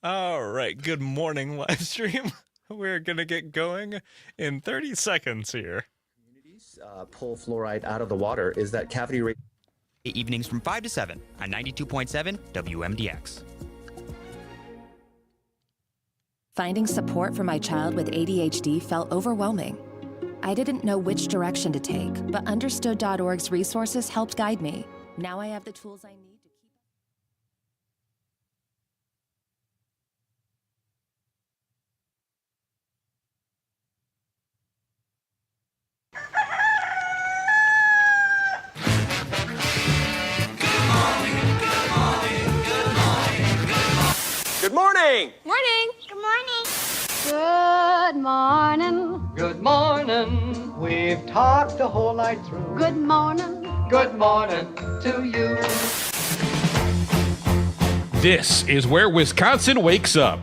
All right, good morning, live stream. We're going to get going in 30 seconds here. Pull fluoride out of the water is that cavity rate. Evenings from 5 to 7 on 92.7 WMDX. Finding support for my child with ADHD felt overwhelming. I didn't know which direction to take, but Understood.org's resources helped guide me. Now I have the tools I need to keep. Good morning! Morning. Good morning. Good morning. Good morning. We've talked the whole night through. Good morning. Good morning to you. This is where Wisconsin wakes up.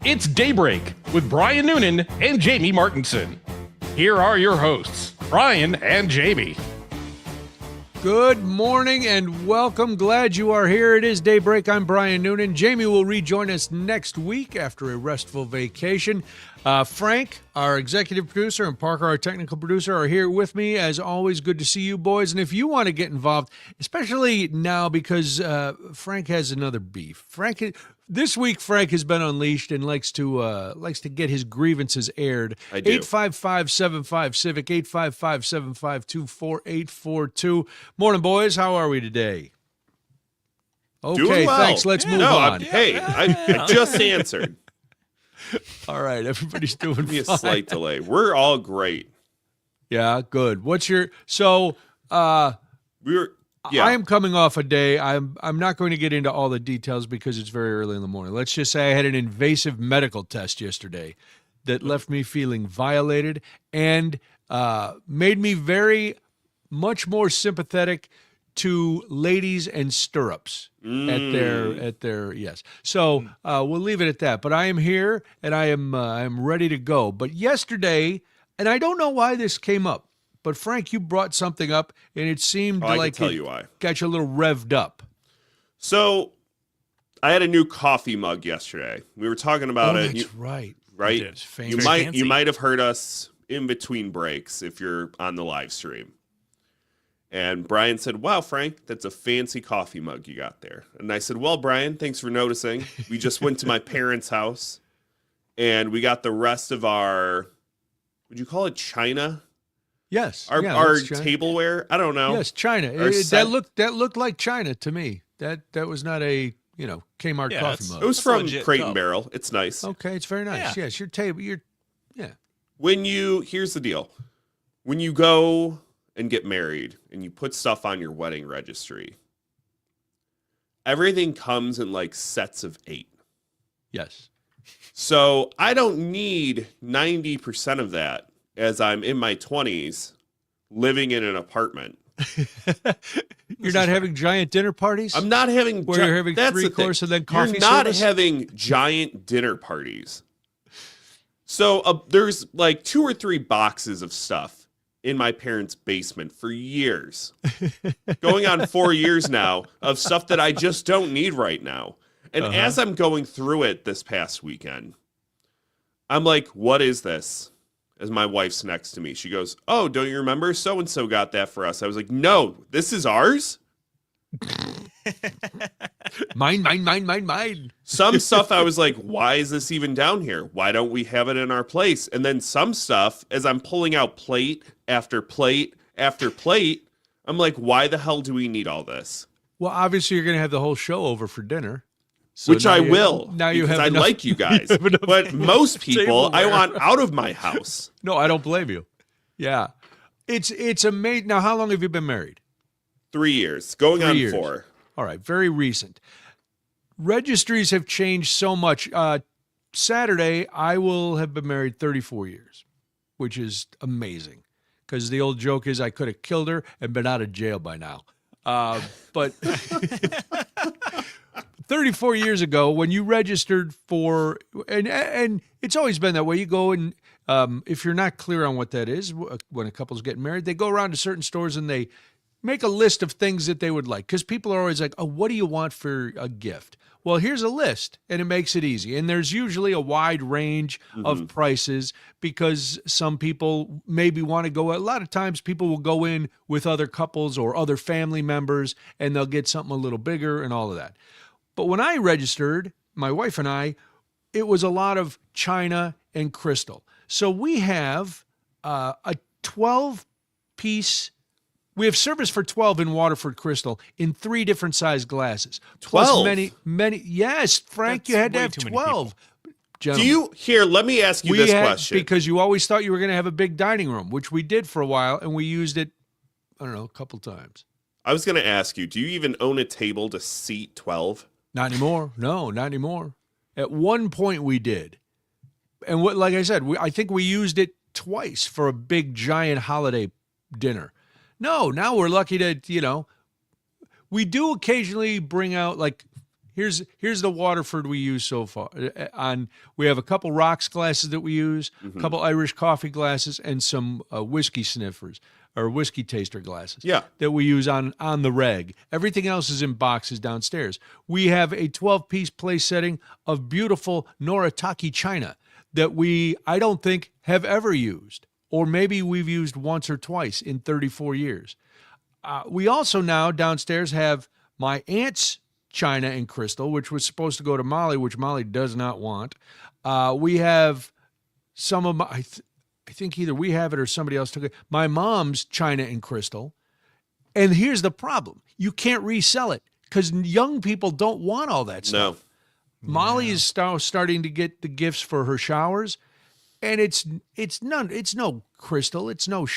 It's Daybreak with Brian Noonan and Jamie Martinson. Here are your hosts, Brian and Jamie. Good morning and welcome. Glad you are here. It is Daybreak. I'm Brian Noonan. Jamie will rejoin us next week after a restful vacation. Frank, our executive producer, and Parker, our technical producer, are here with me. As always, good to see you boys. And if you want to get involved, especially now because Frank has another beef. This week, Frank has been unleashed and likes to get his grievances aired. I do. 855-75-CIVIC, 855-752-4842. Morning, boys. How are we today? Okay, Doing well. thanks. Let's move on. I just answered. All right, everybody's doing Give me a fine. slight delay. We're all great. Yeah, good. What's your so? Yeah. I am coming off a day. I'm not going to get into all the details because it's very early in the morning. Let's just say I had an invasive medical test yesterday that left me feeling violated and made me very much more sympathetic to ladies and stirrups at their yes. So we'll leave it at that. But I am here and I am ready to go. But yesterday, and I don't know why this came up. But Frank, you brought something up, and it seemed I like can tell it you why. got you a little revved up. So, I had a new coffee mug yesterday. We were talking about it. That's right. Right? It's You fancy. might have heard us in between breaks if you're on the live stream. And Brian said, "Wow, Frank, that's a fancy coffee mug you got there." And I said, "Well, Brian, thanks for noticing. We just went to my parents' house, and we got the rest of our, would you call it china? Yes. Our that's China. tableware? I don't know. Yes, China. Our set- That looked like China to me. That was not a Kmart Yeah, coffee it's- mug. It was That's a from legit Crate and cup. Barrel. It's nice. Okay, it's very nice. Yeah. Yes, your table. Here's the deal. When you go and get married and you put stuff on your wedding registry, everything comes in like sets of 8. Yes. So I don't need 90% of that as I'm in my 20s living in an apartment. You're not having giant dinner parties? I'm not having Where you're having that's the thing. three-course and then coffee You're not service? having giant dinner parties. So there's like 2 or 3 boxes of stuff in my parents' basement for years. Going on 4 years now of stuff that I just don't need right now. And as I'm going through it this past weekend, I'm like, what is this? As my wife's next to me, she goes, "Oh, don't you remember? So-and-so got that for us." I was like, "No, this is ours?" Mine. Some stuff I was like, why is this even down here? Why don't we have it in our place? And then some stuff, as I'm pulling out plate after plate after plate, I'm like, why the hell do we need all this? Well, obviously you're going to have the whole show over for dinner. So Which now I you- will. Now you because have I enough, like you guys. have enough But most people I tableware. want out of my house. No, I don't blame you. Yeah. It's amazing. Now, how long have you been married? 3 years. Going 3 on years. 4. All right, very recent. Registries have changed so much. Saturday, I will have been married 34 years, which is amazing because the old joke is I could have killed her and been out of jail by now. But 34 years ago, when you registered for, and it's always been that way, you go and if you're not clear on what that is, when a couple's getting married, they go around to certain stores and they make a list of things that they would like, because people are always like, oh, what do you want for a gift? Well, here's a list, and it makes it easy. And there's usually a wide range of prices because some people maybe want to go. A lot of times people will go in with other couples or other family members, and they'll get something a little bigger and all of that. But when I registered, my wife and I, it was a lot of china and crystal. So we have a 12-piece. We have service for 12 in Waterford Crystal in 3 different size glasses. 12? Plus many. Yes, Frank, That's you had to way have too many 12. Do Gentlemen, you here? Let me ask you this question. because you always thought you were going to have a big dining room, which we did for a while, and we used it, I don't know, a couple times. I was going to ask you, do you even own a table to seat 12? Not anymore. No, not anymore. At one point we did. And what, like I said, I think we used it twice for a big giant holiday dinner. No, now we're lucky to, we do occasionally bring out, like, here's the Waterford we use so far. We have a couple rocks glasses that we use, a couple Irish coffee glasses, and some whiskey sniffers or whiskey taster glasses that we use on the reg. Everything else is in boxes downstairs. We have a 12-piece place setting of beautiful Noritake china that I don't think have ever used. Or maybe we've used once or twice in 34 years. We also now downstairs have my aunt's china and crystal, which was supposed to go to Molly, which Molly does not want. We have some of my, I think either we have it or somebody else took it, my mom's china and crystal. And here's the problem. You can't resell it because young people don't want all that stuff. No. Molly is starting to get the gifts for her showers. And it's no crystal, it's no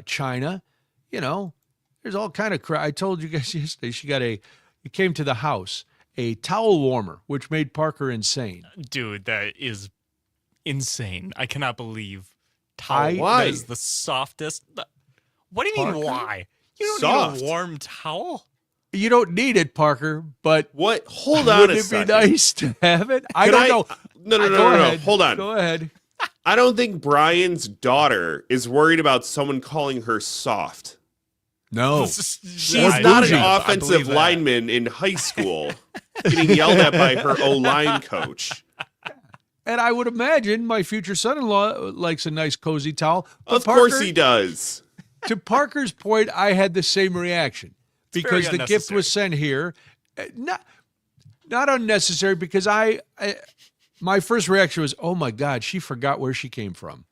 china, there's all kind of crap. I told you guys yesterday, it came to the house, a towel warmer, which made Parker insane. Dude, that is insane. I cannot believe Why? that is the softest. What do you mean, Parker? why? You don't Soft. need a warm towel? You don't need it, Parker, but What? Hold on wouldn't a it second. be nice to have it? I Can don't know. No. Go ahead. Hold on. Go ahead. I don't think Brian's daughter is worried about someone calling her soft. No. She's Or not bougie. an I offensive lineman in high school getting yelled at by her O-line coach. And I would imagine my future son-in-law likes a nice cozy towel. But Of course Parker, he does. To Parker's point, I had the same reaction because very the gift was sent here. Not unnecessary because my first reaction was, oh my God, she forgot where she came from.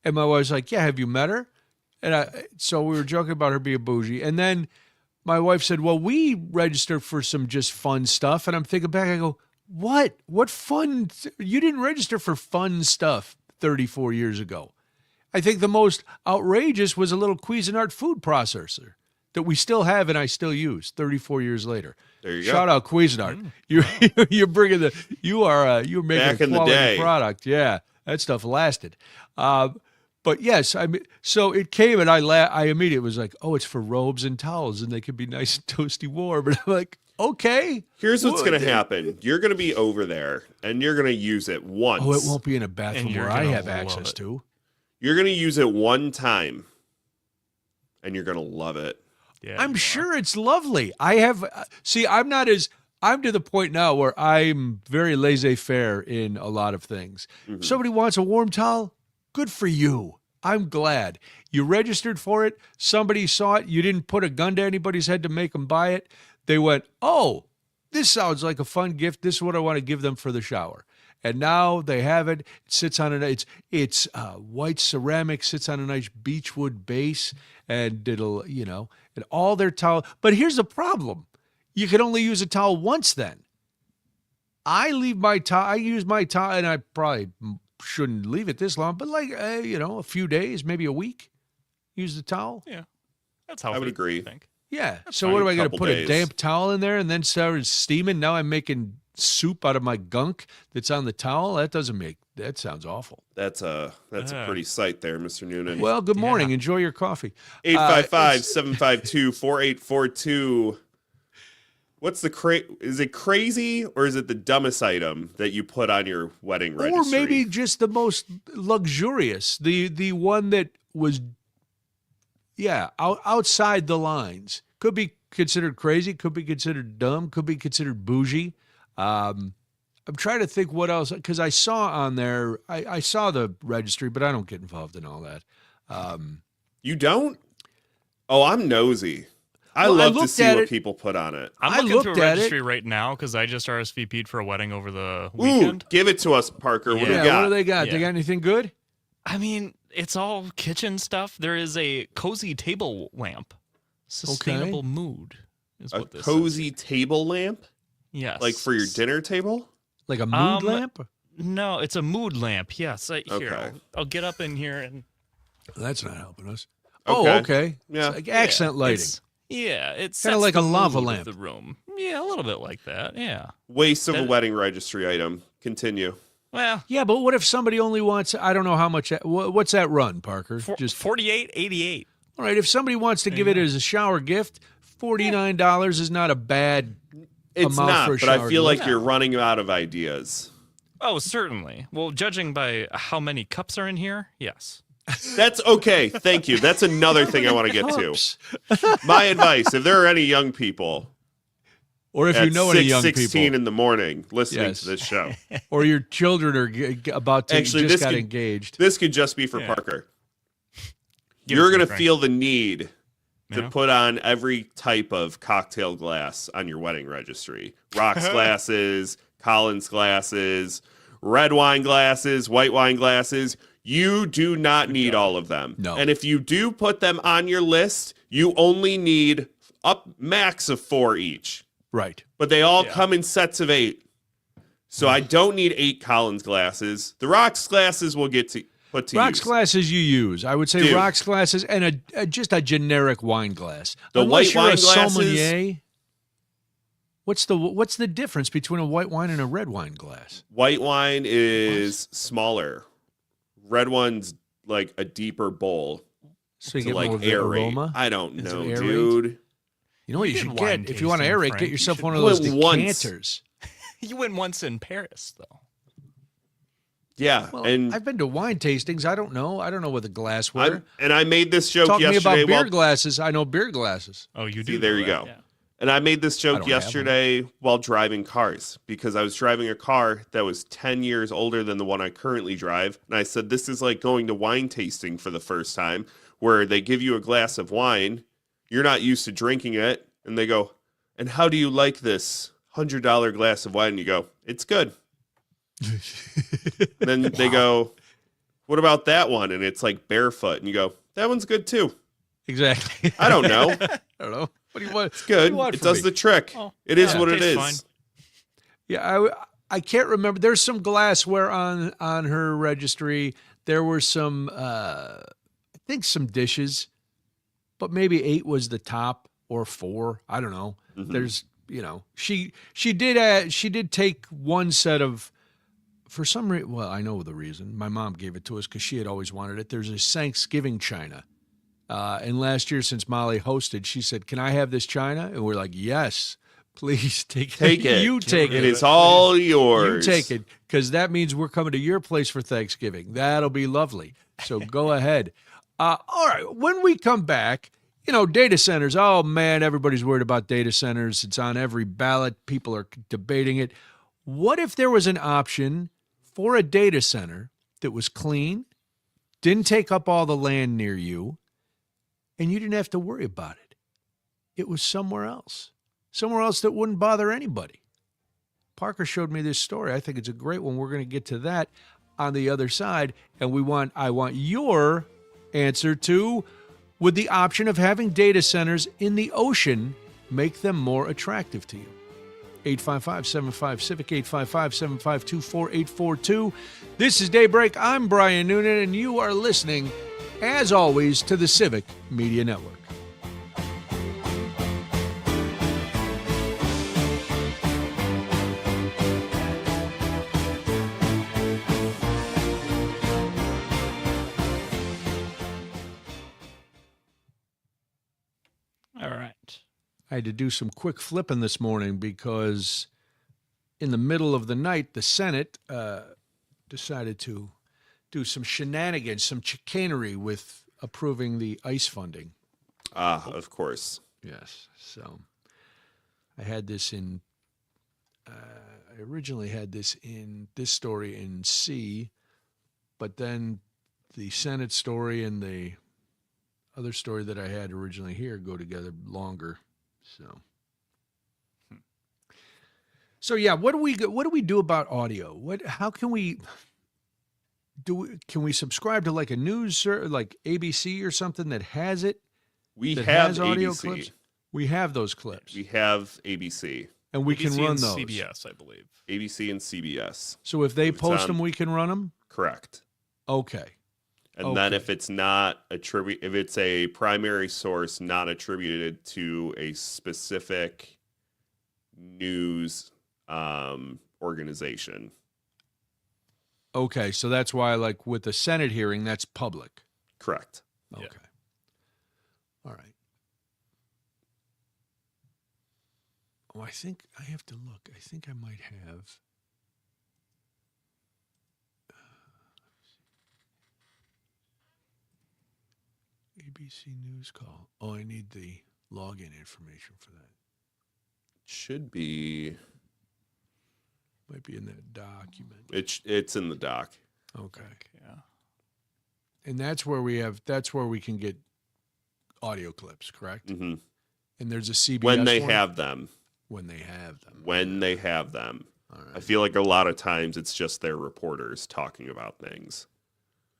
And my wife was like, yeah, have you met her? And so we were joking about her being bougie. And then my wife said, well, we registered for some just fun stuff. And I'm thinking back, I go, what? What fun? You didn't register for fun stuff 34 years ago. I think the most outrageous was a little Cuisinart food processor that we still have and I still use 34 years later. There you go. Shout out Cuisinart. You're bringing you're making Back a in the quality day. product. Yeah, that stuff lasted. But yes, I mean, so it came and I immediately was like, oh, it's for robes and towels and they could be nice and toasty warm. And I'm like, okay. Here's what's going to happen. You're going to be over there and you're going to use it once. Oh, it won't be in a bathroom you're where I gonna have love access it. to. You're going to use it one time and you're going to love it. Yeah, I'm sure it's lovely. I have, I'm to the point now where I'm very laissez-faire in a lot of things. If somebody wants a warm towel, good for you. I'm glad. You registered for it. Somebody saw it. You didn't put a gun to anybody's head to make them buy it. They went, oh, this sounds like a fun gift. This is what I want to give them for the shower. And now they have it. It sits on it's white ceramic, sits on a nice beechwood base, and it'll, and all their towel. But here's the problem. You can only use a towel once then. I use my towel, and I probably shouldn't leave it this long, but a few days, maybe a week, use the towel. Yeah, that's how I would agree. I think. Yeah. So fine. what am I going to Couple put days. a damp towel in there and then start steaming? Now I'm making soup out of my gunk that's on the towel. That sounds awful. That's a pretty sight there, Mr. Noonan. Well, good morning. Enjoy your coffee. 855-752-4842. What's is it crazy or is it the dumbest item that you put on your wedding registry? Or maybe just the most luxurious, the one that was outside the lines. Could be considered crazy, could be considered dumb, could be considered bougie. I'm trying to think what else, because I saw on there, I saw the registry, but I don't get involved in all that. You don't? Oh, I'm nosy. I love to see what people put on it. I'm looking through a registry right now because I just RSVP'd for a wedding over the weekend. Ooh, give it to us, Parker. What do we got? What do they got? They got anything good? I mean, it's all kitchen stuff. There is a cozy table lamp. Sustainable mood is what this cozy is. Table lamp? Yes. Like for your dinner table? Like a mood lamp? No, it's a mood lamp. Yes. Here, Okay. I'll get up in here and... That's not helping us. Okay. Oh, okay. Yeah. It's like accent lighting. It's kind of like a lava lamp. The room. Yeah, a little bit like that. Yeah. Waste of a wedding registry item. Continue. Well, yeah, but what if somebody only wants, I don't know how much, what's that run, Parker? Just $48.88. All right, if somebody wants to give it as a shower gift, $49 is not a bad It's amount not, for a but shower I feel gift. like you're running out of ideas. Oh, certainly. Well, judging by how many cups are in here, yes. That's okay. Thank you. That's another thing I want to get to. My advice, if there are any young people, or if you know any young people, 6:16 in the the listening to this show, or your children are about to actually just got engaged. This could just be for Parker. You're going to feel the need to put on every type of cocktail glass on your wedding registry. Rocks glasses, Collins glasses, red wine glasses, white wine glasses. You do not need all of them. No. And if you do put them on your list, you only need up max of 4 each. Right. But they all come in sets of 8. So I don't need 8 Collins glasses. The rocks glasses will get to put to Rocks use. glasses you use. I would say Dude. rocks glasses and just a generic wine glass. The Unless white you're wine a glasses. sommelier. What's the difference between a white wine and a red wine glass? White wine is smaller. Red one's like a deeper bowl So you to get like more of the aerate. aroma. I don't Does it know, aerate? dude. You know what you did should wine get if you want to tasting, aerate? Frank. Get You yourself should one of those do it once. decanters. You went once in Paris, though. Yeah, Well, and I've been to wine tastings. I don't know what the glassware. I made this joke Talk to me yesterday. about beer while, glasses. I know beer glasses. Oh, you see, do. there you that, go. yeah. And I made this I joke don't have yesterday while driving cars because I was driving a car that was 10 years older than the one I currently drive. And I said, this is like going to wine tasting for the first time where they give you a glass of wine. You're not used to drinking it. And they go, and how do you like this $100 glass of wine? And you go, it's good. And then they go, what about that one? And it's like barefoot. And you go, that one's good too. Exactly. I don't know. I don't know. What do you want? It's good. What do you want It from does me? the trick. Oh, it is yeah, what it it is. tastes fine. Yeah, I can't remember. There's some glassware on her registry. There were some, I think, some dishes, but maybe 8 was the top or 4. I don't know. Mhm. There's, she did take one set of, for some reason. Well, I know the reason. My mom gave it to us because she had always wanted it. There's a Thanksgiving china. And last year, since Molly hosted, she said, "Can I have this china?" And we're like, "Yes, please take it. Take it. You take it. It is all yours. You take it, because that means we're coming to your place for Thanksgiving. That'll be lovely. So go ahead." All right. When we come back, data centers. Oh man, everybody's worried about data centers. It's on every ballot. People are debating it. What if there was an option for a data center that was clean, didn't take up all the land near you, and you didn't have to worry about it? It was somewhere else that wouldn't bother anybody. Parker showed me this story. I think it's a great one. We're going to get to that on the other side. And I want your answer to, would the option of having data centers in the ocean make them more attractive to you? 855-75-CIVIC, 855-752-4842. This is Daybreak. I'm Brian Noonan, and you are listening, as always, to the Civic Media Network. All right. I had to do some quick flipping this morning because in the middle of the night, the Senate decided to do some shenanigans, some chicanery with approving the ICE funding. Of course. Yes. So I had this in, I originally had this story in C, but then the Senate story and the other story that I had originally here go together longer. So yeah, what do we do about audio? How can we can we subscribe to like a news like ABC or something that has it? We that have has audio ABC. clips. We have those clips. We have ABC. And we ABC can run and those. CBS, I believe. ABC and CBS. So if they It's post on- them, we can run them? Correct. Okay. And then if it's not if it's a primary source not attributed to a specific news organization. Okay, so that's why, like, with the Senate hearing, that's public. Correct. Okay. Yeah. All right. Oh, I think I have to look. I think I might have. ABC News Call. Oh, I need the login information for that. Should be. Might be in that document. It's in the doc. Okay. Yeah. And that's where we can get audio clips, correct? Mm-hmm. And there's a CBS When they one? have them. When they have them. When they have them. All right. I feel like a lot of times it's just their reporters talking about things.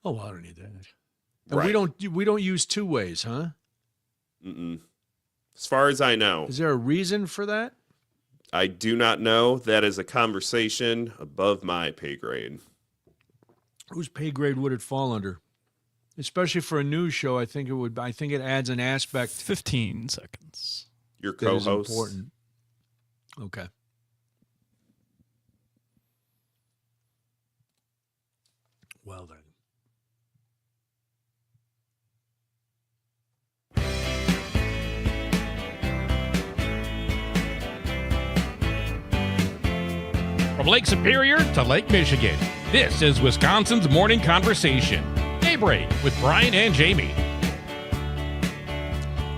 Oh, well, I don't need that. And Right. we don't use two ways, huh? Mm-mm. As far as I know. Is there a reason for that? I do not know. That is a conversation above my pay grade. Whose pay grade would it fall under? Especially for a news show, I think it adds an aspect 15 seconds. Your that is co-host. important. Okay. Well then. From Lake Superior to Lake Michigan, this is Wisconsin's Morning Conversation. Daybreak with Brian and Jamie.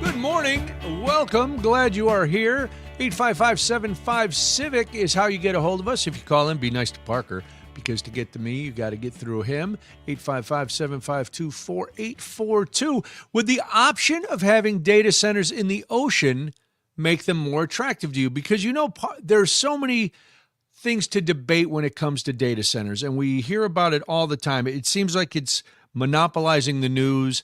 Good morning. Welcome. Glad you are here. 855-75-CIVIC is how you get a hold of us. If you call in, be nice to Parker, because to get to me, you got to get through him. 855-752-4842. Would the option of having data centers in the ocean make them more attractive to you? Because, you know, there's so many things to debate when it comes to data centers, and we hear about it all the time. It seems like it's monopolizing the news.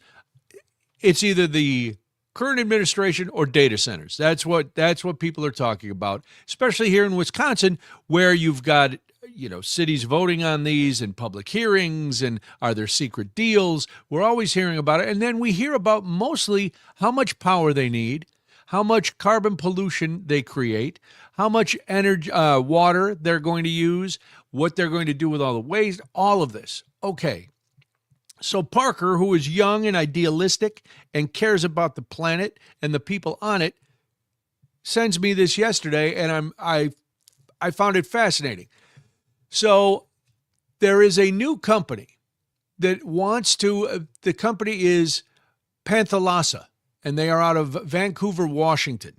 It's either the current administration or data centers. That's what people are talking about, especially here in Wisconsin, where you've got, you know, cities voting on these and public hearings, and are there secret deals? We're always hearing about it. And then we hear about mostly how much power they need, how much carbon pollution they create, how much energy, water they're going to use, what they're going to do with all the waste, all of this. Okay. So Parker, who is young and idealistic and cares about the planet and the people on it, sends me this yesterday, and I found it fascinating. So there is a new company that wants to, the company is Panthalassa, and they are out of Vancouver, Washington.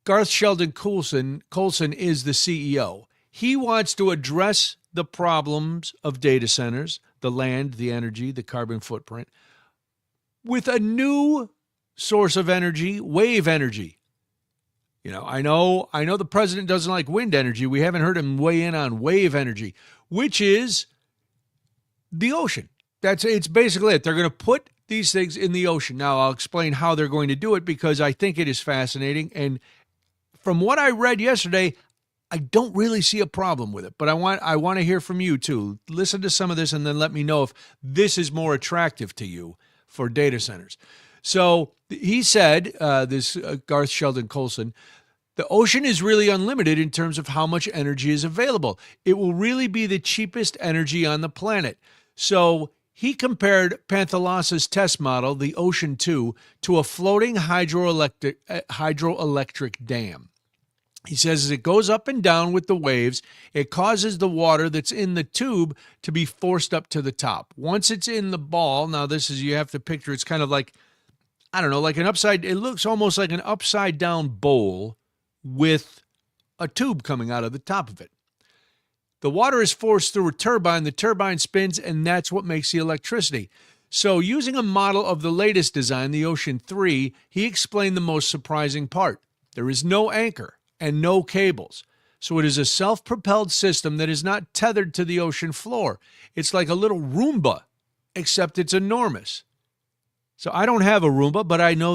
Garth Sheldon Coulson is the CEO. He wants to address the problems of data centers, the land, the energy, the carbon footprint, with a new source of energy, wave energy. You know, I know the president doesn't like wind energy. We haven't heard him weigh in on wave energy, which is the ocean. It's basically it. They're going to put these things in the ocean. Now, I'll explain how they're going to do it, because I think it is fascinating. And from what I read yesterday, I don't really see a problem with it, but I want to hear from you too. Listen to some of this and then let me know if this is more attractive to you for data centers. So he said, Garth Sheldon Coulson, the ocean is really unlimited in terms of how much energy is available. It will really be the cheapest energy on the planet. So he compared Panthalassa's test model, the Ocean 2, to a floating hydroelectric dam. He says as it goes up and down with the waves, it causes the water that's in the tube to be forced up to the top. Once it's in the ball, now you have to picture, it's kind of like, I don't know, like it looks almost like an upside down bowl with a tube coming out of the top of it. The water is forced through a turbine, the turbine spins, and that's what makes the electricity. So using a model of the latest design, the Ocean 3, he explained the most surprising part. There is no anchor and no cables. So it is a self-propelled system that is not tethered to the ocean floor. It's like a little Roomba, except it's enormous. So I don't have a Roomba, but I know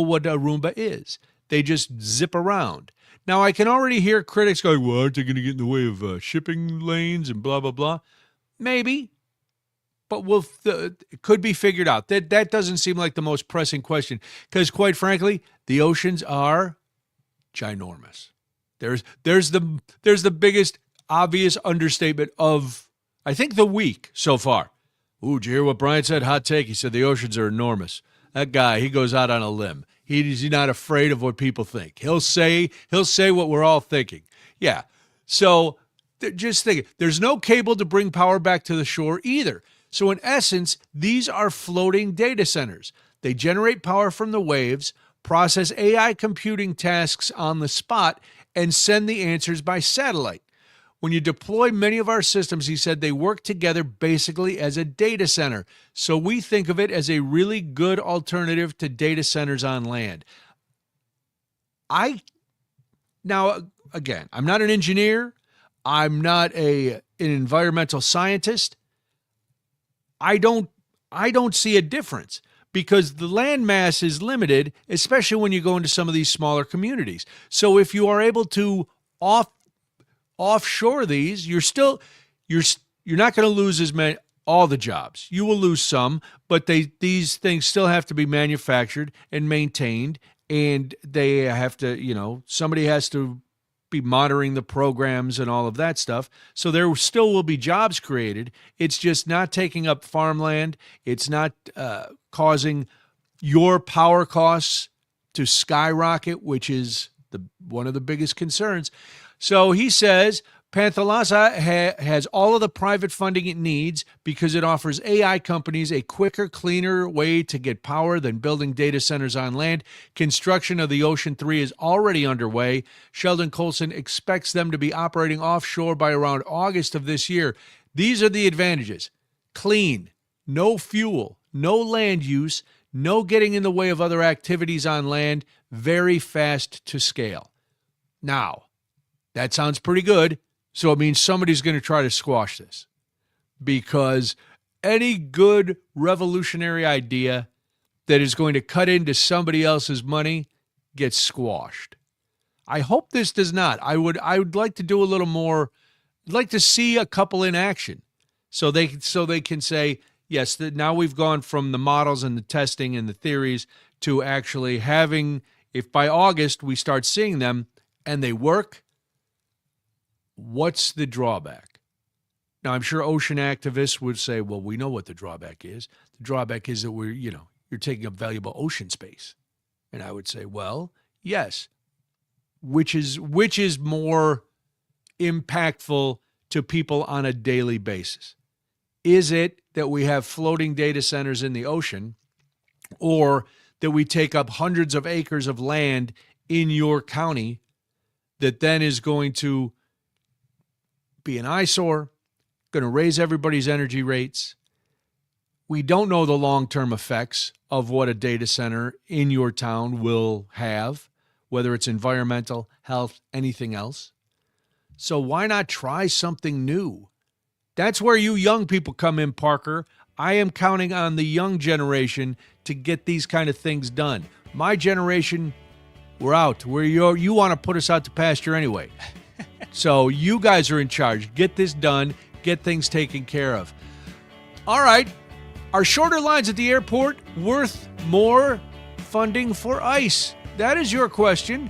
what a Roomba is. They just zip around. Now, I can already hear critics going, well, aren't they going to get in the way of shipping lanes and blah, blah, blah? Maybe, but it could be figured out. That doesn't seem like the most pressing question because, quite frankly, the oceans are ginormous. There's the biggest obvious understatement of, I think, the week so far. Ooh, did you hear what Brian said? Hot take. He said the oceans are enormous. That guy, he goes out on a limb. He's not afraid of what people think. He'll say what we're all thinking. Yeah. So just think, there's no cable to bring power back to the shore either. So in essence, these are floating data centers. They generate power from the waves, process AI computing tasks on the spot, and send the answers by satellite. When you deploy many of our systems, he said, they work together basically as a data center. So we think of it as a really good alternative to data centers on land. Now, again, I'm not an engineer. I'm not an environmental scientist. I don't see a difference because the land mass is limited, especially when you go into some of these smaller communities. So if you are able to offshore these, you're not going to lose all the jobs. You will lose some, but these things still have to be manufactured and maintained, and they have to, somebody has to be monitoring the programs and all of that stuff. So there still will be jobs created. It's just not taking up farmland. It's not causing your power costs to skyrocket, which is one of the biggest concerns. So he says Panthalassa has all of the private funding it needs because it offers AI companies a quicker, cleaner way to get power than building data centers on land. Construction of the Ocean 3 is already underway. Sheldon Colson expects them to be operating offshore by around August of this year. These are the advantages. Clean, no fuel, no land use, no getting in the way of other activities on land, very fast to scale. Now, that sounds pretty good. So it means somebody's going to try to squash this because any good revolutionary idea that is going to cut into somebody else's money gets squashed. I hope this does not. I would like to do a little more. I'd like to see a couple in action so they can say, yes, now we've gone from the models and the testing and the theories to actually having, if by August we start seeing them and they work, what's the drawback? Now, I'm sure ocean activists would say, well, we know what the drawback is. The drawback is that you're taking up valuable ocean space. And I would say, well, yes. Which is more impactful to people on a daily basis? Is it that we have floating data centers in the ocean, or that we take up hundreds of acres of land in your county that then is going to be an eyesore, going to raise everybody's energy rates? We don't know the long-term effects of what a data center in your town will have, whether it's environmental, health, anything else. So why not try something new? That's where you young people come in, Parker. I am counting on the young generation to get these kind of things done. My generation, we're out. You want to put us out to pasture anyway. So you guys are in charge. Get this done. Get things taken care of. All right. Are shorter lines at the airport worth more funding for ICE? That is your question.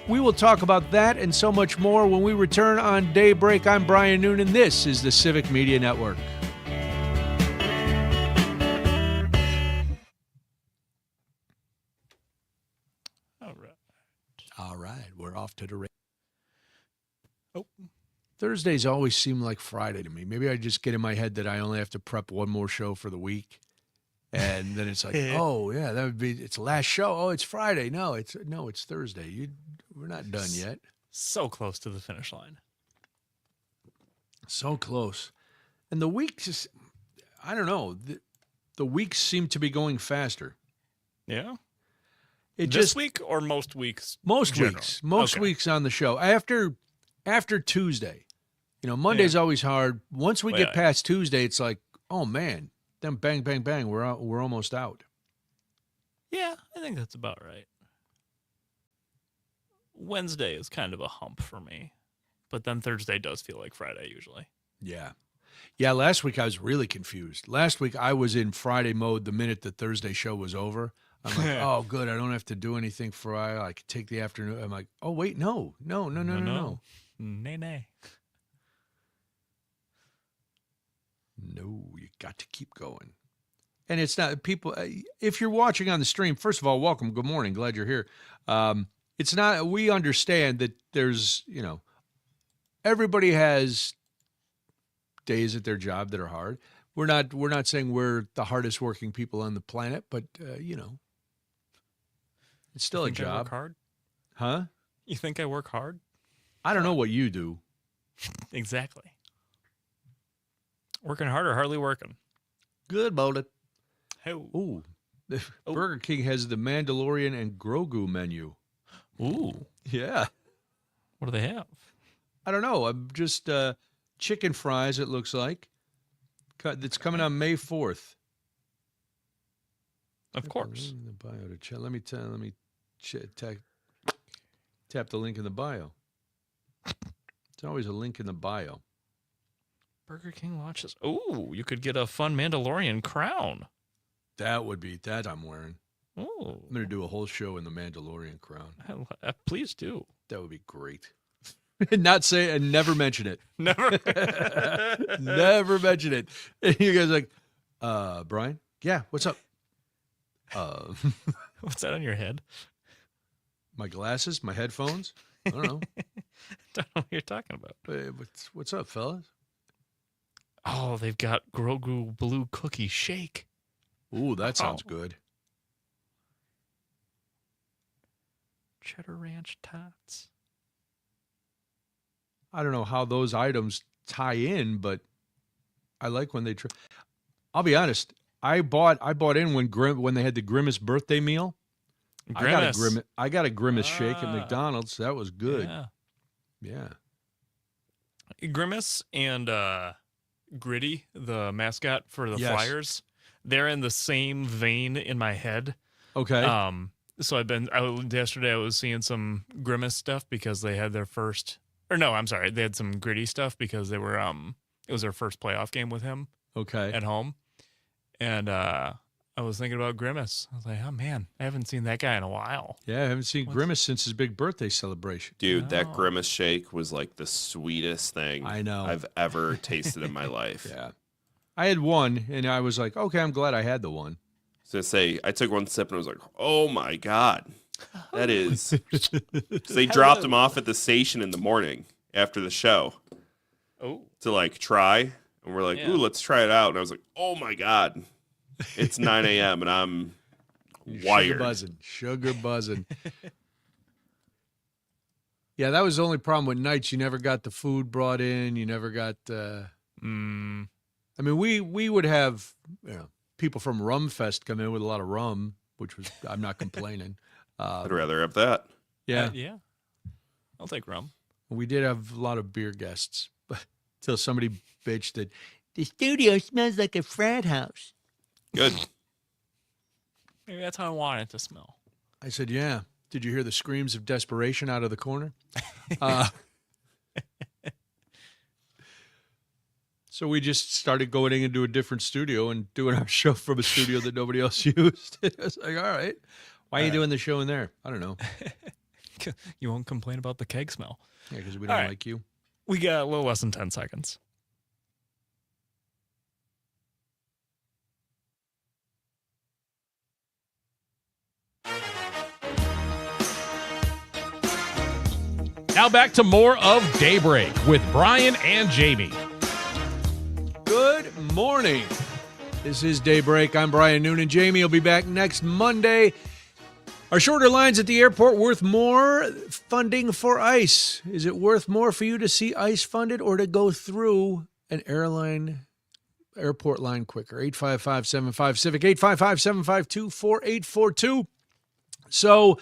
We will talk about that and so much more when we return on Daybreak. I'm Brian Noonan. This is the Civic Media Network. All right. We're off to the race. Oh, Thursdays always seem like Friday to me. Maybe I just get in my head that I only have to prep one more show for the week. And then it's like, oh yeah, that would be it's last show. Oh, it's Friday. No, it's Thursday. We're not done yet. So close to the finish line. So close. And the weeks, I don't know. The weeks seem to be going faster. Yeah. This week or most weeks? Most general? weeks. Most Okay. weeks on the show. After Tuesday. Monday's always hard. Once we get past Tuesday, it's like, oh man, then bang, bang, bang, we're almost out. Yeah, I think that's about right. Wednesday is kind of a hump for me, but then Thursday does feel like Friday usually. Yeah. Yeah, last week I was really confused. Last week I was in Friday mode the minute the Thursday show was over. I'm like, oh, good, I don't have to do anything Friday. I can take the afternoon. I'm like, oh, wait, no. Nay. No, you got to keep going. And it's not people. If you're watching on the stream, first of all, welcome. Good morning. Glad you're here. It's not. We understand that there's, everybody has days at their job that are hard. We're not saying we're the hardest working people on the planet, but it's still a job. I work hard? Huh? You think I work hard? I don't know what you do. Exactly. Working hard or hardly working? Good about it. Hey. Ooh. Burger King has the Mandalorian and Grogu menu. Ooh. Yeah. What do they have? I don't know. I'm just chicken fries, it looks like. It's coming on May 4th. Of course. Let me tap the link in the bio. There's always a link in the bio. Burger King launches. Ooh, you could get a fun Mandalorian crown. That would be that I'm wearing. Ooh. I'm going to do a whole show in the Mandalorian crown. Please do. That would be great. Not say and never mention it. Never. Never mention it. And you guys are like, Brian? Yeah, what's up? What's that on your head? My glasses, my headphones. I don't know. Don't know what you're talking about. What's up, fellas? Oh, they've got Grogu Blue Cookie Shake. Ooh, that sounds good. Cheddar Ranch Tots. I don't know how those items tie in, but I like when they try. I'll be honest. I bought in when they had the Grimace birthday meal. Grimace. I got a Grimace shake at McDonald's. That was good. Yeah. Grimace and Gritty, the mascot for the Flyers, they're in the same vein in my head. Okay. So yesterday I was seeing some Grimace stuff because they had their first, or no, I'm sorry, they had some Gritty stuff because they were it was their first playoff game with him. Okay. At home, and I was thinking about Grimace. I was like, oh man, I haven't seen that guy in a while. Yeah, I haven't seen Grimace since his big birthday celebration. Dude, that Grimace shake was like the sweetest thing I've ever tasted in my life. Yeah. I had one, and I was like, okay, I'm glad I had the one. So I took one sip, and I was like, oh my God. That is. So they dropped him off at the station in the morning after the show. Oh. To like try. And we're like, ooh, let's try it out. And I was like, oh my God. It's 9 a.m. and I'm wired. Sugar buzzing. Yeah, that was the only problem with nights. You never got the food brought in. You never got. I mean, we would have people from Rum Fest come in with a lot of rum, which was I'm not complaining. I'd rather have that. Yeah, yeah. I'll take rum. We did have a lot of beer guests, but until somebody bitched that the studio smells like a frat house. Good. Maybe that's how I want it to smell. I said, yeah. Did you hear the screams of desperation out of the corner? So we just started going into a different studio and doing our show from a studio that nobody else used. I was like, all right. Why are you doing the show in there? I don't know. You won't complain about the keg smell. Yeah, because we don't like you. We got a little less than 10 seconds. Now back to more of Daybreak with Brian and Jamie. Good morning. This is Daybreak. I'm Brian Noonan. Jamie will be back next Monday. Are shorter lines at the airport worth more funding for ICE? Is it worth more for you to see ICE funded or to go through an airport line quicker? 855-75-CIVIC, 855-752-4842. So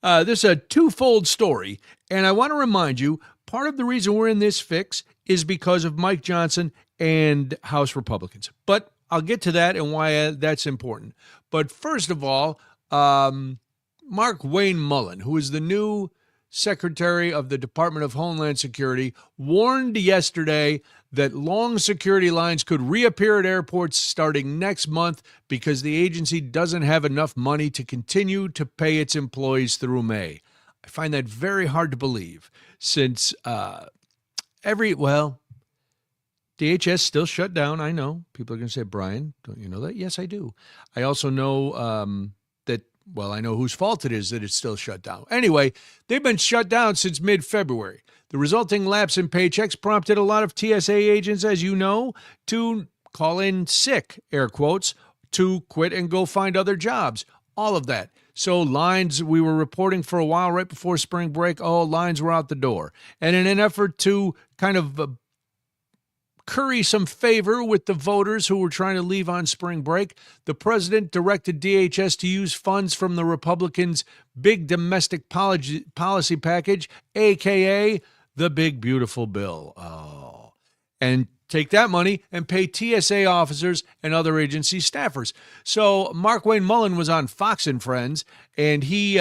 this is a twofold story, and I want to remind you, part of the reason we're in this fix is because of Mike Johnson and House Republicans. But I'll get to that and why that's important. But first of all, Mark Wayne Mullen, who is the new Secretary of the Department of Homeland Security, warned yesterday that long security lines could reappear at airports starting next month because the agency doesn't have enough money to continue to pay its employees through May. I find that very hard to believe since DHS still shut down. I know. People are going to say, Brian, don't you know that? Yes, I do. I also know I know whose fault it is that it's still shut down. Anyway, they've been shut down since mid-February. The resulting lapse in paychecks prompted a lot of TSA agents, as you know, to call in sick, air quotes, to quit and go find other jobs. All of that. So lines, we were reporting for a while right before spring break, lines were out the door. And in an effort to kind of curry some favor with the voters who were trying to leave on spring break, the president directed DHS to use funds from the Republicans' big domestic policy package, a.k.a. the big beautiful bill. And take that money and pay TSA officers and other agency staffers. So Mark Wayne Mullen was on Fox and Friends, and he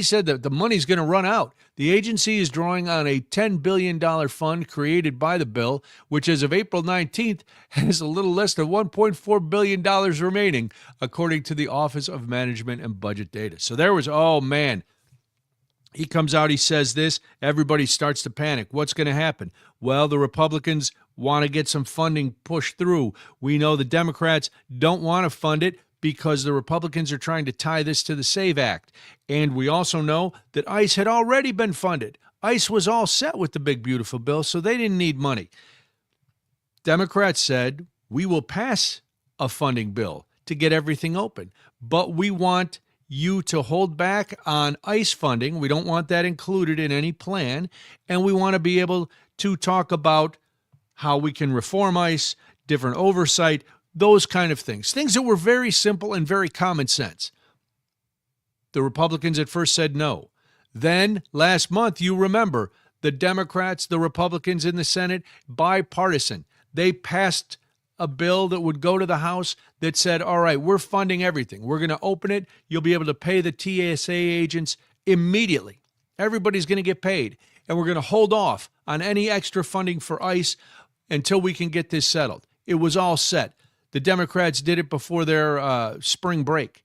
said that the money's going to run out. The agency is drawing on a $10 billion fund created by the bill, which as of April 19th has a little less than $1.4 billion remaining, according to the Office of Management and Budget Data. So there was, he comes out, he says this, everybody starts to panic. What's going to happen? Well, the Republicans want to get some funding pushed through. We know the Democrats don't want to fund it because the Republicans are trying to tie this to the SAVE Act. And we also know that ICE had already been funded. ICE was all set with the big, beautiful bill, so they didn't need money. Democrats said, we will pass a funding bill to get everything open, but we want you to hold back on ICE funding. We don't want that included in any plan, and we want to be able to talk about how we can reform ICE, different oversight, those kind of things. Things that were very simple and very common sense. The Republicans at first said no. Then last month, you remember, the Democrats, the Republicans in the Senate, bipartisan, they passed a bill that would go to the House that said, all right, we're funding everything. We're going to open it. You'll be able to pay the TSA agents immediately. Everybody's going to get paid. And we're going to hold off on any extra funding for ICE until we can get this settled. It was all set. The Democrats did it before their spring break.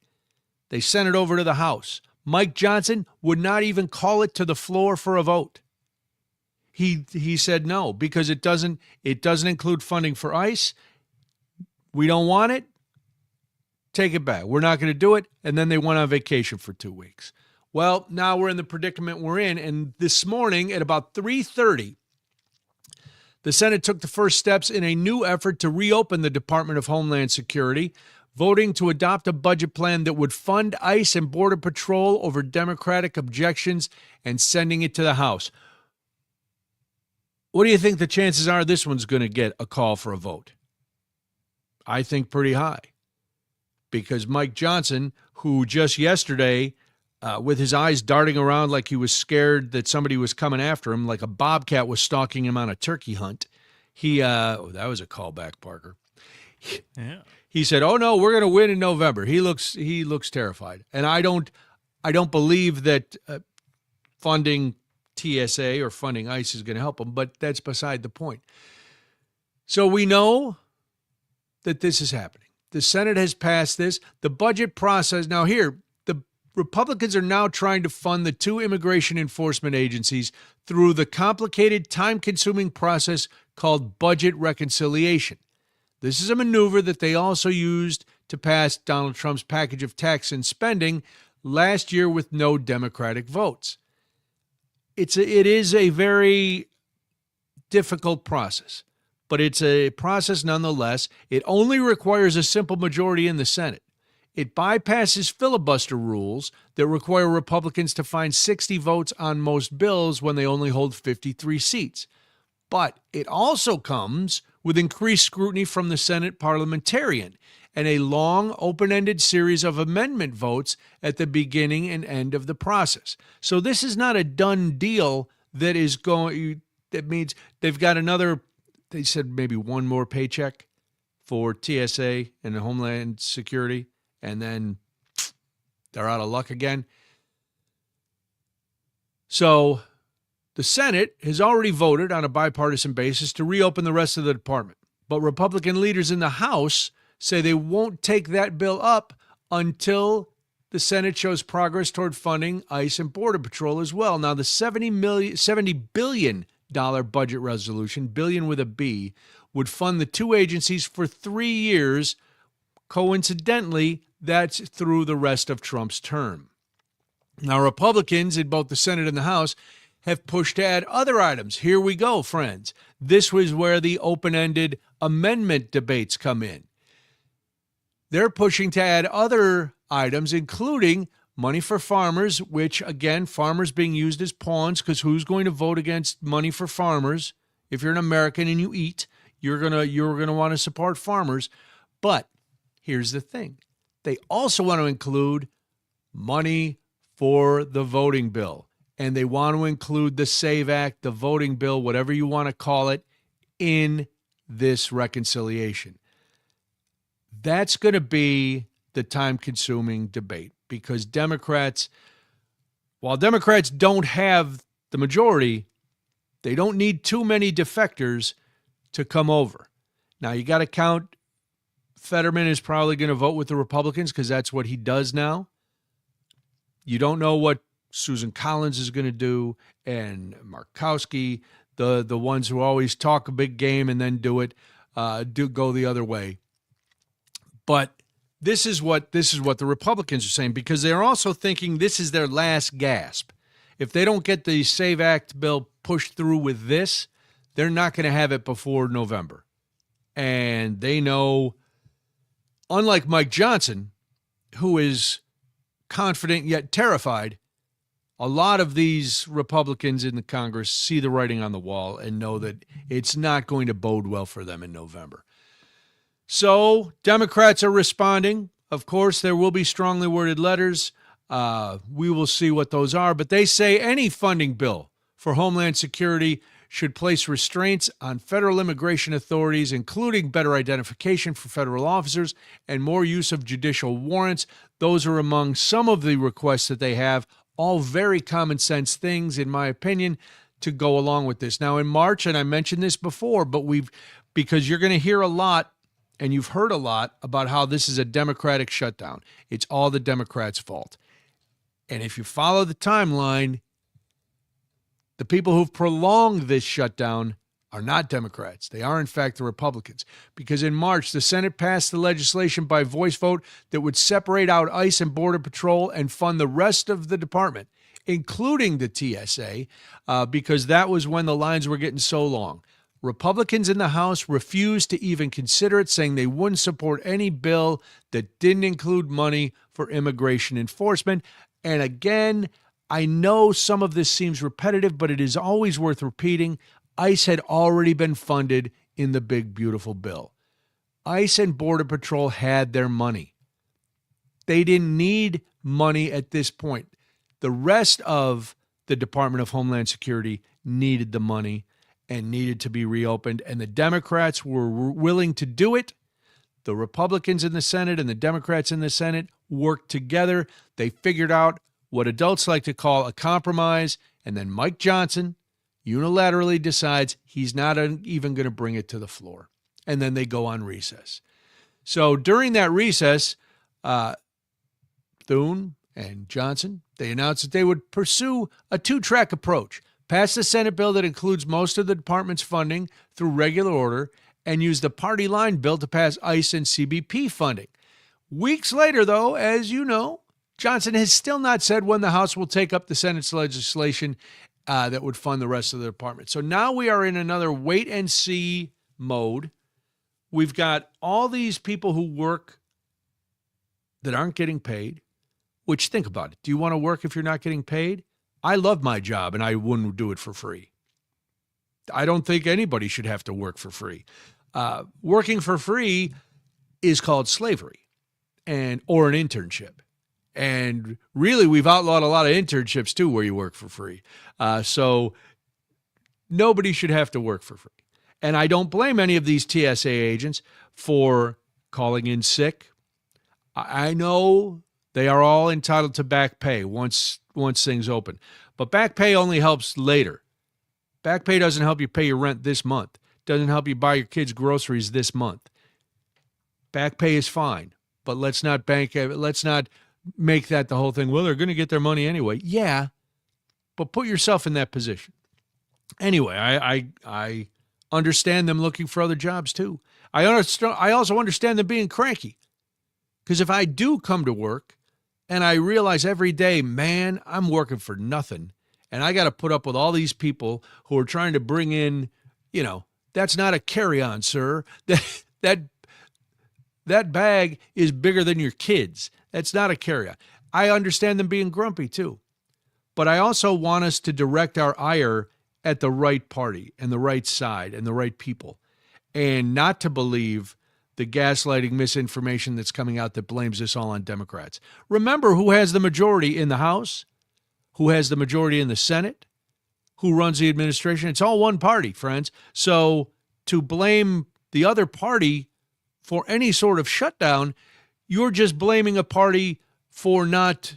They sent it over to the House. Mike Johnson would not even call it to the floor for a vote. He said no, because it doesn't include funding for ICE. We don't want it. Take it back. We're not going to do it. And then they went on vacation for 2 weeks. Well, now we're in the predicament we're in. And this morning at about 3:30, the Senate took the first steps in a new effort to reopen the Department of Homeland Security, voting to adopt a budget plan that would fund ICE and Border Patrol over Democratic objections and sending it to the House. What do you think the chances are this one's going to get a call for a vote? I think pretty high, because Mike Johnson, who just yesterday, with his eyes darting around like he was scared that somebody was coming after him, like a bobcat was stalking him on a turkey hunt, that was a callback, Parker. Yeah. He said, "Oh no, we're going to win in November." He looks terrified, and I don't believe that funding TSA or funding ICE is going to help him, but that's beside the point. So we know that this is happening. The Senate has passed this. The budget process, now here, the Republicans are now trying to fund the two immigration enforcement agencies through the complicated, time-consuming process called budget reconciliation. This is a maneuver that they also used to pass Donald Trump's package of tax and spending last year with no Democratic votes. It is a very difficult process, but it's a process nonetheless. It only requires a simple majority in the Senate. It bypasses filibuster rules that require Republicans to find 60 votes on most bills when they only hold 53 seats. But it also comes with increased scrutiny from the Senate parliamentarian and a long, open-ended series of amendment votes at the beginning and end of the process. So this is not a done deal that means they've got another, they said maybe one more paycheck for TSA and Homeland Security, and then they're out of luck again. So the Senate has already voted on a bipartisan basis to reopen the rest of the department. But Republican leaders in the House say they won't take that bill up until the Senate shows progress toward funding ICE and Border Patrol as well. Now, the $70 billion budget resolution, billion with a B, would fund the two agencies for 3 years. Coincidentally, that's through the rest of Trump's term. Now, Republicans in both the Senate and the House have pushed to add other items. Here we go, friends. This was where the open-ended amendment debates come in. They're pushing to add other items, including money for farmers, which, again, farmers being used as pawns, because who's going to vote against money for farmers? If you're an American and you eat, you're gonna want to support farmers. But here's the thing. They also want to include money for the voting bill. And they want to include the SAVE Act, the voting bill, whatever you want to call it, in this reconciliation. That's going to be the time-consuming debate because while Democrats don't have the majority, they don't need too many defectors to come over. Now, you got to count Fetterman is probably going to vote with the Republicans because that's what he does now. You don't know what Susan Collins is going to do, and Markowski, the ones who always talk a big game and then do go the other way. But this is what the Republicans are saying because they're also thinking this is their last gasp. If they don't get the SAVE Act bill pushed through with this, they're not going to have it before November. And they know, unlike Mike Johnson, who is confident yet terrified, a lot of these Republicans in the Congress see the writing on the wall and know that it's not going to bode well for them in November. So Democrats are responding. Of course, there will be strongly worded letters. We will see what those are. But they say any funding bill for Homeland Security should place restraints on federal immigration authorities, including better identification for federal officers and more use of judicial warrants. Those are among some of the requests that they have. All very common sense things, in my opinion, to go along with this. Now, in March, and I mentioned this before, but because you're going to hear a lot, and you've heard a lot about how this is a Democratic shutdown. It's all the Democrats' fault. And if you follow the timeline, the people who've prolonged this shutdown are not Democrats. They are, in fact, the Republicans. Because in March, the Senate passed the legislation by voice vote that would separate out ICE and Border Patrol and fund the rest of the department, including the TSA, because that was when the lines were getting so long. Republicans in the House refused to even consider it, saying they wouldn't support any bill that didn't include money for immigration enforcement. And again, I know some of this seems repetitive, but it is always worth repeating. ICE had already been funded in the big, beautiful bill. ICE and Border Patrol had their money. They didn't need money at this point. The rest of the Department of Homeland Security needed the money and needed to be reopened, and the Democrats were willing to do it. The Republicans in the Senate and the Democrats in the Senate worked together. They figured out what adults like to call a compromise, and then Mike Johnson unilaterally decides he's not even going to bring it to the floor, and then they go on recess. So during that recess, Thune and Johnson, they announced that they would pursue a two-track approach. Pass the Senate bill that includes most of the department's funding through regular order and use the party line bill to pass ICE and CBP funding. Weeks later, though, as you know, Johnson has still not said when the House will take up the Senate's legislation that would fund the rest of the department. So now we are in another wait-and-see mode. We've got all these people who work that aren't getting paid, which, think about it. Do you want to work if you're not getting paid? I love my job, and I wouldn't do it for free. I don't think anybody should have to work for free. Working for free is called slavery or an internship. And really, we've outlawed a lot of internships, too, where you work for free. So nobody should have to work for free. And I don't blame any of these TSA agents for calling in sick. I know they are all entitled to back pay once things open. But back pay only helps later. Back pay doesn't help you pay your rent this month. Doesn't help you buy your kids groceries this month. Back pay is fine, but let's not make that the whole thing. Well, they're going to get their money anyway. Yeah, but put yourself in that position. Anyway, I understand them looking for other jobs too. I also understand them being cranky. Because if I do come to work and I realize every day, man, I'm working for nothing, and I got to put up with all these people who are trying to bring in, that's not a carry-on, sir. That bag is bigger than your kids. That's not a carry-on. I understand them being grumpy too. But I also want us to direct our ire at the right party and the right side and the right people, and not to believe the gaslighting misinformation that's coming out that blames this all on Democrats. Remember who has the majority in the House, who has the majority in the Senate, who runs the administration. It's all one party, friends. So to blame the other party for any sort of shutdown, you're just blaming a party for not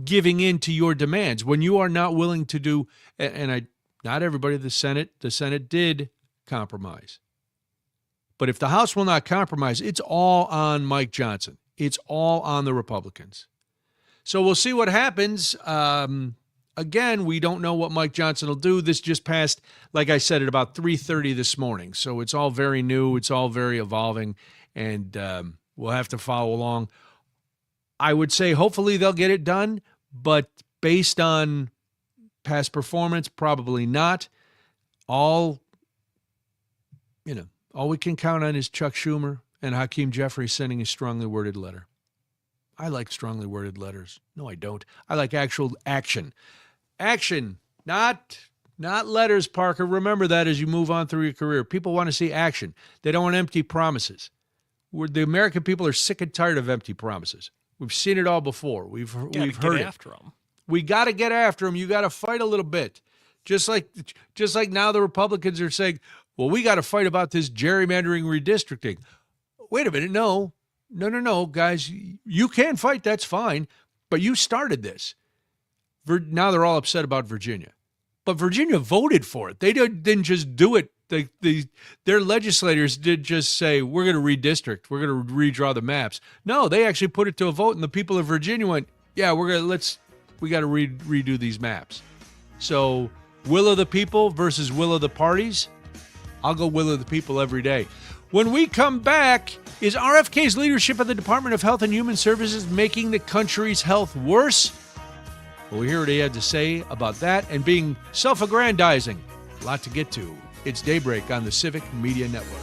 giving in to your demands when you are not willing to do. Not everybody, the Senate did compromise. But if the House will not compromise, it's all on Mike Johnson. It's all on the Republicans. So we'll see what happens. Again, we don't know what Mike Johnson will do. This just passed, like I said, at about 3:30 this morning. So it's all very new. It's all very evolving. And we'll have to follow along. I would say hopefully they'll get it done. But based on past performance, probably not. All we can count on is Chuck Schumer and Hakeem Jeffries sending a strongly worded letter. I like strongly worded letters. No, I don't. I like actual action. Action, not letters, Parker. Remember that as you move on through your career. People want to see action. They don't want empty promises. The American people are sick and tired of empty promises. We've seen it all before. We've heard it. After them. We got to get after them. You got to fight a little bit. Just like now the Republicans are saying, well, we got to fight about this gerrymandering redistricting. Wait a minute. No, guys. You can fight. That's fine. But you started this. Now they're all upset about Virginia. But Virginia voted for it. They didn't just do it. Their legislators did just say, we're going to redistrict. We're going to redraw the maps. No, they actually put it to a vote, and the people of Virginia went, yeah, we got to redo these maps. So will of the people versus will of the parties? I'll go will of the people every day. When we come back, is RFK's leadership of the Department of Health and Human Services making the country's health worse? Well, we hear what he had to say about that and being self-aggrandizing. A lot to get to. It's Daybreak on the Civic Media Network.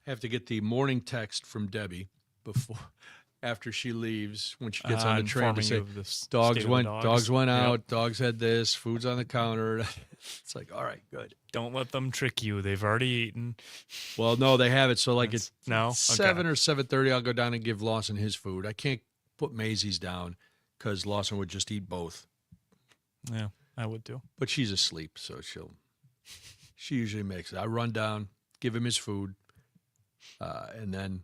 I have to get the morning text from Debbie before. after she leaves when she gets on the train to informing say you of the state dogs of the went Yep. out, dogs had this, food's on the counter. It's like, all right, good. Don't let them trick you. They've already eaten. Well, no, they have it. So like it's no 7 or 7:30. I'll go down and give Lawson his food. I can't put Maisie's down because Lawson would just eat both. Yeah, I would too. But she's asleep, so she usually makes it. I run down, give him his food, and then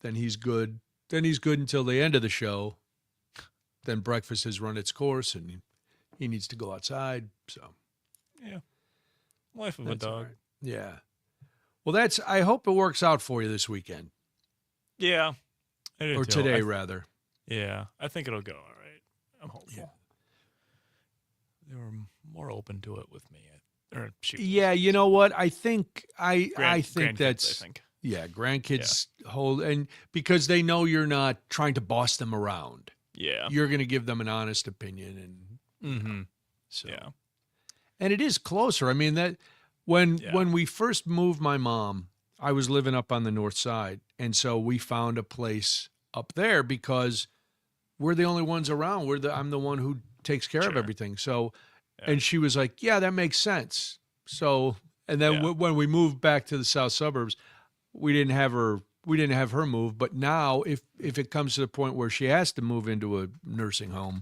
he's good. Then he's good until the end of the show. Then breakfast has run its course, and he needs to go outside. So, yeah, life of a dog. Right. Yeah. Well, I hope it works out for you this weekend. Yeah, or today, rather. Yeah, I think it'll go all right. I'm hopeful. Yeah. They were more open to it with me. Or she. Yeah, you know what? I think I think grandkids, that's I think. Yeah, grandkids hold, and because they know you're not trying to boss them around. Yeah, you're going to give them an honest opinion, and so yeah, and it is closer. I mean that when we first moved my mom, I was living up on the north side, and so we found a place up there because we're the only ones around. I'm the one who takes care of everything. So, and she was like, "Yeah, that makes sense." So, and then when we moved back to the south suburbs, we didn't have her move. But now, if it comes to the point where she has to move into a nursing home,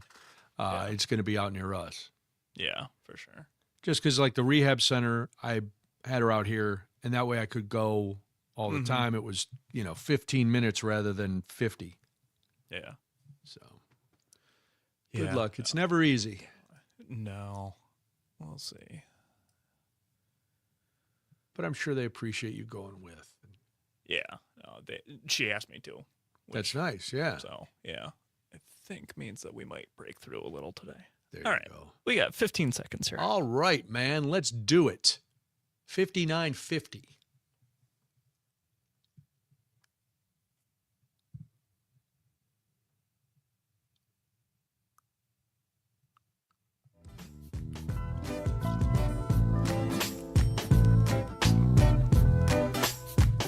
it's going to be out near us. Yeah, for sure. Just because, like the rehab center, I had her out here, and that way I could go all the time. It was 15 minutes rather than 50. Yeah. So good luck. It's never easy. No, we'll see. But I'm sure they appreciate you going with. Yeah, no, she asked me to. That's nice, yeah. So, yeah, I think means that we might break through a little today. There All you right, go. we got 15 seconds here. All right, man, let's do it. 59.50.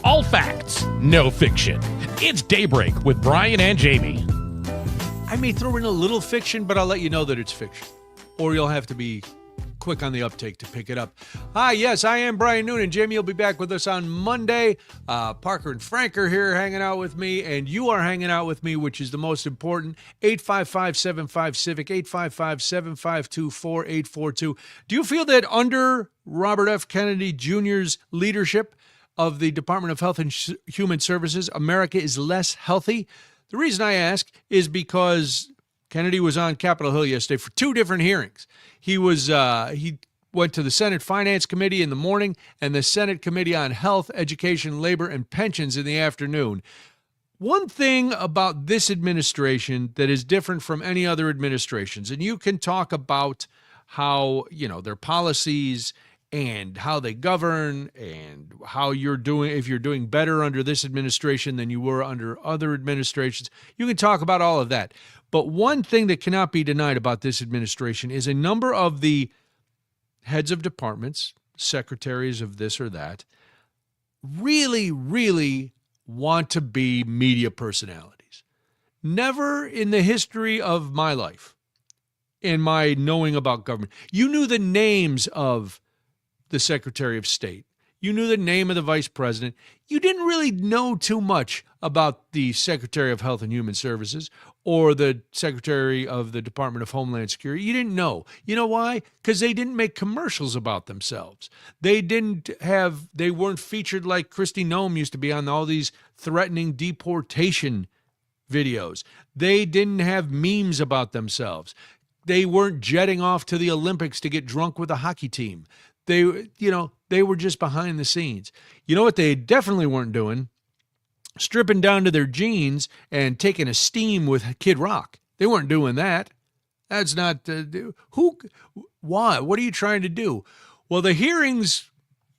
All facts, no fiction. It's Daybreak with Brian and Jamie. I may throw in a little fiction, but I'll let you know that it's fiction. Or you'll have to be quick on the uptake to pick it up. Hi, yes, I am Brian Noonan. Jamie will be back with us on Monday. Parker and Frank are here hanging out with me, and you are hanging out with me, which is the most important. 855-75-CIVIC, 855-752-4842. Do you feel that under Robert F. Kennedy Jr.'s leadership of the Department of Health and Human Services, America is less healthy? The reason I ask is because Kennedy was on Capitol Hill yesterday for two different hearings. He went to the Senate Finance Committee in the morning and the Senate Committee on Health, Education, Labor, and Pensions in the afternoon. One thing about this administration that is different from any other administrations, and you can talk about how, their policies and how they govern and how you're doing, if you're doing better under this administration than you were under other administrations. You can talk about all of that. But one thing that cannot be denied about this administration is a number of the heads of departments, secretaries of this or that, really, really want to be media personalities. Never in the history of my life, in my knowing about government, you knew the names of the Secretary of State. You knew the name of the Vice President. You didn't really know too much about the Secretary of Health and Human Services or the Secretary of the Department of Homeland Security. You didn't know. You know why? Because they didn't make commercials about themselves. They weren't featured like Kristi Noem used to be on all these threatening deportation videos. They didn't have memes about themselves. They weren't jetting off to the Olympics to get drunk with a hockey team. They were just behind the scenes. You know what they definitely weren't doing? Stripping down to their jeans and taking a steam with Kid Rock. They weren't doing that. That's not why? What are you trying to do? Well, the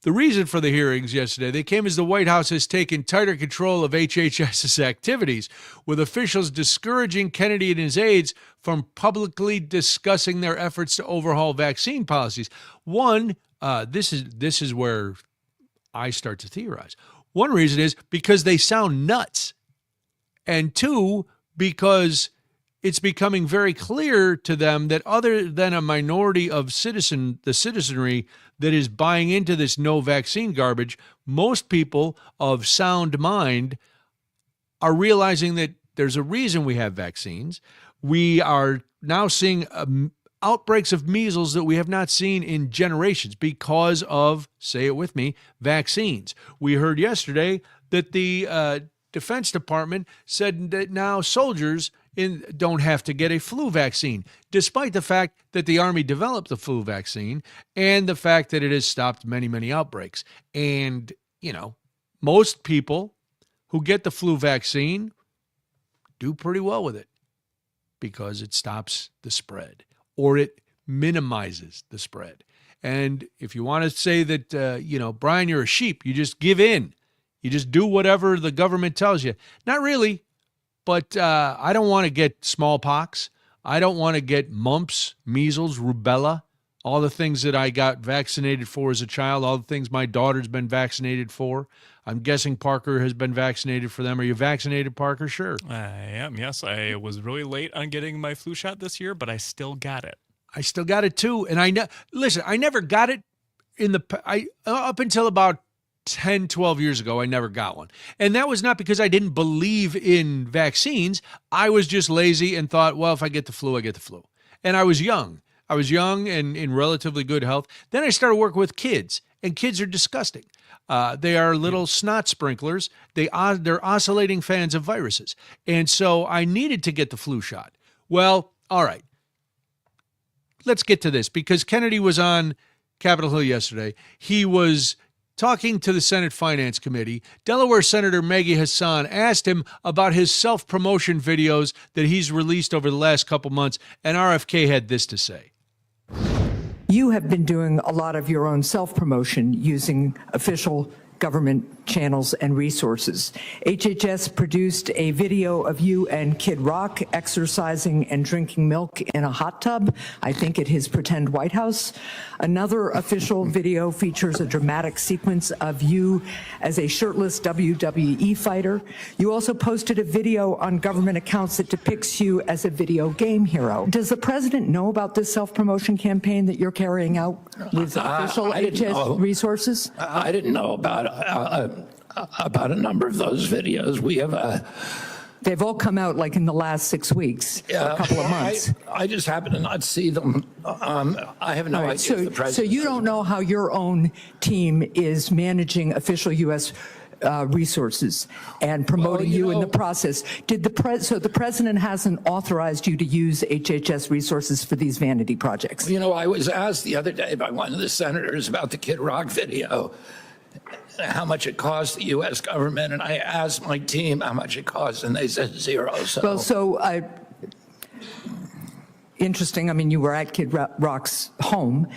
reason for the hearings yesterday, they came as the White House has taken tighter control of HHS's activities, with officials discouraging Kennedy and his aides from publicly discussing their efforts to overhaul vaccine policies. One, this is where I start to theorize. One reason is because they sound nuts. And two, because it's becoming very clear to them that other than a minority of the citizenry that is buying into this no vaccine garbage, most people of sound mind are realizing that there's a reason we have vaccines. We are now seeing outbreaks of measles that we have not seen in generations because of, say it with me, vaccines. We heard yesterday that the Defense Department said that now soldiers don't have to get a flu vaccine, despite the fact that the Army developed the flu vaccine and the fact that it has stopped many, many outbreaks. And, most people who get the flu vaccine do pretty well with it because it stops the spread or it minimizes the spread. And if you want to say that, Brian, you're a sheep, you just give in. You just do whatever the government tells you. Not really, but I don't want to get smallpox. I don't want to get mumps, measles, rubella, all the things that I got vaccinated for as a child, all the things my daughter's been vaccinated for. I'm guessing Parker has been vaccinated for them. Are you vaccinated, Parker? Sure. I am, yes. I was really late on getting my flu shot this year, but I still got it. I still got it too. And I never got it up until about 10, 12 years ago, I never got one. And that was not because I didn't believe in vaccines. I was just lazy and thought, well, if I get the flu, I get the flu. And I was young. And in relatively good health. Then I started working with kids, and kids are disgusting. They are little snot sprinklers. They're oscillating fans of viruses. And so I needed to get the flu shot. Well, all right. Let's get to this, because Kennedy was on Capitol Hill yesterday. He was talking to the Senate Finance Committee. Delaware Senator Maggie Hassan asked him about his self-promotion videos that he's released over the last couple months, and RFK had this to say. You have been doing a lot of your own self-promotion using official government channels and resources. HHS produced a video of you and Kid Rock exercising and drinking milk in a hot tub, I think at his pretend White House. Another official video features a dramatic sequence of you as a shirtless WWE fighter. You also posted a video on government accounts that depicts you as a video game hero. Does the president know about this self-promotion campaign that you're carrying out with official HHS resources? I didn't know about a number of those videos. We have they've all come out like in the last 6 weeks, a couple of months. I just happen to not see them. I have no idea if the president. So you don't know how your own team is managing official U.S. Resources and promoting you in the process. So the president hasn't authorized you to use HHS resources for these vanity projects? I was asked the other day by one of the senators about the Kid Rock video, how much it cost the U.S. government, and I asked my team how much it cost, and they said zero. Interesting. I mean, you were at Kid Rock's home.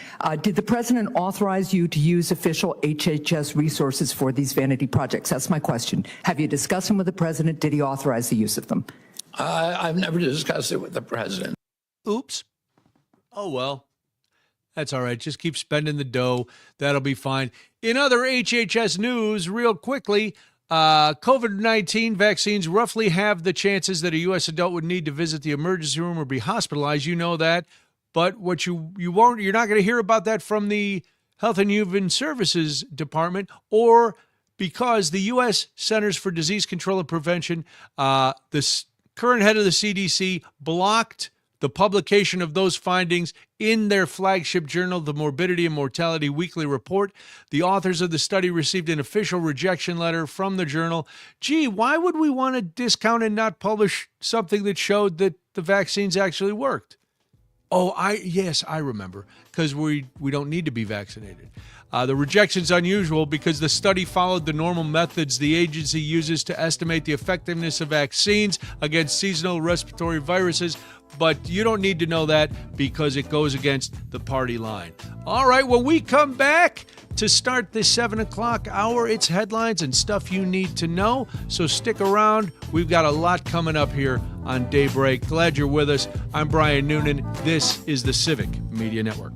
Did the president authorize you to use official HHS resources for these vanity projects? That's my question. Have you discussed them with the president? Did he authorize the use of them? I've never discussed it with the president. Oops. Oh, well. That's all right. Just keep spending the dough. That'll be fine. In other HHS news, real quickly, COVID-19 vaccines roughly have the chances that a U.S. adult would need to visit the emergency room or be hospitalized. You know that. But what you're not going to hear about that from the Health and Human Services Department, or because the U.S. Centers for Disease Control and Prevention, the current head of the CDC, blocked the publication of those findings in their flagship journal, the Morbidity and Mortality Weekly Report. The authors of the study received an official rejection letter from the journal. Gee, why would we want to discount and not publish something that showed that the vaccines actually worked? Oh, yes, I remember, because we don't need to be vaccinated. The rejection's unusual because the study followed the normal methods the agency uses to estimate the effectiveness of vaccines against seasonal respiratory viruses, but you don't need to know that because it goes against the party line. All right, when we come back to start the 7 o'clock hour, it's headlines and stuff you need to know, so stick around. We've got a lot coming up here on Daybreak. Glad you're with us. I'm Brian Noonan. This is the Civic Media Network.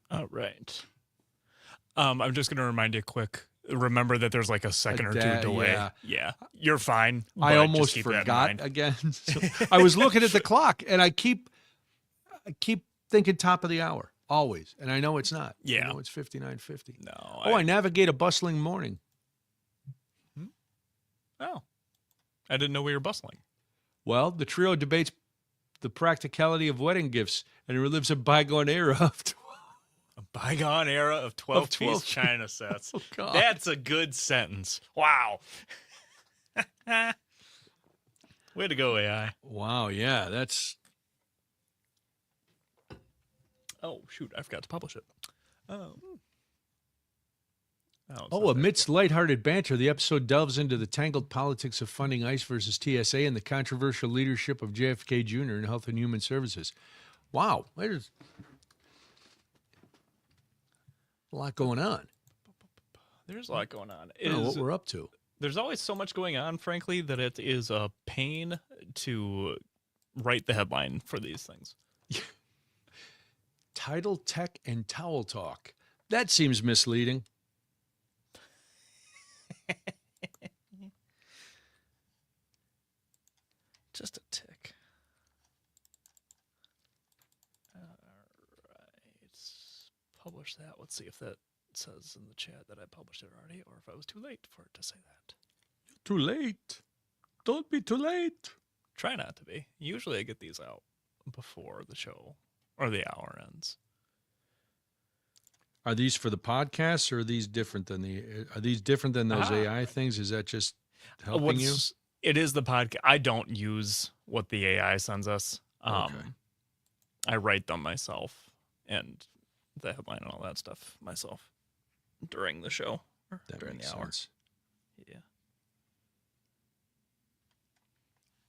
All right. I'm just going to remind you quick remember that there's like a second or two delay. Yeah. You're fine. I but almost just keep that in forgot mind. again. So I was looking at the clock, and I keep thinking top of the hour always, and I know it's not. Yeah. I know it's 59:50. No. I navigate a bustling morning. Oh, I didn't know we were bustling. Well, the trio debates the practicality of wedding gifts and relives a bygone era of A bygone era of 12-piece china sets. Oh, God. That's a good sentence. Wow. Way to go, AI. Wow, yeah, that's... Oh, shoot. I forgot to publish it. Amidst lighthearted banter, the episode delves into the tangled politics of funding ICE versus TSA and the controversial leadership of JFK Jr. in Health and Human Services. Wow, there's a lot going on. There's a lot going on. I don't know what we're up to. There's always so much going on, frankly, that it is a pain to write the headline for these things. Title, tech, and towel talk. That seems misleading. Just a tick. All right. Publish that. Let's see if that says in the chat that I published it already or if I was too late for it to say that. Too late. Don't be too late. Try not to be. Usually I get these out before the show or the hour ends. Are these for the podcast, or are these different than those AI things? Is that just helping you? It is the podcast. I don't use what the AI sends us. Okay. I write them myself and the headline and all that stuff myself during the show or during the hour. Sense. Yeah.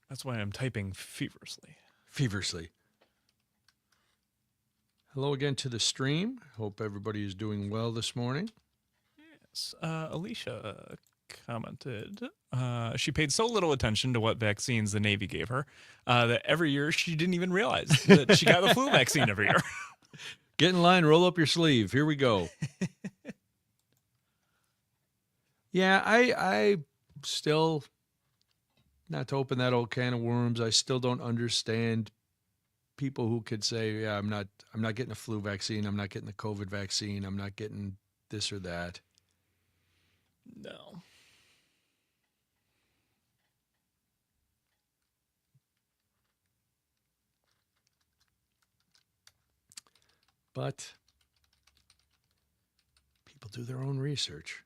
That's why I'm typing feverishly. Hello again to the stream. Hope everybody is doing well this morning. Yes. Alicia commented she paid so little attention to what vaccines the Navy gave her that every year she didn't even realize that she got the flu vaccine every year. Get in line, roll up your sleeve. Here we go. Yeah, I still, not to open that old can of worms, I still don't understand people who could say, yeah, I'm not getting a flu vaccine, I'm not getting the COVID vaccine, I'm not getting this or that. No. But people do their own research.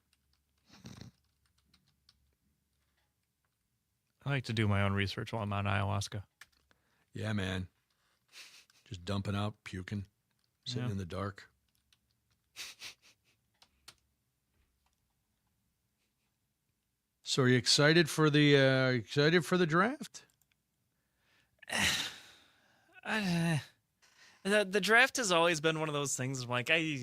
I like to do my own research while I'm on ayahuasca. Yeah, man. Just dumping out, puking, sitting in the dark. So are you excited for the draft? The draft has always been one of those things. I'm like, I'm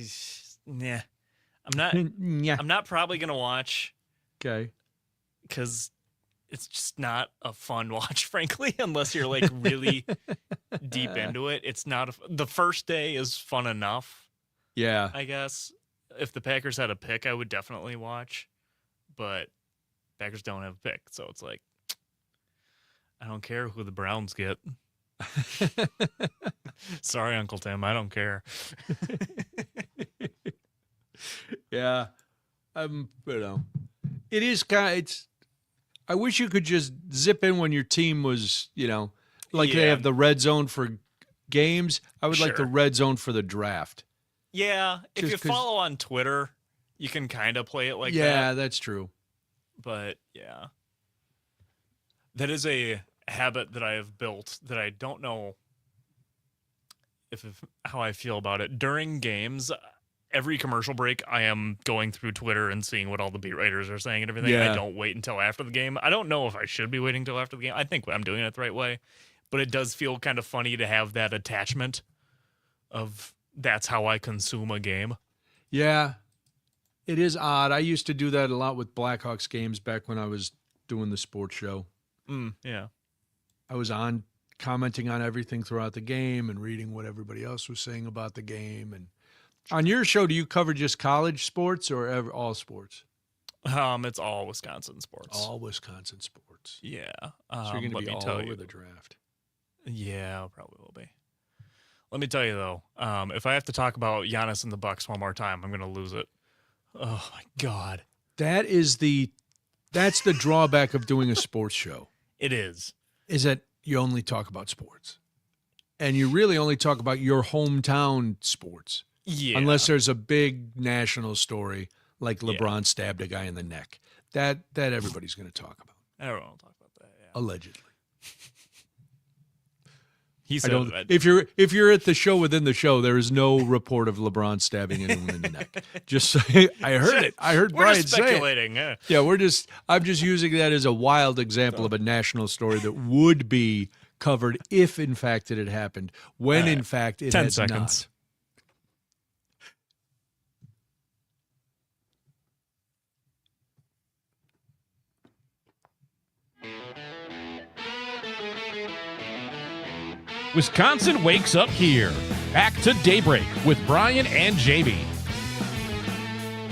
not probably gonna watch. Okay. Because it's just not a fun watch, frankly, unless you're like really deep into it. It's not the first day is fun enough. Yeah. I guess if the Packers had a pick, I would definitely watch, but Packers don't have a pick, so it's like I don't care who the Browns get. Sorry, Uncle Tim, I don't care. Yeah, it is kind of, I wish you could just zip in when your team was, like they have the red zone for games. I would like the red zone for the draft. Yeah, if you follow on Twitter, you can kind of play it like that. Yeah, that's true. But yeah, that is a habit that I have built that I don't know how I feel about it. During games, every commercial break, I am going through Twitter and seeing what all the beat writers are saying and everything. Yeah. I don't wait until after the game. I don't know if I should be waiting until after the game. I think I'm doing it the right way. But it does feel kind of funny to have that attachment of that's how I consume a game. Yeah, it is odd. I used to do that a lot with Blackhawks games back when I was doing the sports show. Yeah. I was on commenting on everything throughout the game and reading what everybody else was saying about the game. And on your show, do you cover just college sports or all sports? It's all Wisconsin sports. All Wisconsin sports. Yeah. So you're going to let be me all tell over you. the draft. Yeah, probably will be. Let me tell you though, if I have to talk about Giannis and the Bucks one more time, I'm going to lose it. Oh my God. That's the drawback of doing a sports show. It is that you only talk about sports. And you really only talk about your hometown sports. Yeah. Unless there's a big national story like LeBron stabbed a guy in the neck. That everybody's going to talk about. Everyone will talk about that. Yeah. Allegedly. He said that. If you're at the show within the show, there is no report of LeBron stabbing anyone in the neck. Just say, I heard it. I heard We're Brian just say it. speculating. Yeah, I'm just using that as a wild example of a national story that would be covered if in fact it had happened. When in fact it 10 has seconds. not. Wisconsin wakes up here. Back to Daybreak with Brian and Jamie.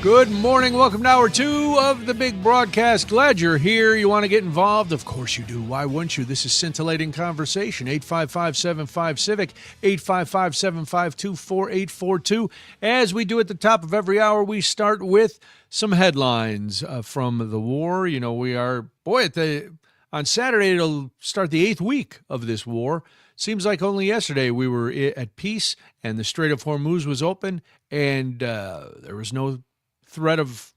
Good morning. Welcome to hour 2 of the big broadcast. Glad you're here. You want to get involved? Of course you do. Why wouldn't you? This is scintillating conversation. 855-75-CIVIC, 855-752-4842. As we do at the top of every hour, we start with some headlines from the war. You know, we are, on Saturday, it'll start the 8th week of this war. Seems like only yesterday we were at peace and the Strait of Hormuz was open and there was no threat of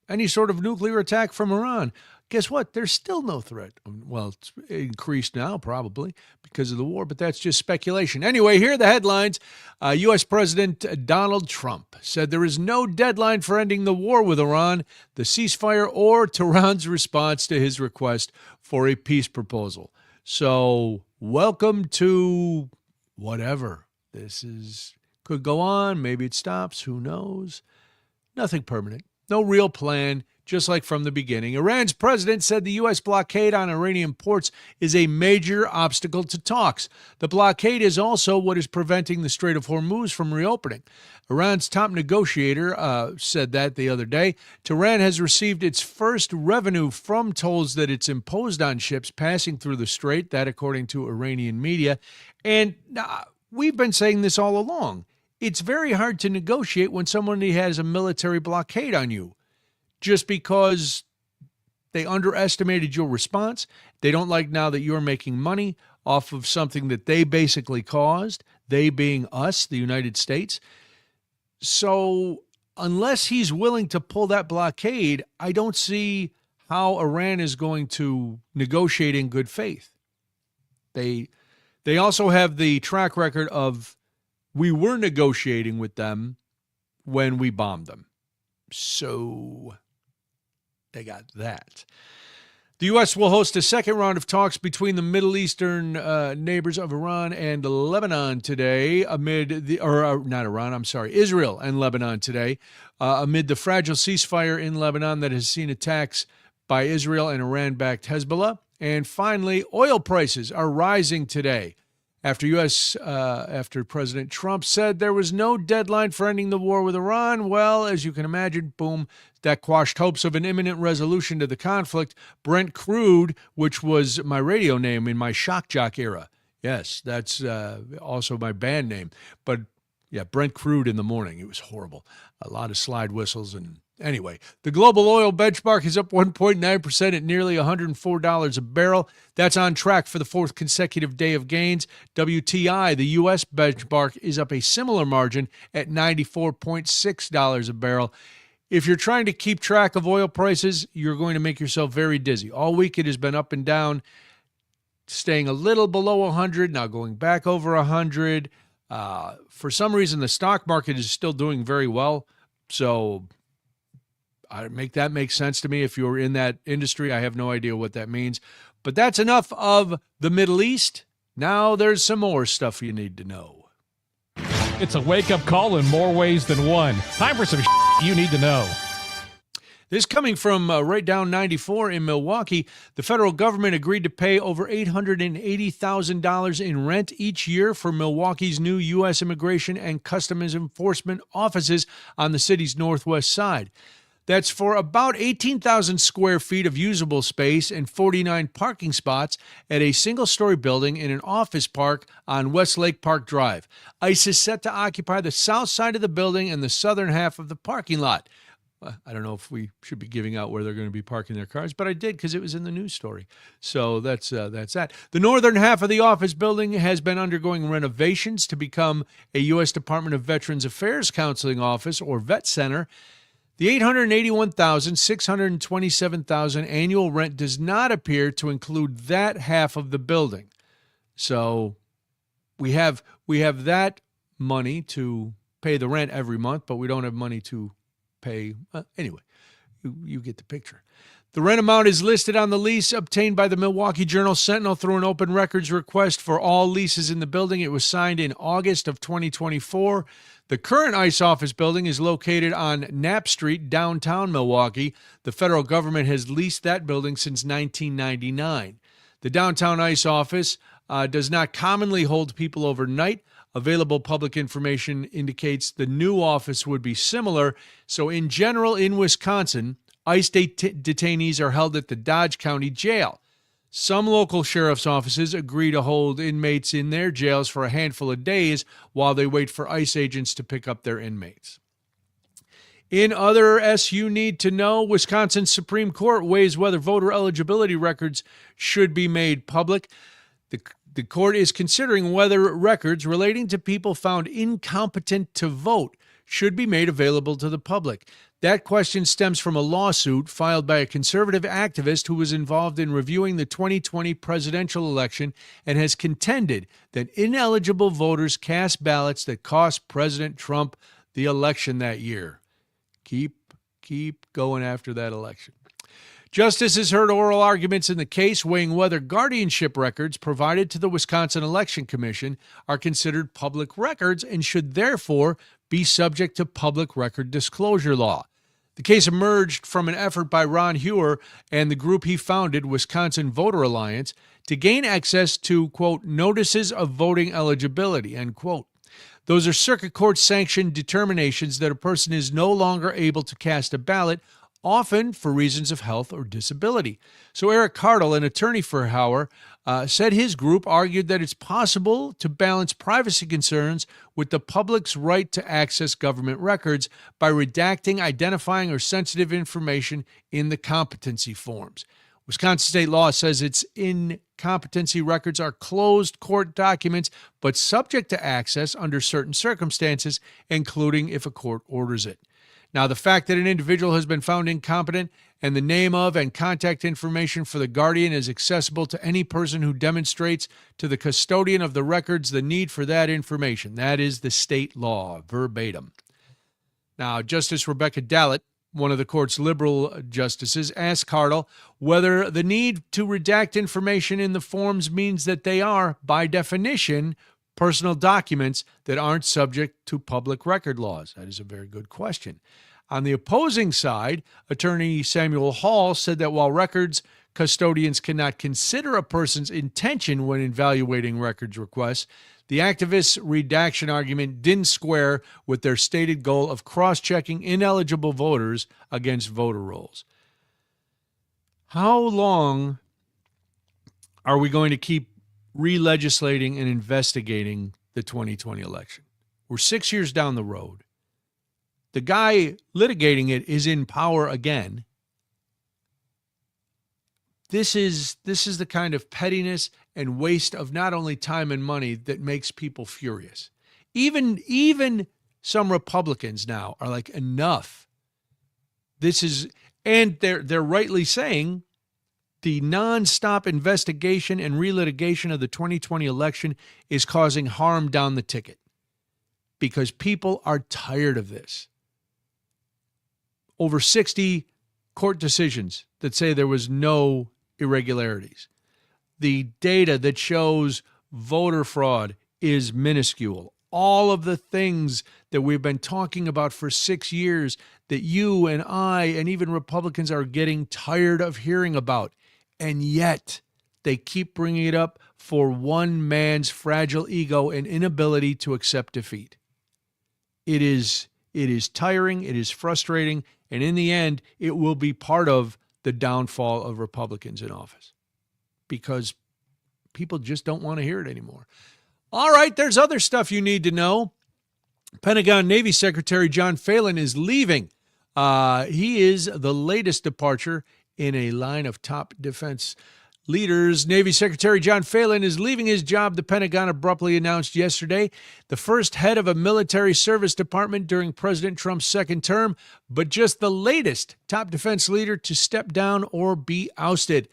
any sort of nuclear attack from Iran. Guess what? There's still no threat. Well, it's increased now probably because of the war, but that's just speculation. Anyway, here are the headlines. U.S. President Donald Trump said there is no deadline for ending the war with Iran, the ceasefire, or Tehran's response to his request for a peace proposal. So welcome to whatever. Could go on. Maybe it stops. Who knows? Nothing permanent. No real plan, just like from the beginning. Iran's president said the U.S. blockade on Iranian ports is a major obstacle to talks. The blockade is also what is preventing the Strait of Hormuz from reopening. Iran's top negotiator said that the other day. Tehran has received its first revenue from tolls that it's imposed on ships passing through the strait, that according to Iranian media. And we've been saying this all along. It's very hard to negotiate when somebody has a military blockade on you just because they underestimated your response. They don't like now that you're making money off of something that they basically caused, they being us, the United States. So unless he's willing to pull that blockade, I don't see how Iran is going to negotiate in good faith. They also have the track record of we were negotiating with them when we bombed them. So they got that. The U.S. will host a second round of talks between the Middle Eastern neighbors of Iran and Lebanon today Israel and Lebanon today, amid the fragile ceasefire in Lebanon that has seen attacks by Israel and Iran-backed Hezbollah. And finally, oil prices are rising today after President Trump said there was no deadline for ending the war with Iran. Well, as you can imagine, boom, that quashed hopes of an imminent resolution to the conflict. Brent Crude, which was my radio name in my shock jock era. Yes, that's also my band name. But yeah, Brent Crude in the morning. It was horrible. A lot of slide whistles and anyway, the global oil benchmark is up 1.9% at nearly $104 a barrel. That's on track for the 4th consecutive day of gains. WTI, the U.S. benchmark, is up a similar margin at $94.6 a barrel. If you're trying to keep track of oil prices, you're going to make yourself very dizzy. All week it has been up and down, staying a little below 100, now going back over 100. For some reason, the stock market is still doing very well. So make sense to me. If you're in that industry, I have no idea what that means. But that's enough of the Middle East. Now there's some more stuff you need to know. It's a wake-up call in more ways than one. Time for some you need to know. This coming from right down 94 in Milwaukee. The federal government agreed to pay over $880,000 in rent each year for Milwaukee's new U.S. Immigration and Customs Enforcement offices on the city's northwest side. That's for about 18,000 square feet of usable space and 49 parking spots at a single-story building in an office park on West Lake Park Drive. ICE is set to occupy the south side of the building and the southern half of the parking lot. I don't know if we should be giving out where they're going to be parking their cars, but I did because it was in the news story. So that's that. The northern half of the office building has been undergoing renovations to become a U.S. Department of Veterans Affairs Counseling Office, or Vet Center. The $881,627 annual rent does not appear to include that half of the building. So we have that money to pay the rent every month, but we don't have money to pay. Anyway, you get the picture. The rent amount is listed on the lease obtained by the Milwaukee Journal-Sentinel through an open records request for all leases in the building. It was signed in August of 2024. The current ICE office building is located on Knapp Street, downtown Milwaukee. The federal government has leased that building since 1999. The downtown ICE office does not commonly hold people overnight. Available public information indicates the new office would be similar. So in general, in Wisconsin, ICE detainees are held at the Dodge County Jail. Some local sheriff's offices agree to hold inmates in their jails for a handful of days while they wait for ICE agents to pick up their inmates. In other SU need to know, Wisconsin's Supreme Court weighs whether voter eligibility records should be made public. The court is considering whether records relating to people found incompetent to vote should be made available to the public. That question stems from a lawsuit filed by a conservative activist who was involved in reviewing the 2020 presidential election and has contended that ineligible voters cast ballots that cost President Trump the election that year. Keep going after that election. Justices heard oral arguments in the case weighing whether guardianship records provided to the Wisconsin Election Commission are considered public records and should therefore be subject to public record disclosure law. The case emerged from an effort by Ron Hewer and the group he founded, Wisconsin Voter Alliance, to gain access to, quote, notices of voting eligibility, end quote. Those are circuit court-sanctioned determinations that a person is no longer able to cast a ballot, often for reasons of health or disability. So Eric Cardle, an attorney for Hauer, said his group argued that it's possible to balance privacy concerns with the public's right to access government records by redacting, identifying, or sensitive information in the competency forms. Wisconsin state law says its incompetency records are closed court documents, but subject to access under certain circumstances, including if a court orders it. Now, the fact that an individual has been found incompetent and the name of and contact information for the guardian is accessible to any person who demonstrates to the custodian of the records the need for that information. That is the state law, verbatim. Now, Justice Rebecca Dallett, one of the court's liberal justices, asked Cardle whether the need to redact information in the forms means that they are, by definition, personal documents that aren't subject to public record laws. That is a very good question. On the opposing side, attorney Samuel Hall said that while records custodians cannot consider a person's intention when evaluating records requests, the activists' redaction argument didn't square with their stated goal of cross-checking ineligible voters against voter rolls. How long are we going to keep re-legislating and investigating the 2020 election? We're 6 years down the road. The guy litigating it is in power again. This is the kind of pettiness and waste of not only time and money that makes people furious. Even some Republicans now are like, enough. This is, and they're rightly saying, the nonstop investigation and relitigation of the 2020 election is causing harm down the ticket because people are tired of this. Over 60 court decisions that say there was no irregularities. The data that shows voter fraud is minuscule. All of the things that we've been talking about for 6 years that you and I and even Republicans are getting tired of hearing about. And yet they keep bringing it up for one man's fragile ego and inability to accept defeat. It is tiring, it is frustrating, And in the end, it will be part of the downfall of Republicans in office because people just don't want to hear it anymore. All right, there's other stuff you need to know. Pentagon Navy Secretary John Phelan is leaving. He is the latest departure in a line of top defense leaders. Navy Secretary John Phelan is leaving his job, the Pentagon abruptly announced yesterday. The first head of a military service department during President Trump's second term, but just the latest top defense leader to step down or be ousted.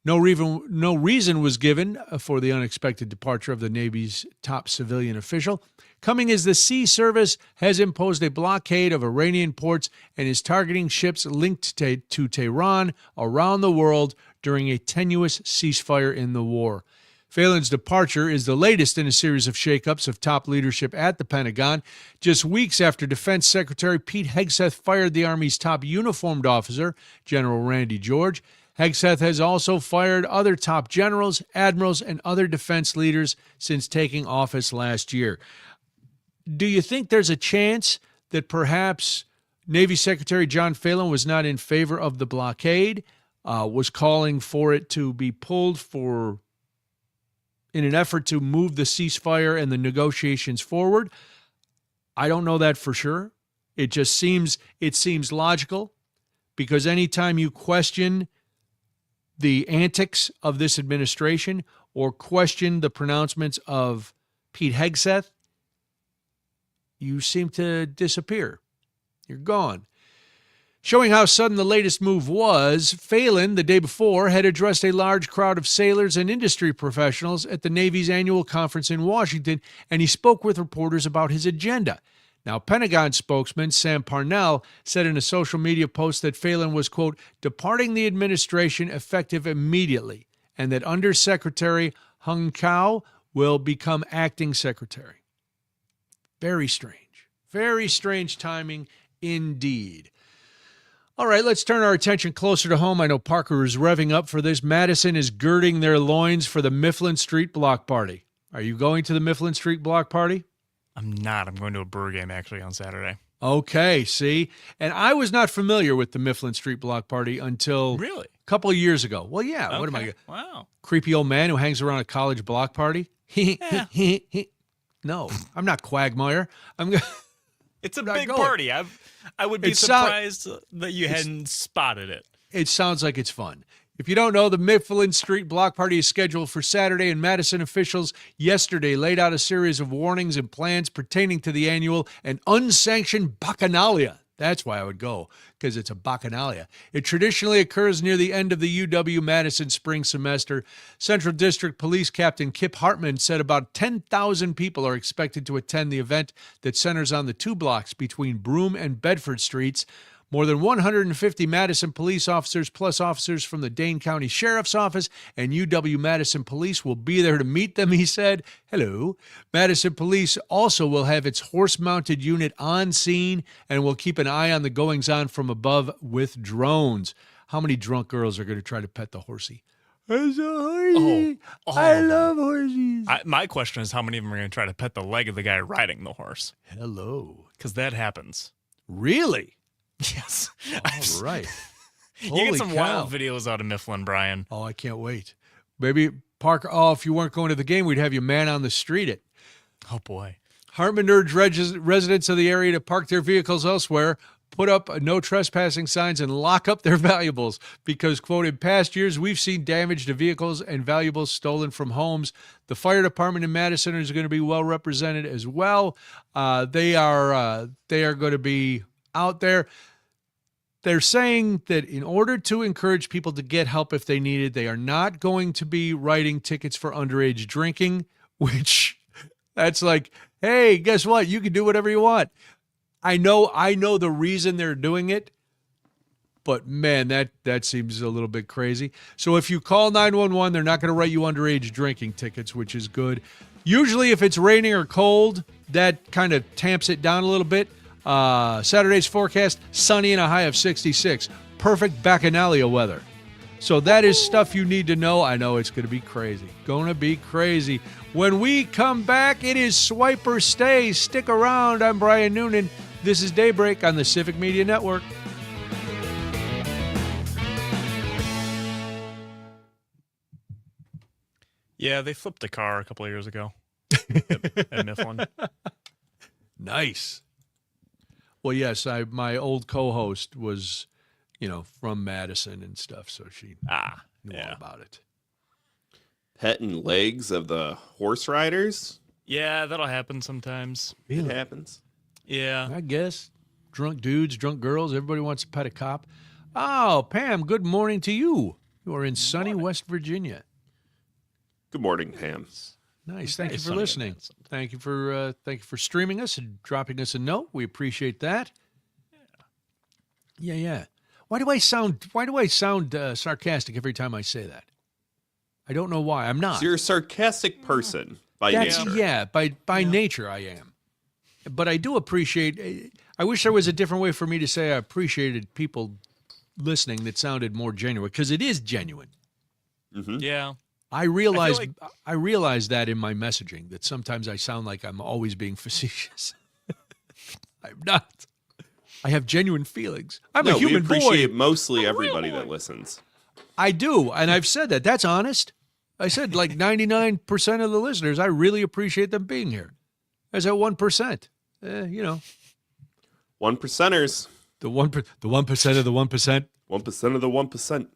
No reason was given for the unexpected departure of the Navy's top civilian official, coming as the Sea Service has imposed a blockade of Iranian ports and is targeting ships linked to Tehran around the world during a tenuous ceasefire in the war. Phelan's departure is the latest in a series of shakeups of top leadership at the Pentagon, just weeks after Defense Secretary Pete Hegseth fired the Army's top uniformed officer, General Randy George. Hegseth has also fired other top generals, admirals, and other defense leaders since taking office last year. Do you think there's a chance that perhaps Navy Secretary John Phelan was not in favor of the blockade, was calling for it to be pulled in an effort to move the ceasefire and the negotiations forward? I don't know that for sure. It seems logical, because anytime you question the antics of this administration or question the pronouncements of Pete Hegseth, you seem to disappear. You're gone. Showing how sudden the latest move was, Phelan, the day before, had addressed a large crowd of sailors and industry professionals at the Navy's annual conference in Washington, and he spoke with reporters about his agenda. Now, Pentagon spokesman Sam Parnell said in a social media post that Phelan was, quote, departing the administration effective immediately, and that Undersecretary Hung Cao will become acting secretary. Very strange timing indeed. All right, let's turn our attention closer to home. I know Parker is revving up for this. Madison is girding their loins for the Mifflin Street Block Party. Are you going to the Mifflin Street Block Party? I'm not. I'm going to a Brewer game actually on Saturday. Okay, see? And I was not familiar with the Mifflin Street Block Party until really? A couple of years ago. Well, yeah. Okay. What am I? Wow. Creepy old man who hangs around a college block party? Yeah. No, I'm not Quagmire. It's a big party. I would be surprised that you hadn't spotted it. It sounds like it's fun. If you don't know, the Mifflin Street Block Party is scheduled for Saturday, and Madison officials yesterday laid out a series of warnings and plans pertaining to the annual and unsanctioned bacchanalia. That's why I would go, because it's a bacchanalia. It traditionally occurs near the end of the UW-Madison spring semester. Central District Police Captain Kip Hartman said about 10,000 people are expected to attend the event that centers on the two blocks between Broome and Bedford Streets. More than 150 Madison police officers plus officers from the Dane County Sheriff's Office and UW-Madison Police will be there to meet them, he said. Hello. Madison Police also will have its horse-mounted unit on scene and will keep an eye on the goings-on from above with drones. How many drunk girls are going to try to pet the horsey? There's a horsey. I love horses. My question is how many of them are going to try to pet the leg of the guy riding the horse? Hello. Because that happens. Really? Yes. All right. You get some wild videos out of Mifflin, Brian. Oh, I can't wait. Maybe Parker, if you weren't going to the game, we'd have you man on the street it. Oh, boy. Hartman urged residents of the area to park their vehicles elsewhere, put up no trespassing signs, and lock up their valuables because, quote, in past years, we've seen damage to vehicles and valuables stolen from homes. The fire department in Madison is going to be well represented as well. They are going to be out there. They're saying that in order to encourage people to get help if they need it, they are not going to be writing tickets for underage drinking, which that's like, hey, guess what? You can do whatever you want. I know the reason they're doing it, but man, that seems a little bit crazy. So if you call 911, they're not going to write you underage drinking tickets, which is good. Usually if it's raining or cold, that kind of tamps it down a little bit. Saturday's forecast, sunny and a high of 66. Perfect bacchanalia weather. So that is stuff you need to know. I know it's going to be crazy. Going to be crazy. When we come back, it is Swipe or Stay. Stick around. I'm Brian Noonan. This is Daybreak on the Civic Media Network. Yeah, they flipped a car a couple of years ago at Mifflin. Nice. Well, yes, my old co-host was, from Madison and stuff, so she knew all about it. Petting legs of the horse riders? Yeah, that'll happen sometimes. It happens. Yeah. I guess. Drunk dudes, drunk girls, everybody wants to pet a cop. Oh, Pam, good morning to you. You are in sunny West Virginia. Good morning, Pam. Nice. Thank you for listening. Thank you for streaming us and dropping us a note. We appreciate that. Yeah. Why do I sound sarcastic every time I say that? I don't know why. I'm not. So you're a sarcastic person by nature. Yeah, by nature I am. But I do appreciate. I wish there was a different way for me to say I appreciated people listening that sounded more genuine, because it is genuine. Mm-hmm. Yeah. I realize that in my messaging, that sometimes I sound like I'm always being facetious. I'm not. I have genuine feelings. I'm a human boy. We appreciate mostly everybody that listens. I do, and I've said that. That's honest. I said like 99% of the listeners, I really appreciate them being here. There's that 1%. 1%ers. The 1% of the 1%. 1% of the 1%.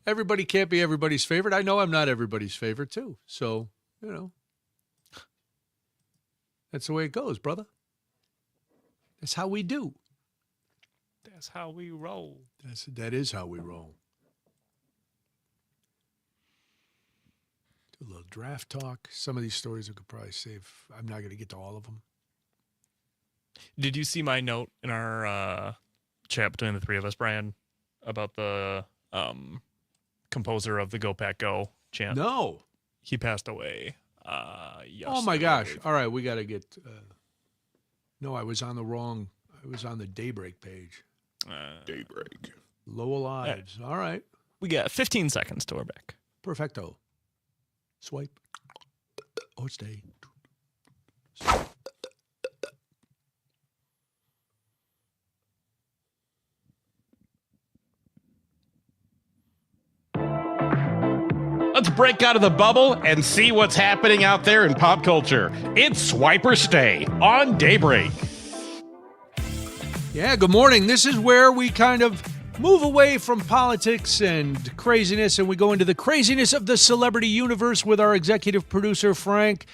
Everybody can't be everybody's favorite. I know I'm not everybody's favorite too. So, that's the way it goes, brother. That's how we do. That's how we roll. That is how we roll. Do a little draft talk. Some of these stories we could probably save. I'm not going to get to all of them. Did you see my note in our chat between the three of us, Brian, about the composer of the Go Pack Go chant? No. He passed away yesterday. Oh my gosh. All right, we got to get no, I was on the Daybreak page. Daybreak. Low lives. All right. We got 15 seconds till we're back. Perfecto. Swipe. Oh, stay. Let's break out of the bubble and see what's happening out there in pop culture. It's Swipe or Stay on Daybreak. Yeah, good morning. This is where we kind of move away from politics and craziness, and we go into the craziness of the celebrity universe with our executive producer, Frank.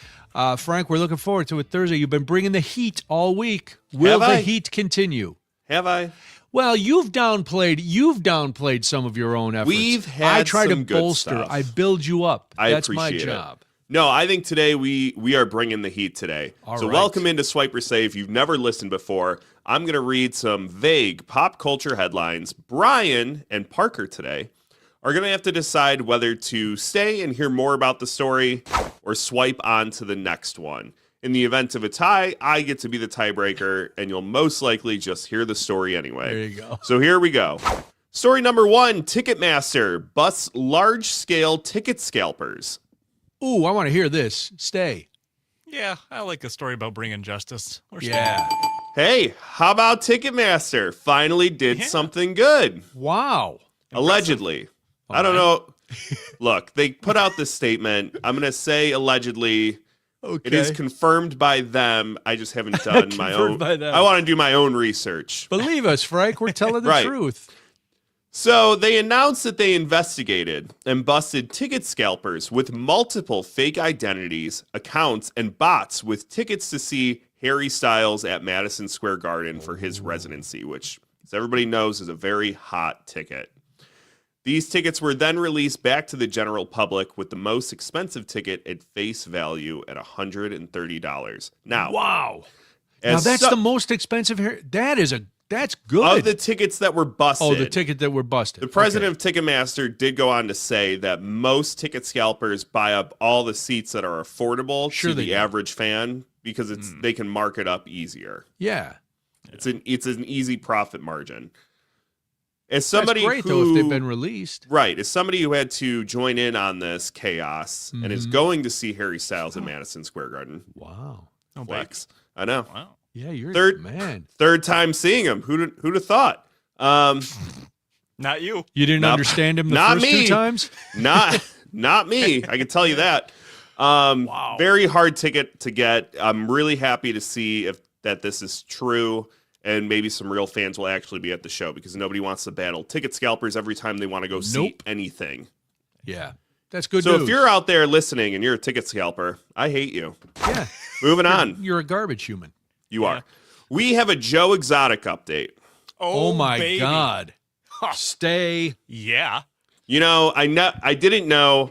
Frank, we're looking forward to it Thursday. You've been bringing the heat all week. Will the heat continue? Have I? Well, you've downplayed some of your own efforts. We've had I try some to bolster. good stuff. I build you up. That's my appreciate job. It. No, I think today we are bringing the heat today. All so right. welcome into Swipe or Say. If you've never listened before, I'm going to read some vague pop culture headlines. Brian and Parker today are going to have to decide whether to stay and hear more about the story or swipe on to the next one. In the event of a tie, I get to be the tiebreaker, and you'll most likely just hear the story anyway. There you go. So here we go. Story number 1, Ticketmaster busts large-scale ticket scalpers. Ooh, I want to hear this. Stay. Yeah, I like a story about bringing justice. Yeah. Hey, how about Ticketmaster finally did something good? Wow. Allegedly. I don't know. Look, they put out this statement. I'm going to say allegedly. Okay. It is confirmed by them. I just haven't done my own. By them. I want to do my own research. Believe us, Frank. We're telling the Right. truth. So they announced that they investigated and busted ticket scalpers with multiple fake identities, accounts, and bots with tickets to see Harry Styles at Madison Square Garden for his residency, which, as everybody knows, is a very hot ticket. These tickets were then released back to the general public with the most expensive ticket at face value at $130. Now, wow. Now that's the most expensive here. That's good. Of the tickets that were busted. Oh, the ticket that were busted. The president of Ticketmaster did go on to say that most ticket scalpers buy up all the seats that are affordable to the average fan because they can mark it up easier. Yeah. It's an easy profit margin. As somebody That's great, though, if they've been released. Right. As somebody who had to join in on this chaos and is going to see Harry Styles at Madison Square Garden. Wow. Flex. I know. Wow. Yeah, you're third man. Third time seeing him. Who'd have thought? Not you. You didn't understand him the not first me. 2 times? Not me. I can tell you that. Wow. Very hard ticket to get. I'm really happy to see that this is true, and maybe some real fans will actually be at the show, because nobody wants to battle ticket scalpers every time they want to go see anything. Yeah, that's good So news. if you're out there listening and you're a ticket scalper, I hate you. Yeah. Moving on. You're a garbage human. You are. We have a Joe Exotic update. Oh my baby. God. Stay. Yeah. You know, I didn't know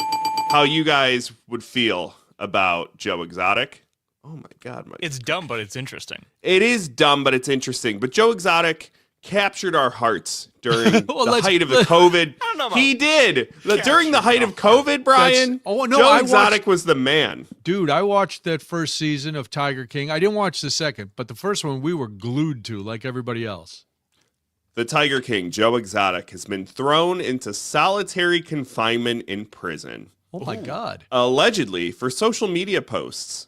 how you guys would feel about Joe Exotic. Oh my God. It's dumb, but it's interesting. It is dumb, but it's interesting. But Joe Exotic captured our hearts during the height of the COVID. I don't know about He did. During the height of COVID, Brian, Joe Exotic was the man. Dude, I watched that first season of Tiger King. I didn't watch the second, but the first one we were glued to like everybody else. The Tiger King, Joe Exotic, has been thrown into solitary confinement in prison. Oh my God. Allegedly for social media posts.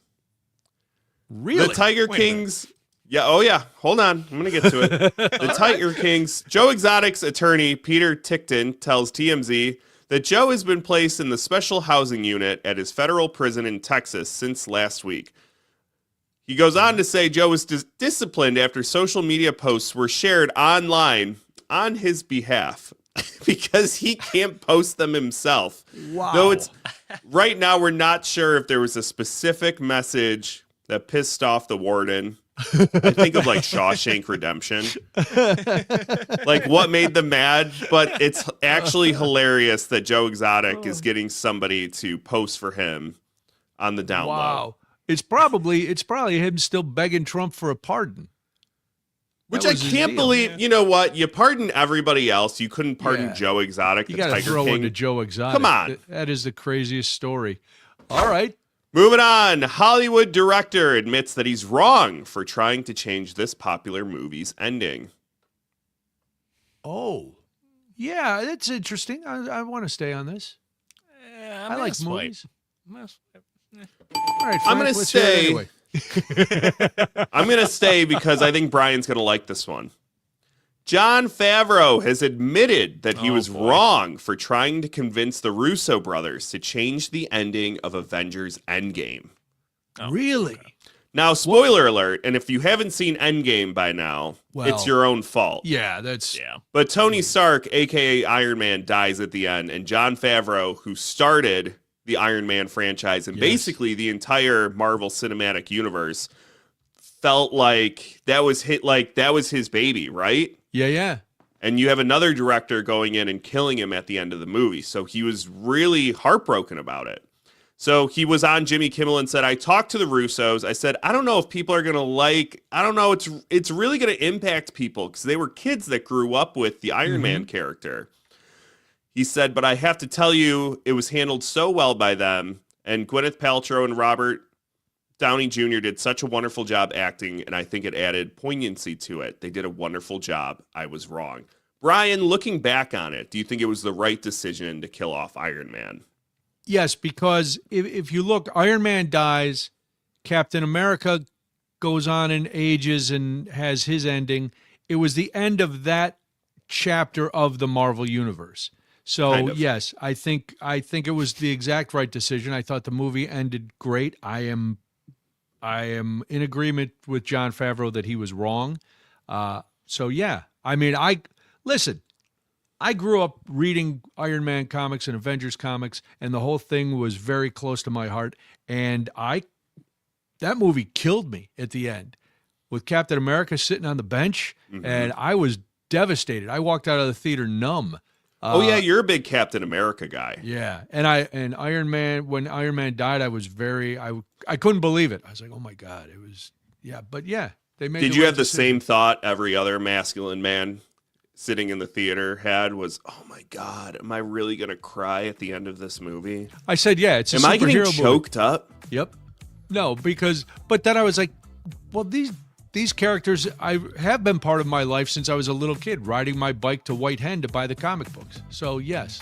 Really? The Tiger King's... Yeah, oh yeah. Hold on. I'm going to get to it. The Tiger King's Joe Exotic's attorney, Peter Tickton, tells TMZ that Joe has been placed in the special housing unit at his federal prison in Texas since last week. He goes on to say Joe was disciplined after social media posts were shared online on his behalf because he can't post them himself. Wow. Though it's right now, we're not sure if there was a specific message that pissed off the warden. I think of like Shawshank Redemption. Like what made them mad, but it's actually hilarious that Joe Exotic is getting somebody to post for him on the down low. It's probably him still begging Trump for a pardon. Which I can't believe. You know what? You pardon everybody else. You couldn't pardon Yeah. Joe Exotic, You the got to Tiger throw King. into Joe Exotic. Come on. That is the craziest story. All right. Moving on. Hollywood director admits that he's wrong for trying to change this popular movie's ending. Oh, yeah, that's interesting. I want to stay on this. I like movies. All right, I'm going Frank, to let's hear it stay. anyway. I'm going to stay because I think Brian's going to like this one. Jon Favreau has admitted that he was wrong for trying to convince the Russo brothers to change the ending of Avengers Endgame. Really? Now, spoiler alert, and if you haven't seen Endgame by now, it's your own fault. Yeah, that's... But Tony Stark, a.k.a. Iron Man, dies at the end, and Jon Favreau, who started the Iron Man franchise and basically the entire Marvel Cinematic Universe, felt like that was his baby, right? Yeah. And you have another director going in and killing him at the end of the movie. So he was really heartbroken about it. So he was on Jimmy Kimmel and said, I talked to the Russos. I said, I don't know if people are going to I don't know. It's really going to impact people because they were kids that grew up with the Iron Man character. He said, but I have to tell you, it was handled so well by them. And Gwyneth Paltrow and Robert Downey Jr. did such a wonderful job acting, and I think it added poignancy to it. They did a wonderful job. I was wrong. Brian, looking back on it, do you think it was the right decision to kill off Iron Man? Yes, because if you look, Iron Man dies, Captain America goes on and ages and has his ending. It was the end of that chapter of the Marvel Universe. So Kind of. yes, I think it was the exact right decision. I thought the movie ended great. I am in agreement with Jon Favreau that he was wrong. So yeah, I mean, I grew up reading Iron Man comics and Avengers comics, and the whole thing was very close to my heart. And that movie killed me at the end with Captain America sitting on the bench, and I was devastated. I walked out of the theater numb. Oh yeah, you're a big Captain America guy. Yeah, and Iron Man, when Iron Man died, I was I couldn't believe it. I was like, oh my God, it was but they made. Did you have the same thought every other masculine man sitting in the theater had? Was, oh my God, am I really gonna cry at the end of this movie? I said, yeah, it's a Am I getting superhero choked movie. up? Yep. No, but then I was like, well, these characters I have been part of my life since I was a little kid, riding my bike to White Hen to buy the comic books. So yes,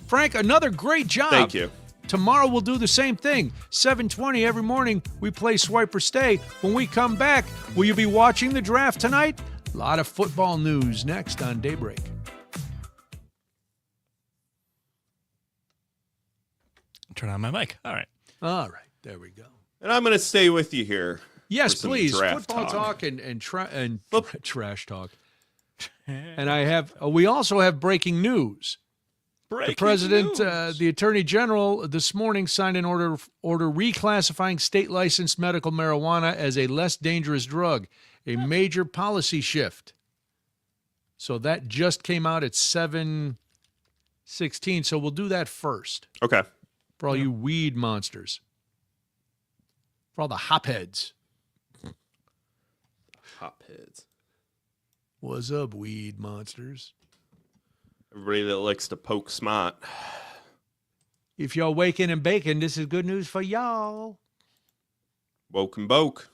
Frank, another great job. Thank you. Tomorrow we'll do the same thing. 7:20 every morning we play Swipe or Stay. When we come back, will you be watching the draft tonight? A lot of football news next on Daybreak. Turn on my mic. All right. All right. There we go. And I'm going to stay with you here. Yes, for some please. draft Football talk and trash talk. And We also have breaking news. breaking The president, news. the attorney general, this morning signed an order reclassifying state licensed medical marijuana as a less dangerous drug, a major policy shift. So that just came out at 7:16. So we'll do that first Okay. for all you weed monsters, for all the hopheads. Hopheads. What's up, weed monsters? Everybody that likes to poke smart. If y'all waking and baking, this is good news for y'all. Woke and boke.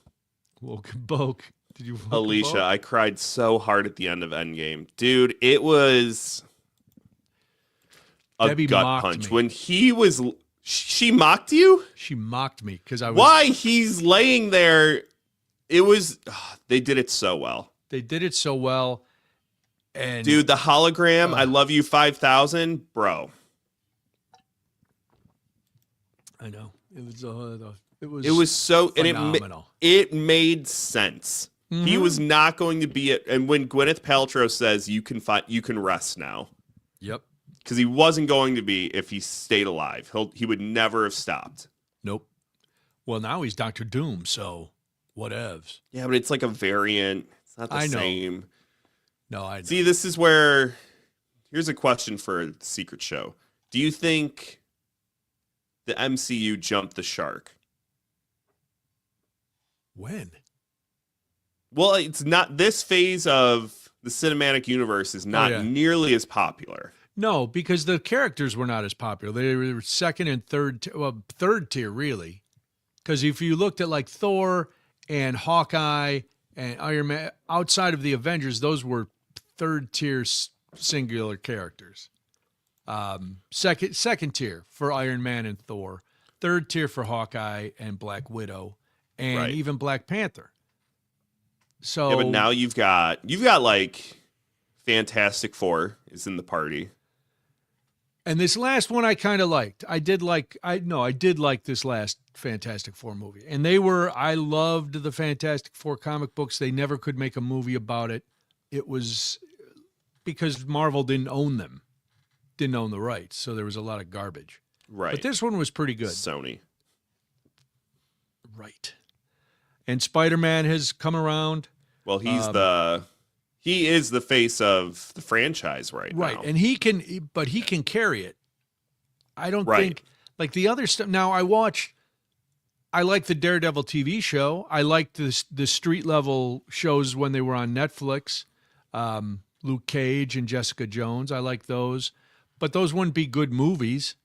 Woke and boke. Did you? Alicia, I cried so hard at the end of Endgame. Dude, it was a Debbie gut mocked punch. me. When he was... She mocked you? She mocked me because I was. Why? He's laying there. It was... they did it so well. They did it so well. And Dude, the hologram, I love you 5,000, bro. I know it was. It was so... phenomenal. And it made sense. He was not going to be it. And when Gwyneth Paltrow says you can rest now, Yep. because he wasn't going to be if he stayed alive. He would never have stopped. Nope. Well, now he's Dr. Doom, so whatevs. Yeah, but it's like a variant. It's not the I know. same. No, I know. See, this is where... Here's a question for the Secret Show. Do you think the MCU jumped the shark? When? Well, it's not... This phase of the cinematic universe is not nearly as popular. No, because the characters were not as popular. They were second and third tier, really. Because if you looked at like Thor and Hawkeye and Iron Man, outside of the Avengers, those were third tier singular characters. Second tier for Iron Man and Thor. Third tier for Hawkeye and Black Widow, and even Black Panther. So yeah, but now you've got like Fantastic Four is in the party. And this last one I kind of liked. I did like this last Fantastic Four movie. And I loved the Fantastic Four comic books. They never could make a movie about it. It was because Marvel didn't own them. Didn't own the rights. So there was a lot of garbage. Right. But this one was pretty good. Sony. Right. And Spider-Man has come around. Well, he is the face of the franchise right now. Right, and he can carry it. I don't think like the other stuff. Now I like the Daredevil TV show. I liked the street level shows when they were on Netflix. Luke Cage and Jessica Jones. I like those, but those wouldn't be good movies.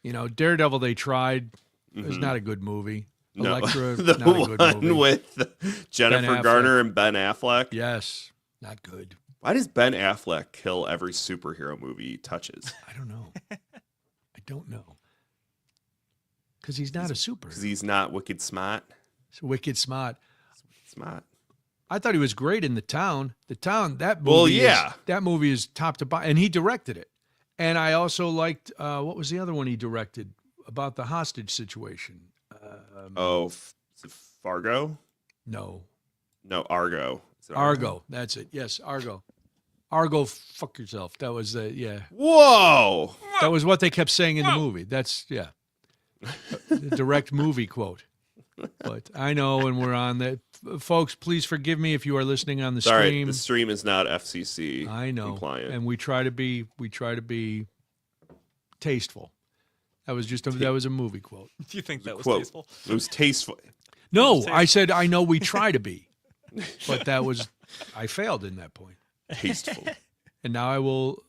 You know, Daredevil they tried. It was not a good movie. No, Elektra, the not a good one movie. with Jennifer Garner and Ben Affleck. Yes, not good. Why does Ben Affleck kill every superhero movie he touches? I don't know. Because he's not a super. Because he's not wicked smart. He's wicked smart. Smart. I thought he was great in The Town. That movie. Well, yeah. That movie is top to bottom, and he directed it. And I also liked what was the other one he directed about the hostage situation? Is it Fargo? No, Argo. Argo. That's it. Yes, Argo. Argo, fuck yourself. That was yeah. Whoa. That was what they kept saying in the movie. That's the direct movie quote. But I know, and we're on that. Folks, please forgive me if you are listening on the stream. The stream is not FCC compliant. And we try to be tasteful. That was a movie quote. Do you think that was Quote. tasteful? It was tasteful. No, I said I know we try to be, but I failed in that point. Tasteful. And now I will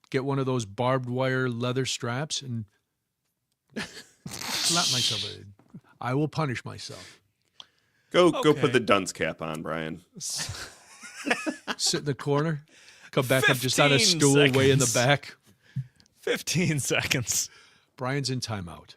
get one of those barbed wire leather straps and slap myself. I will punish myself. Go put the dunce cap on, Brian. Sit in the corner. Come back up just on a 15 stool way in the seconds. back. 15 seconds. Brian's in timeout.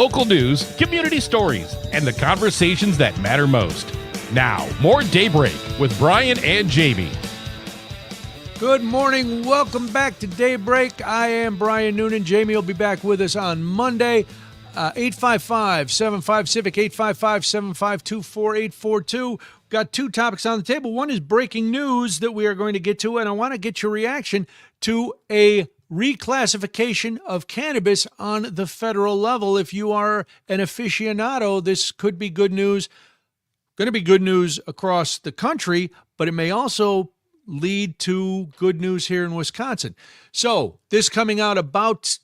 local news, community stories, and the conversations that matter most. Now, more Daybreak with Brian and Jamie. Good morning. Welcome back to Daybreak. I am Brian Noonan. Jamie will be back with us on Monday. 855-75-CIVIC, 855-752-4842. Got two topics on the table. One is breaking news that we are going to get to, and I want to get your reaction to a reclassification of cannabis on the federal level. If you are an aficionado, this could be good news. Going to be good news across the country, but it may also lead to good news here in Wisconsin. So this coming out about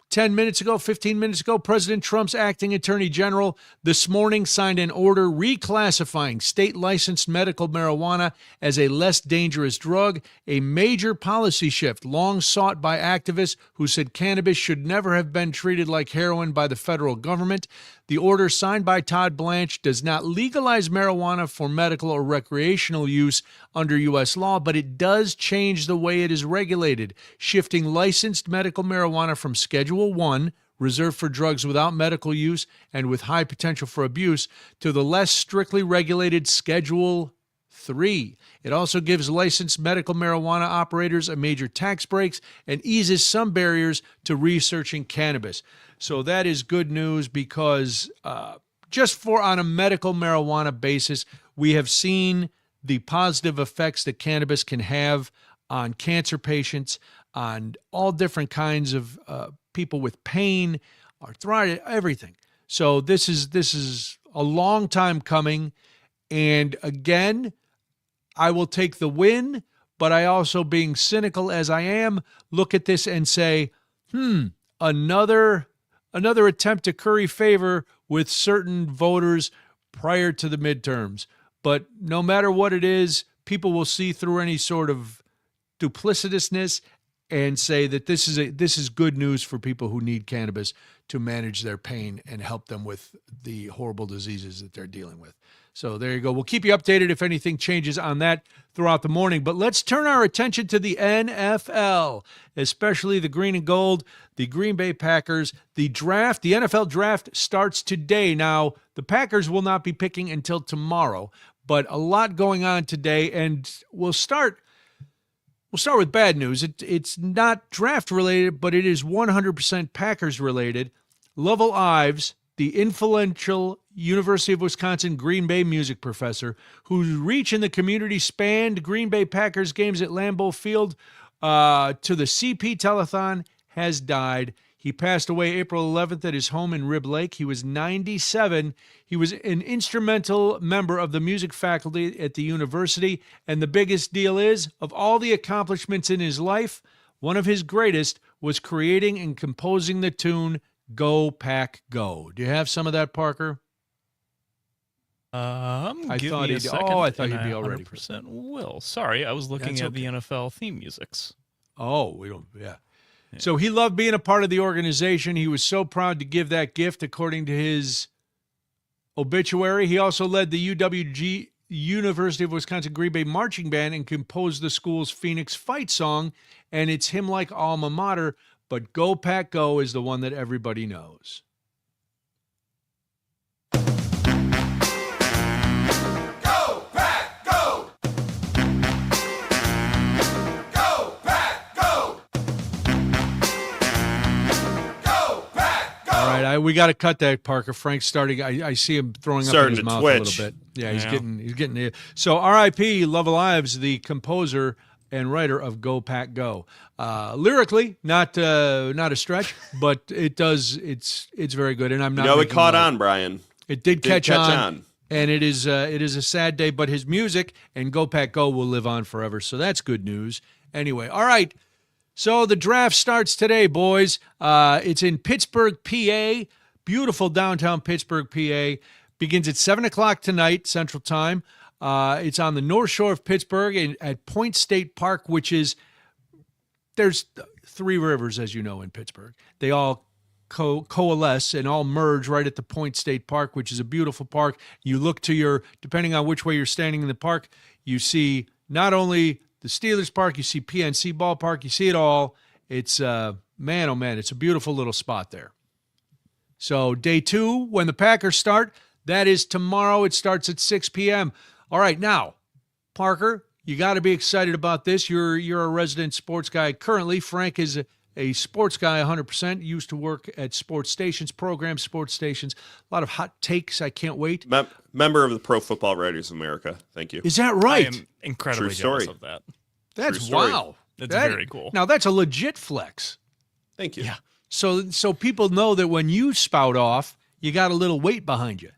10 minutes ago, 15 minutes ago, President Trump's acting attorney general this morning signed an order reclassifying state-licensed medical marijuana as a less dangerous drug, a major policy shift long sought by activists who said cannabis should never have been treated like heroin by the federal government. The order signed by Todd Blanche does not legalize marijuana for medical or recreational use under U.S. law, but it does change the way it is regulated, shifting licensed medical marijuana from Schedule 1, reserved for drugs without medical use and with high potential for abuse, to the less strictly regulated Schedule 3. It also gives licensed medical marijuana operators a major tax breaks and eases some barriers to researching cannabis. So that is good news because just for on a medical marijuana basis, we have seen the positive effects that cannabis can have on cancer patients, on all different kinds of people with pain, arthritis, everything. So this is a long time coming. And again, I will take the win, but I also, being cynical as I am, look at this and say, another attempt to curry favor with certain voters prior to the midterms. But no matter what it is, people will see through any sort of duplicitousness and say that this is good news for people who need cannabis to manage their pain and help them with the horrible diseases that they're dealing with. So there you go. We'll keep you updated if anything changes on that throughout the morning. But let's turn our attention to the NFL, especially the green and gold, the Green Bay Packers. The draft, the NFL draft starts today. Now, the Packers will not be picking until tomorrow, but a lot going on today. And we'll start with bad news. It's not draft related, but it is 100% Packers related. Lovell Ives, the influential University of Wisconsin Green Bay music professor, whose reach in the community spanned Green Bay Packers games at Lambeau Field to the CP Telethon, has died. He passed away April 11th at his home in Rib Lake. He was 97. He was an instrumental member of the music faculty at the university. And the biggest deal is, of all the accomplishments in his life, one of his greatest was creating and composing the tune Go Pack Go. Do you have some of that, Parker? Give me a second. I thought you'd be all ready. 100% will. Sorry, I was looking at the NFL theme musics. Oh, we don't. Yeah. So he loved being a part of the organization. He was so proud to give that gift, according to his obituary. He also led the UWG, University of Wisconsin Green Bay Marching Band, and composed the school's Phoenix Fight song and its hymn-like alma mater. But Go Pack Go is the one that everybody knows. We got to cut that, Parker. Frank's starting. I see him throwing up in his mouth a little bit. Yeah, he's getting it. So R.I.P. Lovell Ives, the composer and writer of Go Pack Go. Lyrically, not a stretch, but it does. It's very good. And I'm not. It caught on, Brian. It did catch on. And it is a sad day, but his music and Go Pack Go will live on forever. So that's good news. Anyway, all right. So the draft starts today, boys. It's in Pittsburgh, PA. Beautiful downtown Pittsburgh, PA. Begins at 7 o'clock tonight, Central Time. It's on the North Shore of Pittsburgh at Point State Park, there's three rivers, as you know, in Pittsburgh. They all coalesce and all merge right at the Point State Park, which is a beautiful park. You look to depending on which way you're standing in the park, you see not only the Steelers Park, you see PNC Ballpark, you see it all. It's, man, oh man, it's a beautiful little spot there. So day 2, when the Packers start, that is tomorrow. It starts at 6 p.m. All right, now, Parker, you got to be excited about this. You're a resident sports guy currently. Frank is a sports guy 100%. Used to work at sports stations, sports stations. A lot of hot takes. I can't wait. Member of the Pro Football Writers of America. Thank you. Is that right? I am incredibly True story. jealous of that. That's story. wow. That's very cool. Now, that's a legit flex. Thank you. Yeah. So people know that when you spout off, you got a little weight behind you.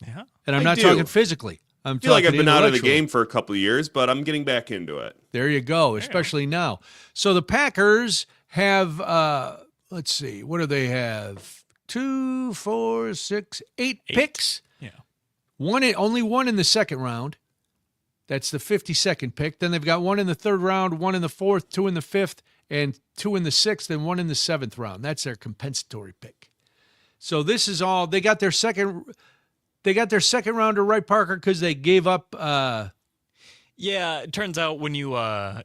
Yeah. And I'm I not do. talking physically. I'm I feel like talking I've been out of the intellectually. game for a couple of years, but I'm getting back into it. There you go, especially now. So the Packers have, let's see, what do they have? 2, 4, 6, 8 picks. Yeah. Only one in the second round. That's the 52nd pick. Then they've got one in the third round, one in the fourth, 2 in the fifth, and 2 in the sixth, and 1 in the seventh round. That's their compensatory pick. So this is all they got their second rounder right, Parker, because they gave up. Yeah, it turns out when you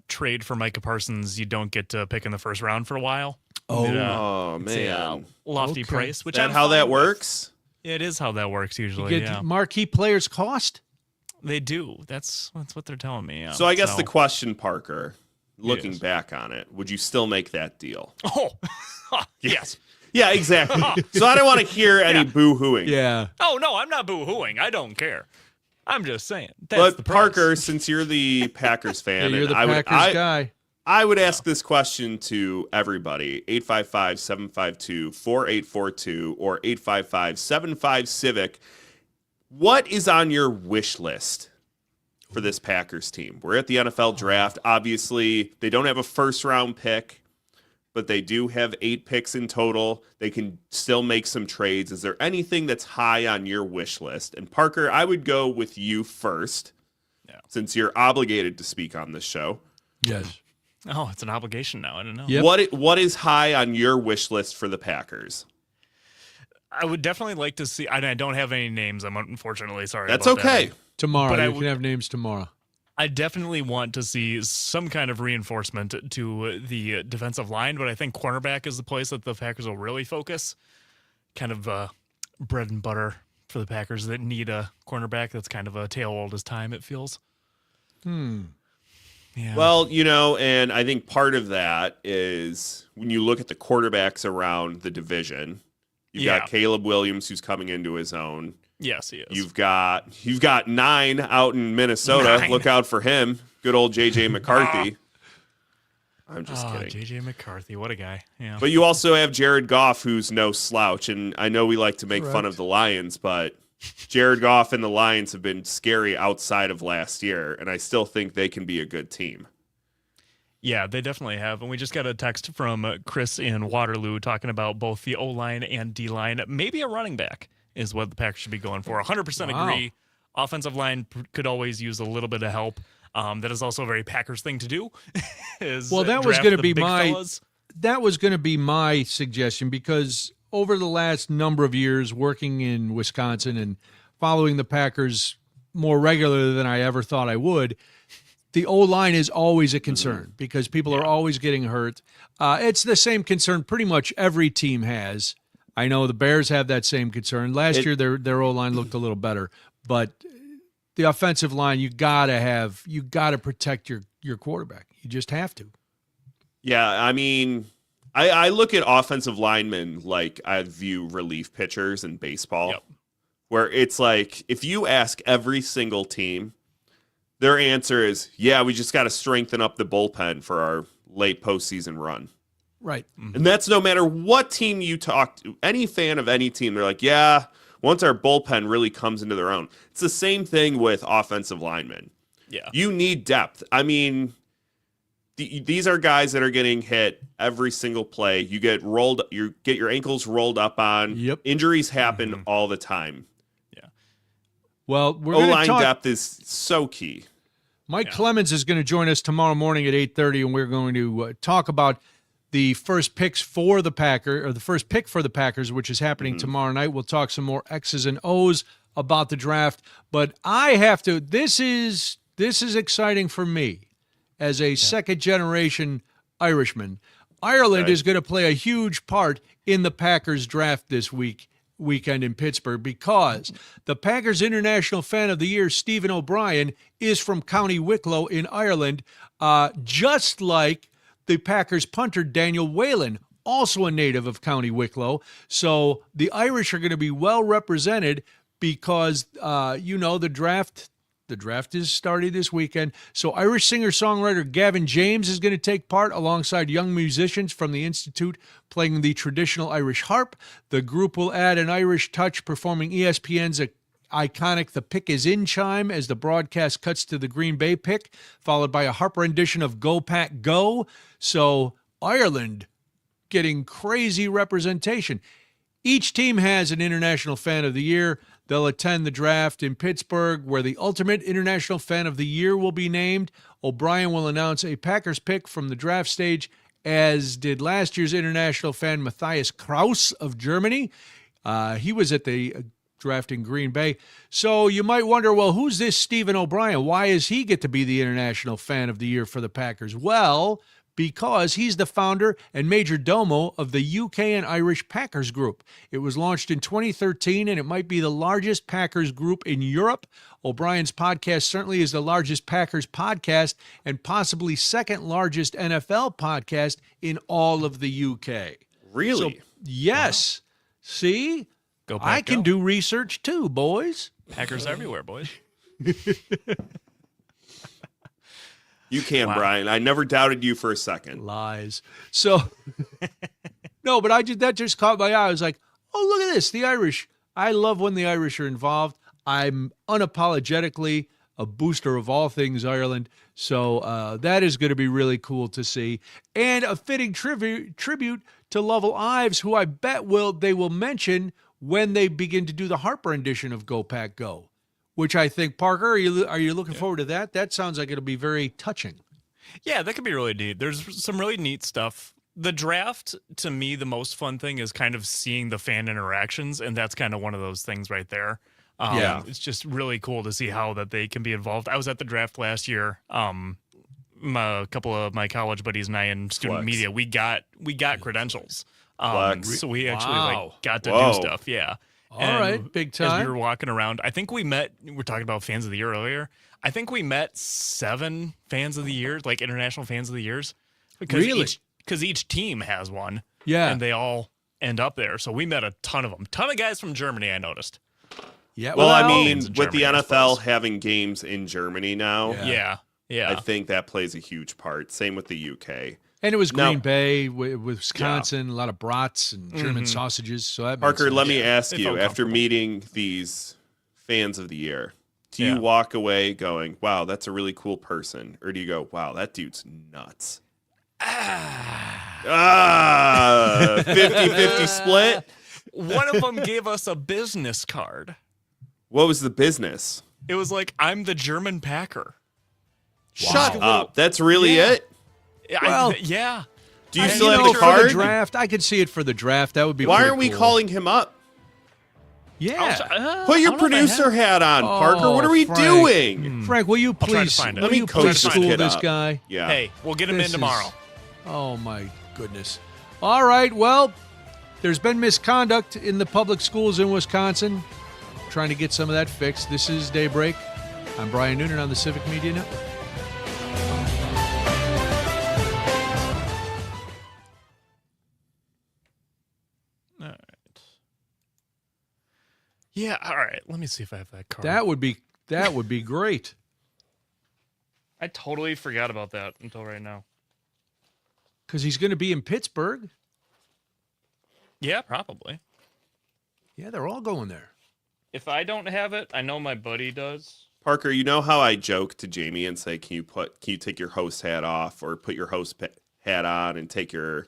trade for Micah Parsons, you don't get to pick in the first round for a while. Oh, It's a man. lofty Okay. price. Which Is that I'm how fine that with. works? It is how that works usually. Get Yeah, marquee players cost. they do. That's what they're telling me. Yeah. So I guess the question, Parker, looking Yes. back on it, would you still make that deal? Oh, yes. Yeah, exactly. So I don't want to hear any boo-hooing. Yeah. Oh no, I'm not boo-hooing. I don't care. I'm just saying. That's the But price. Parker, since you're the Packers fan, Yeah, you're and the I would, Packers guy. I would ask this question to everybody, 855-752-4842 or 855-75-CIVIC. What is on your wish list for this Packers team? We're at the NFL draft. Obviously, they don't have a first-round pick, but they do have 8 picks in total. They can still make some trades. Is there anything that's high on your wish list? And Parker, I would go with you first, since you're obligated to speak on this show. Yes. Oh, it's an obligation now. I don't know. Yep. What is high on your wish list for the Packers? I would definitely like to see. I don't have any names. I'm unfortunately sorry. That's about okay. that. Tomorrow. But I You would- can have names tomorrow. I definitely want to see some kind of reinforcement to the defensive line, but I think cornerback is the place that the Packers will really focus. Kind of bread and butter for the Packers that need a cornerback that's kind of a tale old as time, it feels. Yeah. Well, and I think part of that is when you look at the quarterbacks around the division, you've got Caleb Williams who's coming into his own. Yes, he is. You've got 9 out in Minnesota. 9. Look out for him. Good old JJ McCarthy. I'm just kidding. JJ McCarthy, what a guy. Yeah. But you also have Jared Goff, who's no slouch. And I know we like to make fun of the Lions, but Jared Goff and the Lions have been scary outside of last year, and I still think they can be a good team. Yeah, they definitely have. And we just got a text from Chris in Waterloo talking about both the O-line and D-line. Maybe a running back is what the Packers should be going for. 100% agree. Offensive line could always use a little bit of help. That is also a very Packers thing to do. That was going to be my suggestion, because over the last number of years working in Wisconsin and following the Packers more regularly than I ever thought I would, the O-line is always a concern because people are always getting hurt. It's the same concern pretty much every team has. I know the Bears have that same concern. Last year their O-line looked a little better, but the offensive line, you gotta protect your quarterback. You just have to. Yeah, I mean, I look at offensive linemen like I view relief pitchers in baseball, where it's like if you ask every single team, their answer is, yeah, we just got to strengthen up the bullpen for our late postseason run. Right. And that's no matter what team you talk to. Any fan of any team, they're like, yeah, once our bullpen really comes into their own. It's the same thing with offensive linemen. Yeah. You need depth. I mean, these are guys that are getting hit every single play. You get your ankles rolled up on. Yep. Injuries happen all the time. Well, we're going to O-line talk. depth is so key. Mike Clemens is going to join us tomorrow morning at 8:30, and we're going to talk about the first picks for the Packers, or the first pick for the Packers, which is happening tomorrow night. We'll talk some more X's and O's about the draft, but I have to. This is exciting for me as a second generation Irishman. Ireland is going to play a huge part in the Packers draft this week. weekend in Pittsburgh because the Packers International Fan of the Year, Stephen O'Brien, is from County Wicklow in Ireland, just like the Packers punter Daniel Whalen, also a native of County Wicklow. So the Irish are going to be well represented because, the draft is starting this weekend. So Irish singer-songwriter Gavin James is going to take part alongside young musicians from the Institute playing the traditional Irish harp. The group will add an Irish touch, performing ESPN's iconic The Pick Is In chime as the broadcast cuts to the Green Bay pick, followed by a harp rendition of Go Pack Go. So Ireland getting crazy representation. Each team has an International Fan of the Year. They'll attend the draft in Pittsburgh, where the ultimate International Fan of the Year will be named. O'Brien will announce a Packers pick from the draft stage, as did last year's International Fan Matthias Kraus of Germany. He was at the draft in Green Bay. So you might wonder, well, who's this Stephen O'Brien? Why does he get to be the International Fan of the Year for the Packers? Well, because he's the founder and major domo of the UK and Irish Packers Group. It was launched in 2013, and it might be the largest Packers group in Europe. O'Brien's podcast certainly is the largest Packers podcast and possibly second largest NFL podcast in all of the UK. Really? So, yes. Wow. See? Go Pack, I can do research too, boys. Packers everywhere, boys. You can, Brian. I never doubted you for a second. Lies. So, no, but that just caught my eye. I was like, oh, look at this. The Irish. I love when the Irish are involved. I'm unapologetically a booster of all things Ireland. So that is going to be really cool to see. And a fitting tribute to Lovell Ives, who I bet they will mention when they begin to do the harp rendition of Go Pack Go. Which I think, Parker, are you looking forward to that? That sounds like it'll be very touching. Yeah, that could be really neat. There's some really neat stuff. The draft, to me, the most fun thing is kind of seeing the fan interactions, and that's kind of one of those things right there. It's just really cool to see how that they can be involved. I was at the draft last year. A couple of my college buddies and I in student media, we got credentials. So we actually got to do stuff. Yeah. All right, big time. As we were walking around, I think we were talking about fans of the year earlier. I think we met 7 fans of the year, like international fans of the years. Because each team has one. Yeah. And they all end up there. So we met a ton of them. Ton of guys from Germany, I noticed. Yeah. Well, I mean, with the NFL having games in Germany now. Yeah. I think that plays a huge part. Same with the UK. And it was Green Bay, Wisconsin, a lot of brats and German sausages. So that Parker, let me ask you, after meeting these fans of the year, do you walk away going, wow, that's a really cool person? Or do you go, wow, that dude's nuts? 50-50 split? One of them gave us a business card. What was the business? It was like, I'm the German Packer. Shut up. That's really it? Well, yeah. Do you still have the card? For the draft, I could see it for the draft. That would be. Why aren't we cool. calling him up? Yeah. Put your producer hat on, Parker. What are we doing? Frank, will you please Let me coach this guy? Yeah. Hey, we'll get him in tomorrow. Oh my goodness. All right. Well, there's been misconduct in the public schools in Wisconsin. Trying to get some of that fixed. This is Daybreak. I'm Brian Noonan on the Civic Media Network. Yeah, all right. Let me see if I have that card. That would be great. I totally forgot about that until right now. Because he's going to be in Pittsburgh. Yeah, probably. Yeah, they're all going there. If I don't have it, I know my buddy does. Parker, you know how I joke to Jamie and say, can you take your host hat off or put your host hat on and take your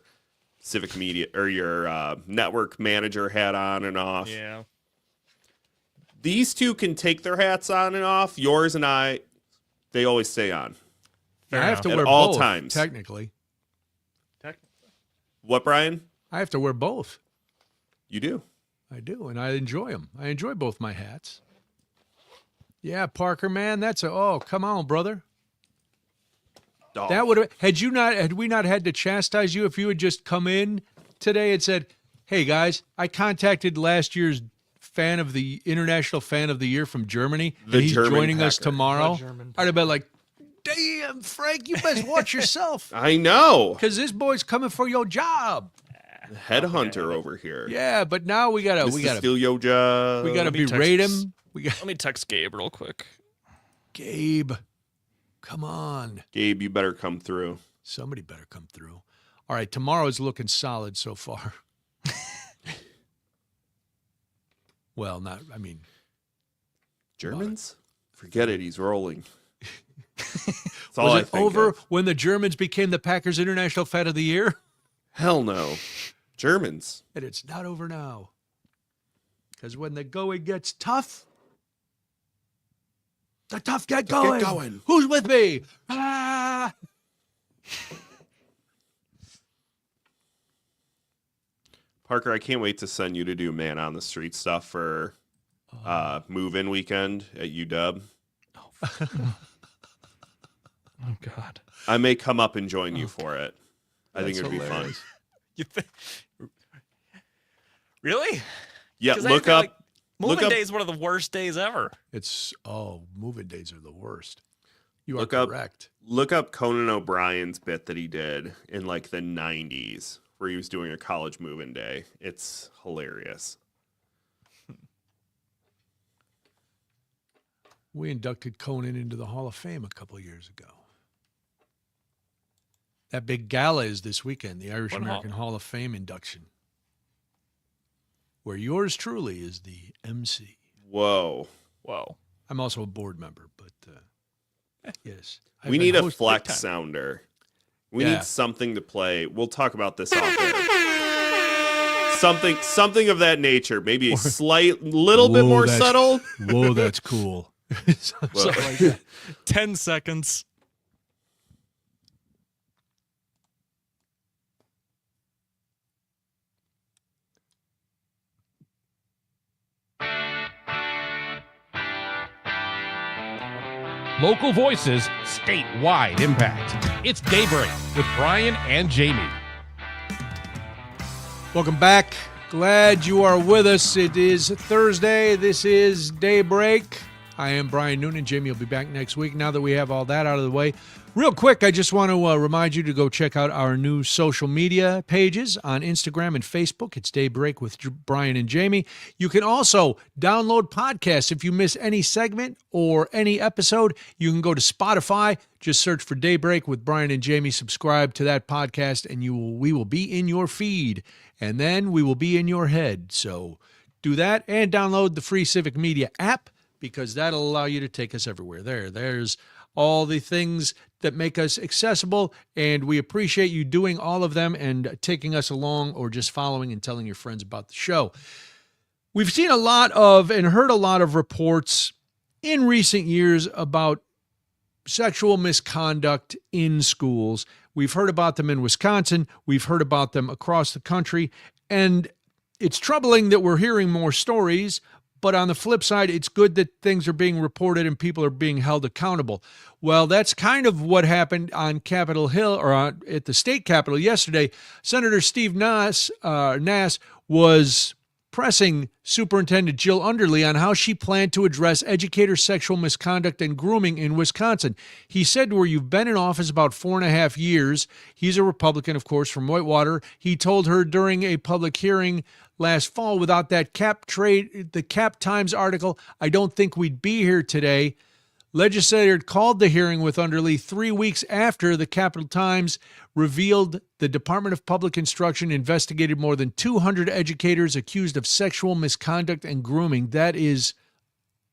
Civic Media or your network manager hat on and off? Yeah. These two can take their hats on and off. Yours and I, they always stay on. I have to At wear all both, times. technically. What, Brian? I have to wear both. You do? I do, and I enjoy them. I enjoy both my hats. Yeah, Parker, man, come on, brother. Dog. That would have had we not had to chastise you if you had just come in today and said, Hey, guys, I contacted last year's International Fan of the Year from Germany. The He's German joining us Packer. tomorrow. The German I'd have been like, damn, Frank, you best watch yourself. I know. Because this boy's coming for your job. Headhunter over here. Yeah, but now we gotta steal your job. we gotta Let me berate text- him. Let me text Gabe real quick. Gabe, come on. Gabe, you better come through. Somebody better come through. All right, tomorrow's looking solid so far. Well, Germans? Forget it. He's rolling. That's all was I it think over of. when the Germans became the Packers International Fan of the Year? Hell no. Germans. And it's not over now. Because when the going gets tough, the tough get going. Get going. Who's with me? Ah! Parker, I can't wait to send you to do man on the street stuff for move-in weekend at UW. Oh God. I may come up and join you for it. I think it'd be fun. You think? Really? Yeah, 'Cause I look feel up. like Moving up- day is one of the worst days ever. Moving days are the worst. You are Look up- correct. Look up Conan O'Brien's bit that he did in like the 90s where he was doing a college move-in day. It's hilarious. We inducted Conan into the Hall of Fame a couple of years ago. That big gala is this weekend, the Irish What American hall? Hall of Fame induction, where yours truly is the MC. Whoa. Whoa. I'm also a board member, but yes. I've We been need a host- flex big time. sounder. We Yeah. need something to play. We'll talk about this off air. Something of that nature. Maybe a little bit Whoa, more that's- subtle. Whoa, that's cool. Something like that. 10 seconds. Local voices, statewide impact. It's Daybreak with Brian and Jamie. Welcome back. Glad you are with us. It is Thursday. This is Daybreak. I am Brian Noonan. Jamie will be back next week. Now that we have all that out of the way, real quick, I just want to remind you to go check out our new social media pages on Instagram and Facebook. It's Daybreak with Brian and Jamie. You can also download podcasts. If you miss any segment or any episode, you can go to Spotify. Just search for Daybreak with Brian and Jamie. Subscribe to that podcast, and we will be in your feed. And then we will be in your head. So do that and download the free Civic Media app, because that'll allow you to take us everywhere. There's all the things that make us accessible, and we appreciate you doing all of them and taking us along or just following and telling your friends about the show. We've seen a lot of and heard a lot of reports in recent years about sexual misconduct in schools. We've heard about them in Wisconsin. We've heard about them across the country, and it's troubling that we're hearing more stories. But on the flip side, it's good that things are being reported and people are being held accountable. Well, that's kind of what happened on Capitol Hill, or at the state capitol yesterday. Senator Steve Nass was pressing Superintendent Jill Underly on how she planned to address educator sexual misconduct and grooming in Wisconsin. He said to her, "You've been in office about 4.5 years." He's a Republican, of course, from Whitewater. He told her during a public hearing last fall, without that the Cap Times article, I don't think we'd be here today. Legislator called the hearing with Underly 3 weeks after the Capital Times revealed the Department of Public Instruction investigated more than 200 educators accused of sexual misconduct and grooming. That is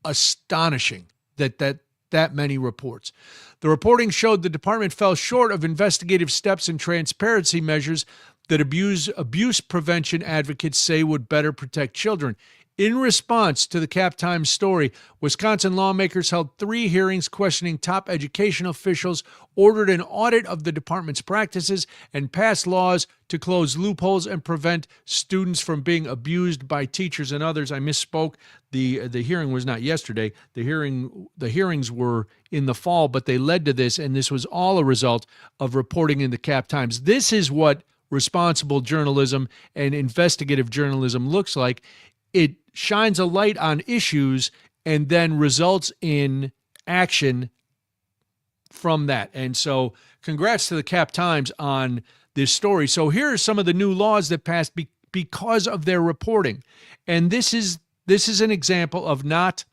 astonishing that many reports. The reporting showed the department fell short of investigative steps and transparency measures that abuse prevention advocates say would better protect children. In response to the Cap Times story, Wisconsin lawmakers held 3 hearings questioning top education officials, ordered an audit of the department's practices, and passed laws to close loopholes and prevent students from being abused by teachers and others. I misspoke. The hearing was not yesterday. The hearings were in the fall, but they led to this, and this was all a result of reporting in the Cap Times. This is what responsible journalism and investigative journalism looks like. It shines a light on issues and then results in action from that. And so congrats to the Cap Times on this story. So here are some of the new laws that passed because of their reporting. And this is an example of not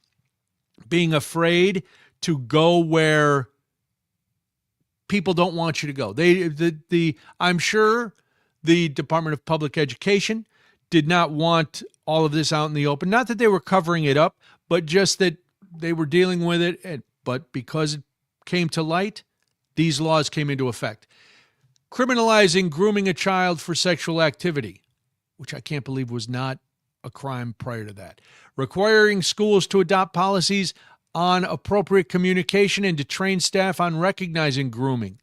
being afraid to go where people don't want you to go. I'm sure the Department of Public Education did not want all of this out in the open. Not that they were covering it up, but just that they were dealing with it. But because it came to light, these laws came into effect. Criminalizing grooming a child for sexual activity, which I can't believe was not a crime prior to that. Requiring schools to adopt policies on appropriate communication and to train staff on recognizing grooming.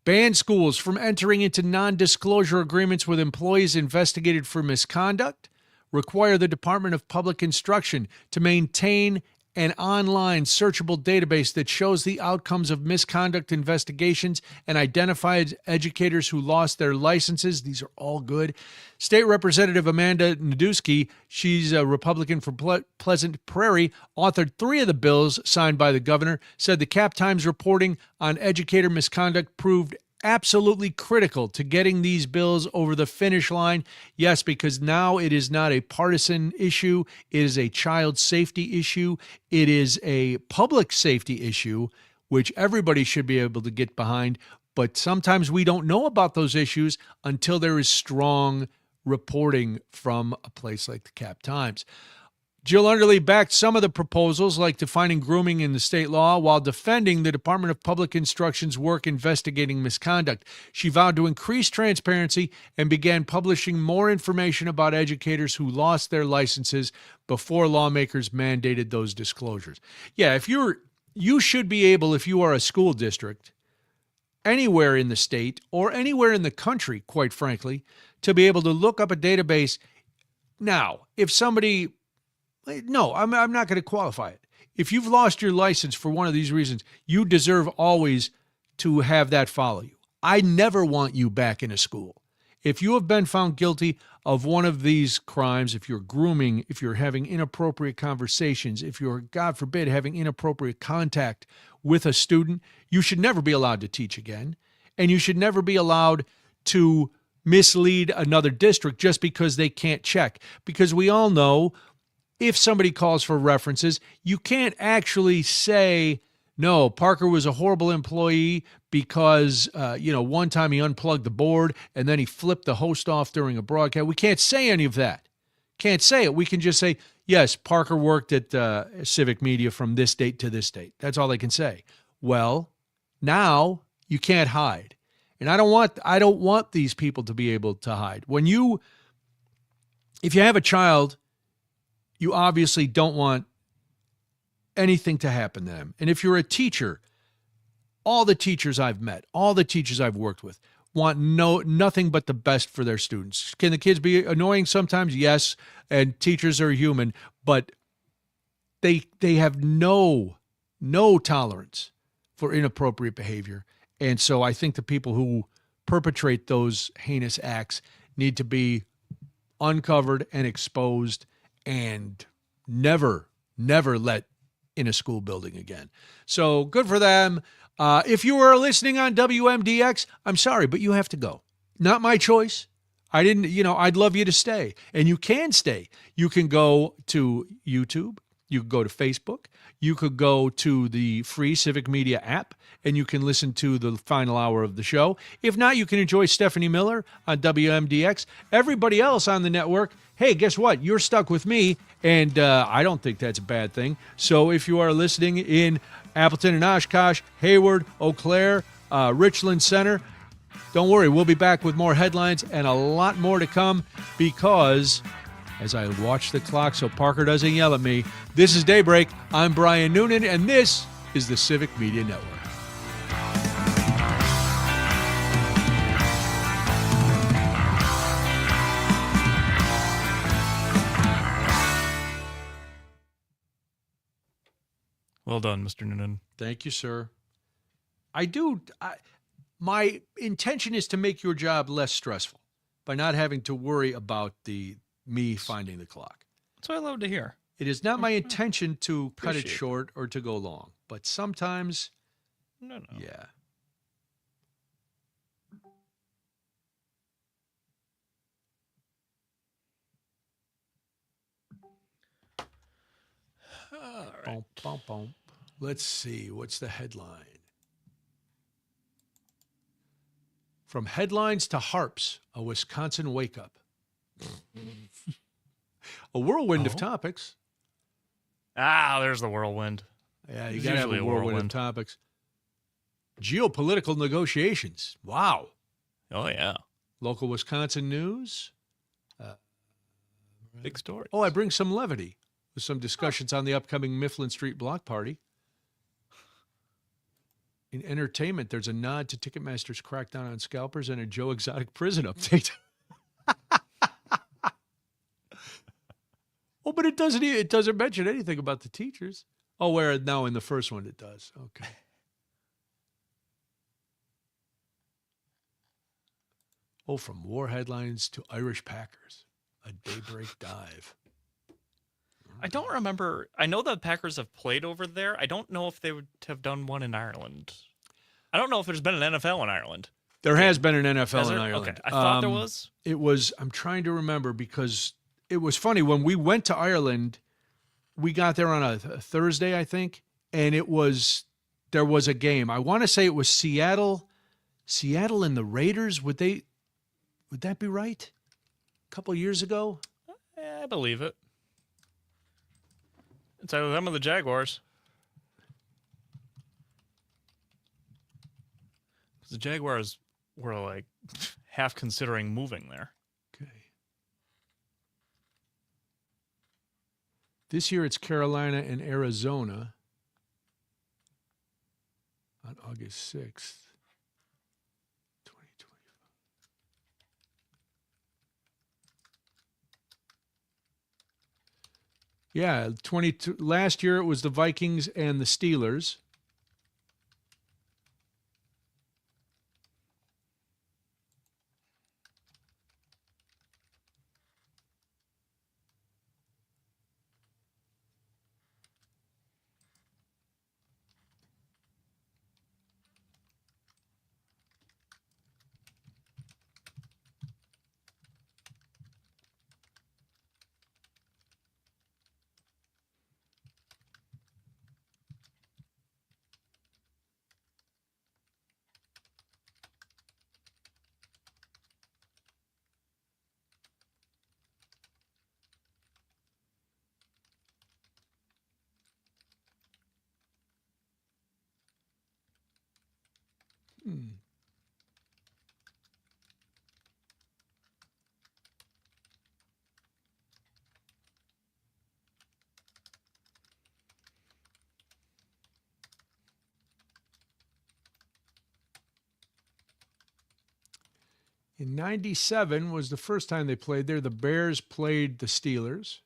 Ban schools from entering into non-disclosure agreements with employees investigated for misconduct. Require the Department of Public Instruction to maintain an online searchable database that shows the outcomes of misconduct investigations and identifies educators who lost their licenses. These are all good. State Representative Amanda Nadusky, she's a Republican from Pleasant Prairie, authored 3 of the bills signed by the governor, said the Cap Times reporting on educator misconduct proved absolutely critical to getting these bills over the finish line. Yes, because now it is not a partisan issue. It is a child safety issue. It is a public safety issue, which everybody should be able to get behind. But sometimes we don't know about those issues until there is strong reporting from a place like the Cap Times. Jill Underly backed some of the proposals, like defining grooming in the state law, while defending the Department of Public Instruction's work investigating misconduct. She vowed to increase transparency and began publishing more information about educators who lost their licenses before lawmakers mandated those disclosures. Yeah, you should be able, if you are a school district, anywhere in the state or anywhere in the country, quite frankly, to be able to look up a database. Now, if somebody... No, I'm not going to qualify it. If you've lost your license for one of these reasons, you deserve always to have that follow you. I never want you back in a school. If you have been found guilty of one of these crimes, if you're grooming, if you're having inappropriate conversations, if you're, God forbid, having inappropriate contact with a student, you should never be allowed to teach again. And you should never be allowed to mislead another district just because they can't check. Because we all know, if somebody calls for references, you can't actually say, no, Parker was a horrible employee because, one time he unplugged the board and then he flipped the host off during a broadcast. We can't say any of that. Can't say it. We can just say, yes, Parker worked at Civic Media from this date to this date. That's all they can say. Well, now you can't hide. And I don't want these people to be able to hide. If you have a child, you obviously don't want anything to happen to them. And if you're a teacher, all the teachers I've met, all the teachers I've worked with want nothing but the best for their students. Can the kids be annoying sometimes? Yes, and teachers are human, but they have no tolerance for inappropriate behavior. And so I think the people who perpetrate those heinous acts need to be uncovered and exposed and never let in a school building again. So good for them. If you are listening on WMDX, I'm sorry, but you have to go. Not my choice. I'd love you to stay. And you can stay. You can go to YouTube. You can go to Facebook. You could go to the free Civic Media app, and you can listen to the final hour of the show. If not, you can enjoy Stephanie Miller on WMDX. Everybody else on the network, hey, guess what? You're stuck with me, and I don't think that's a bad thing. So if you are listening in Appleton and Oshkosh, Hayward, Eau Claire, Richland Center, don't worry. We'll be back with more headlines and a lot more to come because... as I watch the clock so Parker doesn't yell at me, this is Daybreak. I'm Brian Noonan, and this is the Civic Media Network. Well done, Mr. Noonan. Thank you, sir. My intention is to make your job less stressful. by not having to worry about me finding the clock. That's what I love to hear. It is not my intention to cut it Appreciate it. short or to go long, but sometimes, No. yeah. All right. Bump, bump, bump. Let's see. What's the headline? From headlines to harps, a Wisconsin wake-up. A whirlwind of topics. There's the whirlwind. Yeah, you There's got to have usually a a whirlwind of whirlwind. topics. Geopolitical negotiations. Wow. Oh, yeah. Local Wisconsin news. Big story. Oh, I bring some levity with some discussions on the upcoming Mifflin Street block party. In entertainment, there's a nod to Ticketmaster's crackdown on scalpers and a Joe Exotic prison update. Oh, but it doesn't mention anything about the teachers. Oh, where now in the first one it does. Okay. Oh, from war headlines to Irish Packers, a daybreak dive. I don't remember. I know the Packers have played over there. I don't know if they would have done one in Ireland. I don't know if there's been an NFL in Ireland. There has been an NFL Has in there? Ireland. Okay. I thought there was. It was, I'm trying to remember because it was funny. When we went to Ireland, we got there on a Thursday, I think, and there was a game. I want to say it was Seattle and the Raiders. Would that be right? A couple of years ago? I believe it. It's either them or the Jaguars. The Jaguars were like half considering moving there. Okay. This year it's Carolina and Arizona on August 6th, 2025. Yeah, 22. Last year it was the Vikings and the Steelers. In 97 was the first time they played there. The Bears played the Steelers.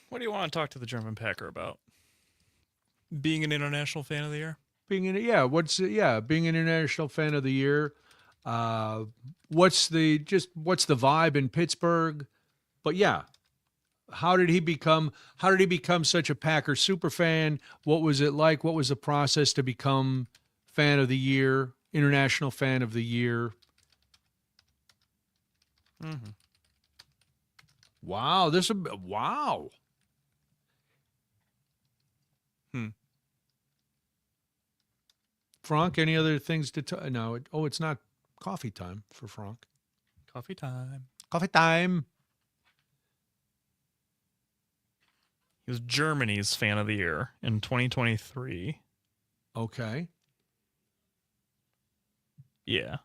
What do you want to talk to the German Packer about? Being an international fan of the year? Being an international fan of the year. What's the vibe in Pittsburgh? But yeah, how did he become such a Packer super fan? What was it like? What was the process to become fan of the year, international fan of the year? Mm-hmm. Wow, wow. Frank, any other things to no? It's not coffee time for Frank. Coffee time. Coffee time. He was Germany's fan of the year in 2023. Okay. Yeah.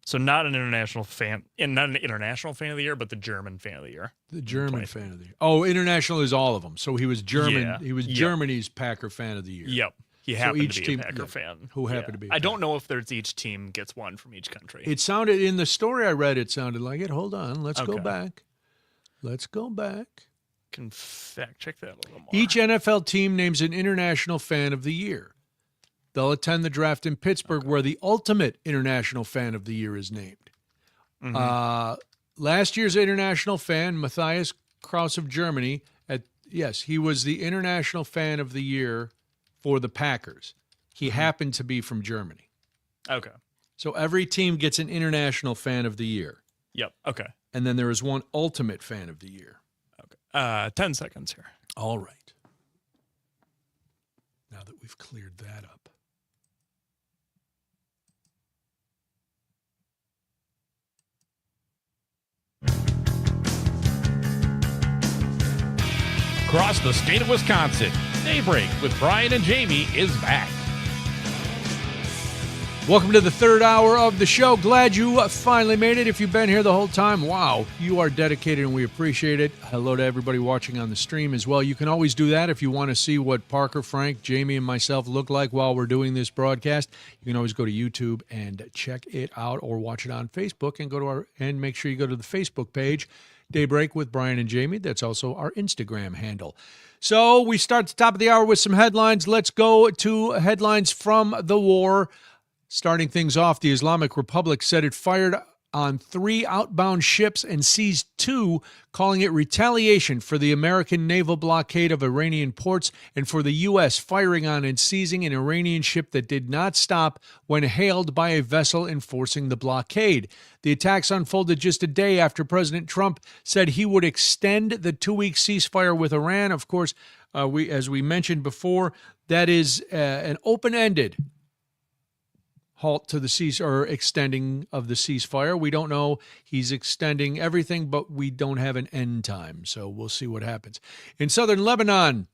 So not an international fan, and not an international fan of the year, but the German fan of the year. The German fan of the year. Oh, international is all of them. So he was German. Yeah. He was Yep. Germany's Packer fan of the year. Yep. He So happened each to be team- a Packer yeah, fan. who happened to be a I don't Packer. know if there's each team gets one from each country. It sounded in the story I read. It sounded like it. Hold on. Let's go Okay. back. Let's go back. Can fact check that a little more. Each NFL team names an international fan of the year. They'll attend the draft in Pittsburgh, where the ultimate international fan of the year is named. Last year's international fan, Matthias Kraus of Germany, he was the international fan of the year for the Packers. He happened to be from Germany. Okay. So every team gets an international fan of the year. Yep. Okay. And then there is one ultimate fan of the year. Okay. 10 seconds here. All right. Now that we've cleared that up. Across the state of Wisconsin, Daybreak with Brian and Jamie is back. Welcome to the third hour of the show. Glad you finally made it. If you've been here the whole time, wow, you are dedicated and we appreciate it. Hello to everybody watching on the stream as well. You can always do that if you want to see what Parker, Frank, Jamie, and myself look like while we're doing this broadcast. You can always go to YouTube and check it out, or watch it on Facebook and make sure you go to the Facebook page, Daybreak with Brian and Jamie. That's also our Instagram handle. So we start at the top of the hour with some headlines. Let's go to headlines from the war. Starting things off, the Islamic Republic said it fired on 3 outbound ships and seized 2, calling it retaliation for the American naval blockade of Iranian ports and for the U.S. firing on and seizing an Iranian ship that did not stop when hailed by a vessel enforcing the blockade. The attacks unfolded just a day after President Trump said he would extend the 2-week ceasefire with Iran. Of course, as we mentioned before, that is an open-ended halt to the extending of the ceasefire. We don't know. He's extending everything, but we don't have an end time, so we'll see what happens. In southern Lebanon,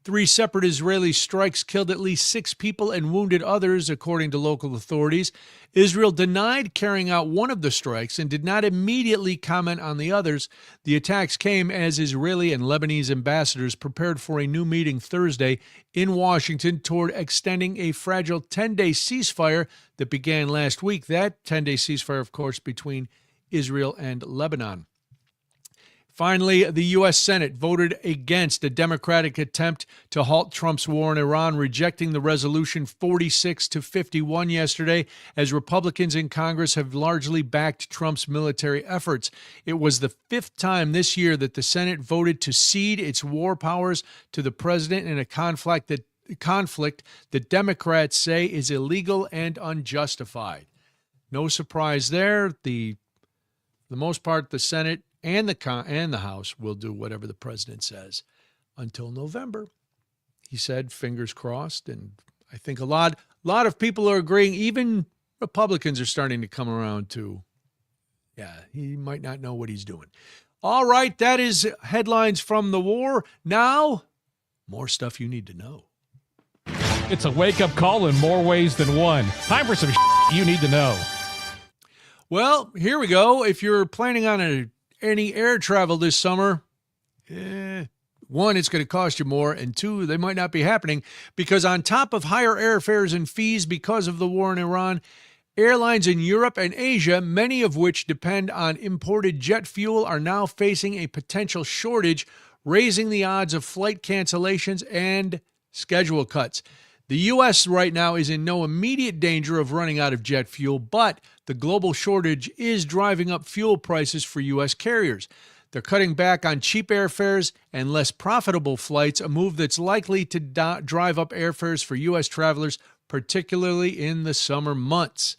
3 separate Israeli strikes killed at least 6 people and wounded others, according to local authorities. Israel denied carrying out one of the strikes and did not immediately comment on the others. The attacks came as Israeli and Lebanese ambassadors prepared for a new meeting Thursday in Washington toward extending a fragile 10-day ceasefire that began last week. That 10-day ceasefire, of course, between Israel and Lebanon. Finally, the U.S. Senate voted against a Democratic attempt to halt Trump's war in Iran, rejecting the resolution 46-51 yesterday, as Republicans in Congress have largely backed Trump's military efforts. It was the 5th time this year that the Senate voted to cede its war powers to the president in a conflict that Democrats say is illegal and unjustified. No surprise there. For the most part, the Senate and the House will do whatever the president says until November. He said, fingers crossed, and I think a lot of people are agreeing. Even Republicans are starting to come around to, he might not know what he's doing. All right, that is headlines from the war. Now, more stuff you need to know. It's a wake-up call in more ways than one. Time for some you need to know. Well, here we go. If you're planning on any air travel this summer, 1, it's going to cost you more, and 2, they might not be happening, because on top of higher airfares and fees because of the war in Iran, airlines in Europe and Asia, many of which depend on imported jet fuel, are now facing a potential shortage, raising the odds of flight cancellations and schedule cuts. The U.S. right now is in no immediate danger of running out of jet fuel, but the global shortage is driving up fuel prices for U.S. carriers. They're cutting back on cheap airfares and less profitable flights, a move that's likely to drive up airfares for U.S. travelers, particularly in the summer months.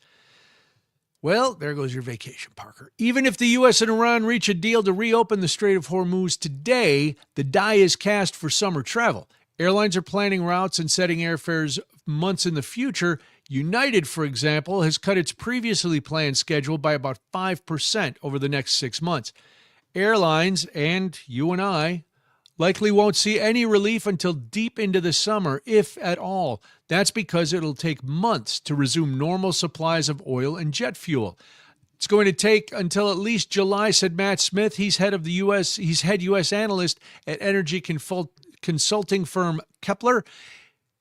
Well, there goes your vacation, Parker. Even if the U.S. and Iran reach a deal to reopen the Strait of Hormuz today, the die is cast for summer travel. Airlines are planning routes and setting airfares months in the future. United, for example, has cut its previously planned schedule by about 5% over the next 6 months. Airlines, and you and I, likely won't see any relief until deep into the summer, if at all. That's because it'll take months to resume normal supplies of oil and jet fuel. It's going to take until at least July, said Matt Smith. He's head U.S. analyst at energy consulting firm Kepler.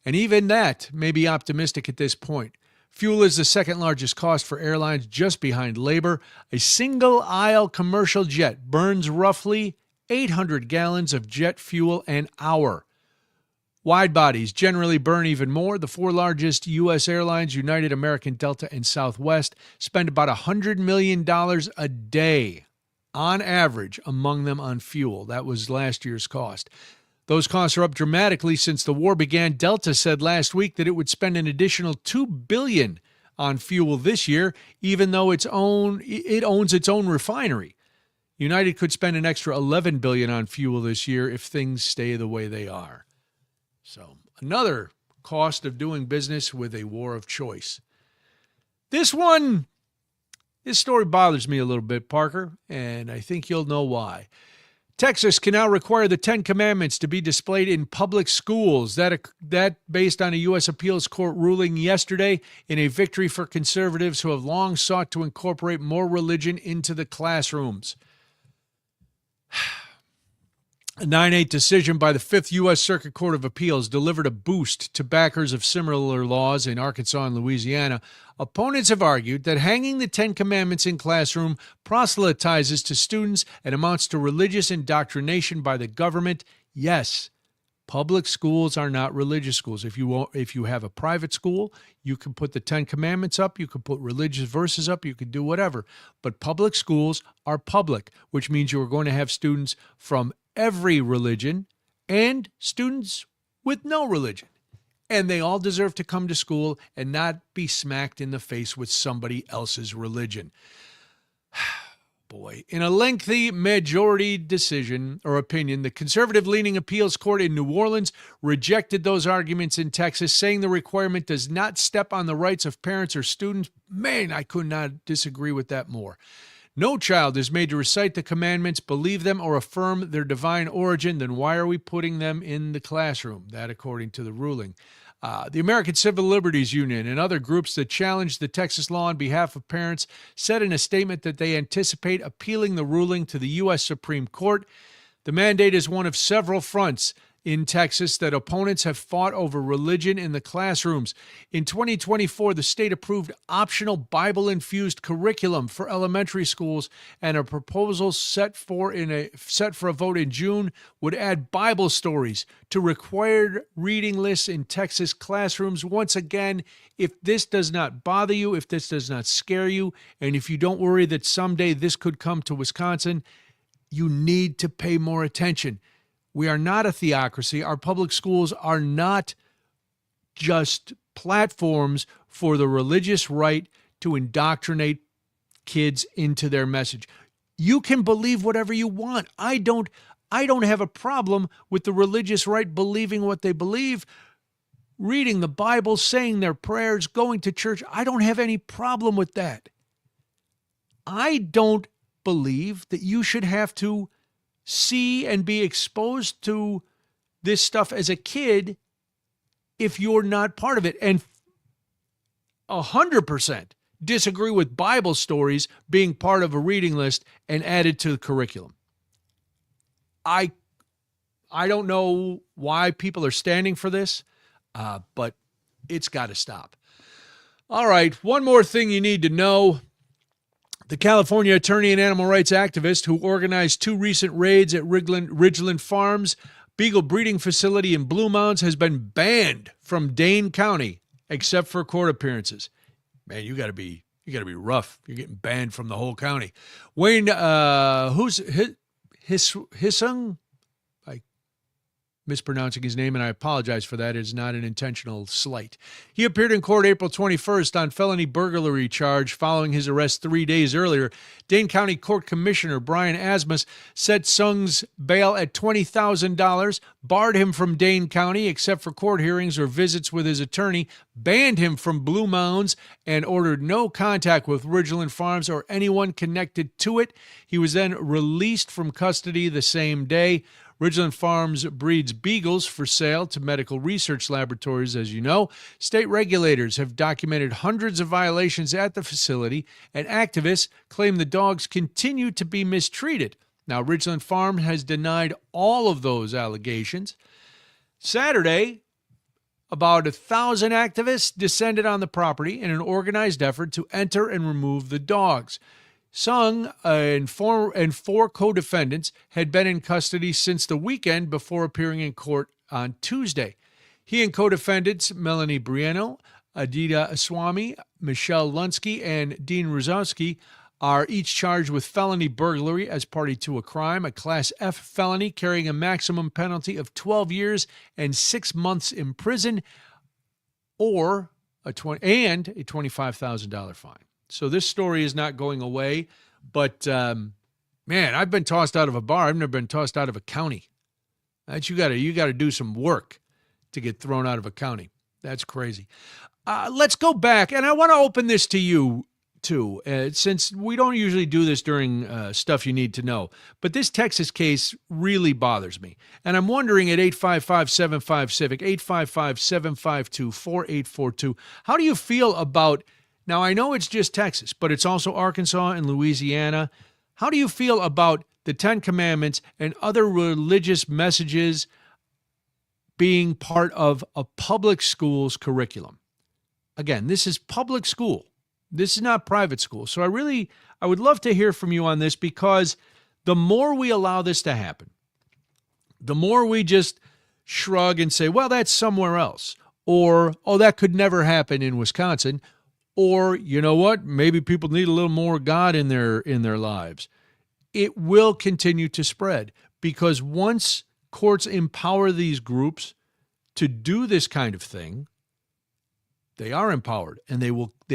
And even that may be optimistic at this point. Fuel is the second largest cost for airlines, just behind labor. A single-aisle commercial jet burns roughly 800 gallons of jet fuel an hour. Wide bodies generally burn even more. The four largest U.S. airlines, United, American, Delta, and Southwest, spend about $100 million a day on average among them on fuel. That was last year's cost. Those costs are up dramatically since the war began. Delta said last week that it would spend an additional $2 billion on fuel this year, even though it owns its own refinery. United could spend an extra $11 billion on fuel this year if things stay the way they are. So, another cost of doing business with a war of choice. This story bothers me a little bit, Parker, and I think you'll know why. Texas can now require the Ten Commandments to be displayed in public schools. That based on a U.S. appeals court ruling yesterday in a victory for conservatives who have long sought to incorporate more religion into the classrooms. A 9-8 decision by the Fifth U.S. Circuit Court of Appeals delivered a boost to backers of similar laws in Arkansas and Louisiana. Opponents have argued that hanging the Ten Commandments in classroom proselytizes to students and amounts to religious indoctrination by the government. Yes, public schools are not religious schools. If you have a private school, you can put the Ten Commandments up, you can put religious verses up, you can do whatever. But public schools are public, which means you are going to have students from every religion and students with no religion. And they all deserve to come to school and not be smacked in the face with somebody else's religion. Boy, in a lengthy majority decision or opinion, the conservative-leaning appeals court in New Orleans rejected those arguments in Texas, saying the requirement does not step on the rights of parents or students. Man, I could not disagree with that more. No child is made to recite the commandments, believe them, or affirm their divine origin. Then why are we putting them in the classroom? That according to the ruling. The American Civil Liberties Union and other groups that challenge the Texas law on behalf of parents said in a statement that they anticipate appealing the ruling to the U.S. Supreme Court. The mandate is one of several fronts in Texas that opponents have fought over religion in the classrooms. In 2024, the state approved optional Bible-infused curriculum for elementary schools, and a proposal set for a vote in June would add Bible stories to required reading lists in Texas classrooms. Once again, if this does not bother you, if this does not scare you, and if you don't worry that someday this could come to Wisconsin, you need to pay more attention. We are not a theocracy. Our public schools are not just platforms for the religious right to indoctrinate kids into their message. You can believe whatever you want. I don't have a problem with the religious right believing what they believe, reading the Bible, saying their prayers, going to church. I don't have any problem with that. I don't believe that you should have to see and be exposed to this stuff as a kid if you're not part of it. And 100% disagree with Bible stories being part of a reading list and added to the curriculum. I don't know why people are standing for this, but it's got to stop. All right, one more thing you need to know. The California attorney and animal rights activist who organized 2 recent raids at Ridgeland Farms Beagle breeding facility in Blue Mounds has been banned from Dane County except for court appearances. Man, you got to be rough. You're getting banned from the whole county. Wayne Hisung, mispronouncing his name, and I apologize for that. It's not an intentional slight. He appeared in court April 21st on felony burglary charge following his arrest 3 days earlier. Dane County Court Commissioner Brian Asmus set Sung's bail at $20,000, barred him from Dane County except for court hearings or visits with his attorney, banned him from Blue Mounds, and ordered no contact with Ridgeland Farms or anyone connected to it. He was then released from custody the same day. Ridgeland Farms breeds beagles for sale to medical research laboratories, as you know. State regulators have documented hundreds of violations at the facility, and activists claim the dogs continue to be mistreated. Now, Ridgeland Farm has denied all of those allegations. Saturday, about 1,000 activists descended on the property in an organized effort to enter and remove the dogs. Sung and four co-defendants had been in custody since the weekend before appearing in court on Tuesday. He and co-defendants Melanie Briano, Adita Swami, Michelle Lunsky, and Dean Rozowski are each charged with felony burglary as party to a crime, a Class F felony carrying a maximum penalty of 12 years and 6 months in prison, or a $25,000 fine. So this story is not going away, but man, I've been tossed out of a bar. I've never been tossed out of a county. You got to do some work to get thrown out of a county. That's crazy. Let's go back, and I want to open this to you too, since we don't usually do this during stuff you need to know. But this Texas case really bothers me. And I'm wondering at 855-75-CIVIC, 855-752-4842, how do you feel about, now I know it's just Texas, but it's also Arkansas and Louisiana. How do you feel about the Ten Commandments and other religious messages being part of a public school's curriculum? Again, this is public school. This is not private school. So I would love to hear from you on this, because the more we allow this to happen, the more we just shrug and say, well, that's somewhere else. Or, oh, that could never happen in Wisconsin. Or, you know what, maybe people need a little more God in their lives. It will continue to spread, because once courts empower these groups to do this kind of thing, they are empowered, and they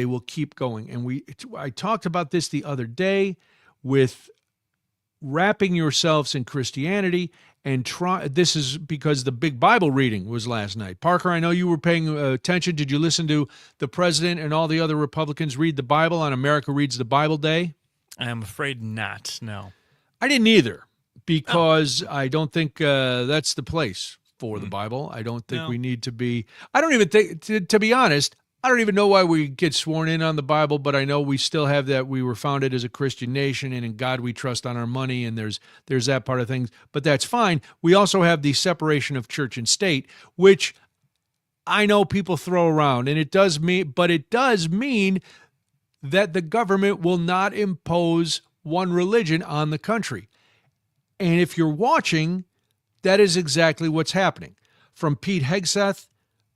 will keep going. And I talked about this the other day with wrapping yourselves in Christianity and this is because the big Bible reading was last night. Parker, I know you were paying attention. Did you listen to the president and all the other Republicans read the Bible on America Reads the Bible Day? I am afraid not, no. I didn't either, because I don't think that's the place for the Bible. I don't think we need to be, I don't even think, to be honest, I don't even know why we get sworn in on the Bible, but I know we still have that. We were founded as a Christian nation, and in God we trust on our money, and there's that part of things, but that's fine. We also have the separation of church and state, which I know people throw around, and it does mean that the government will not impose one religion on the country. And if you're watching, that is exactly what's happening. From Pete Hegseth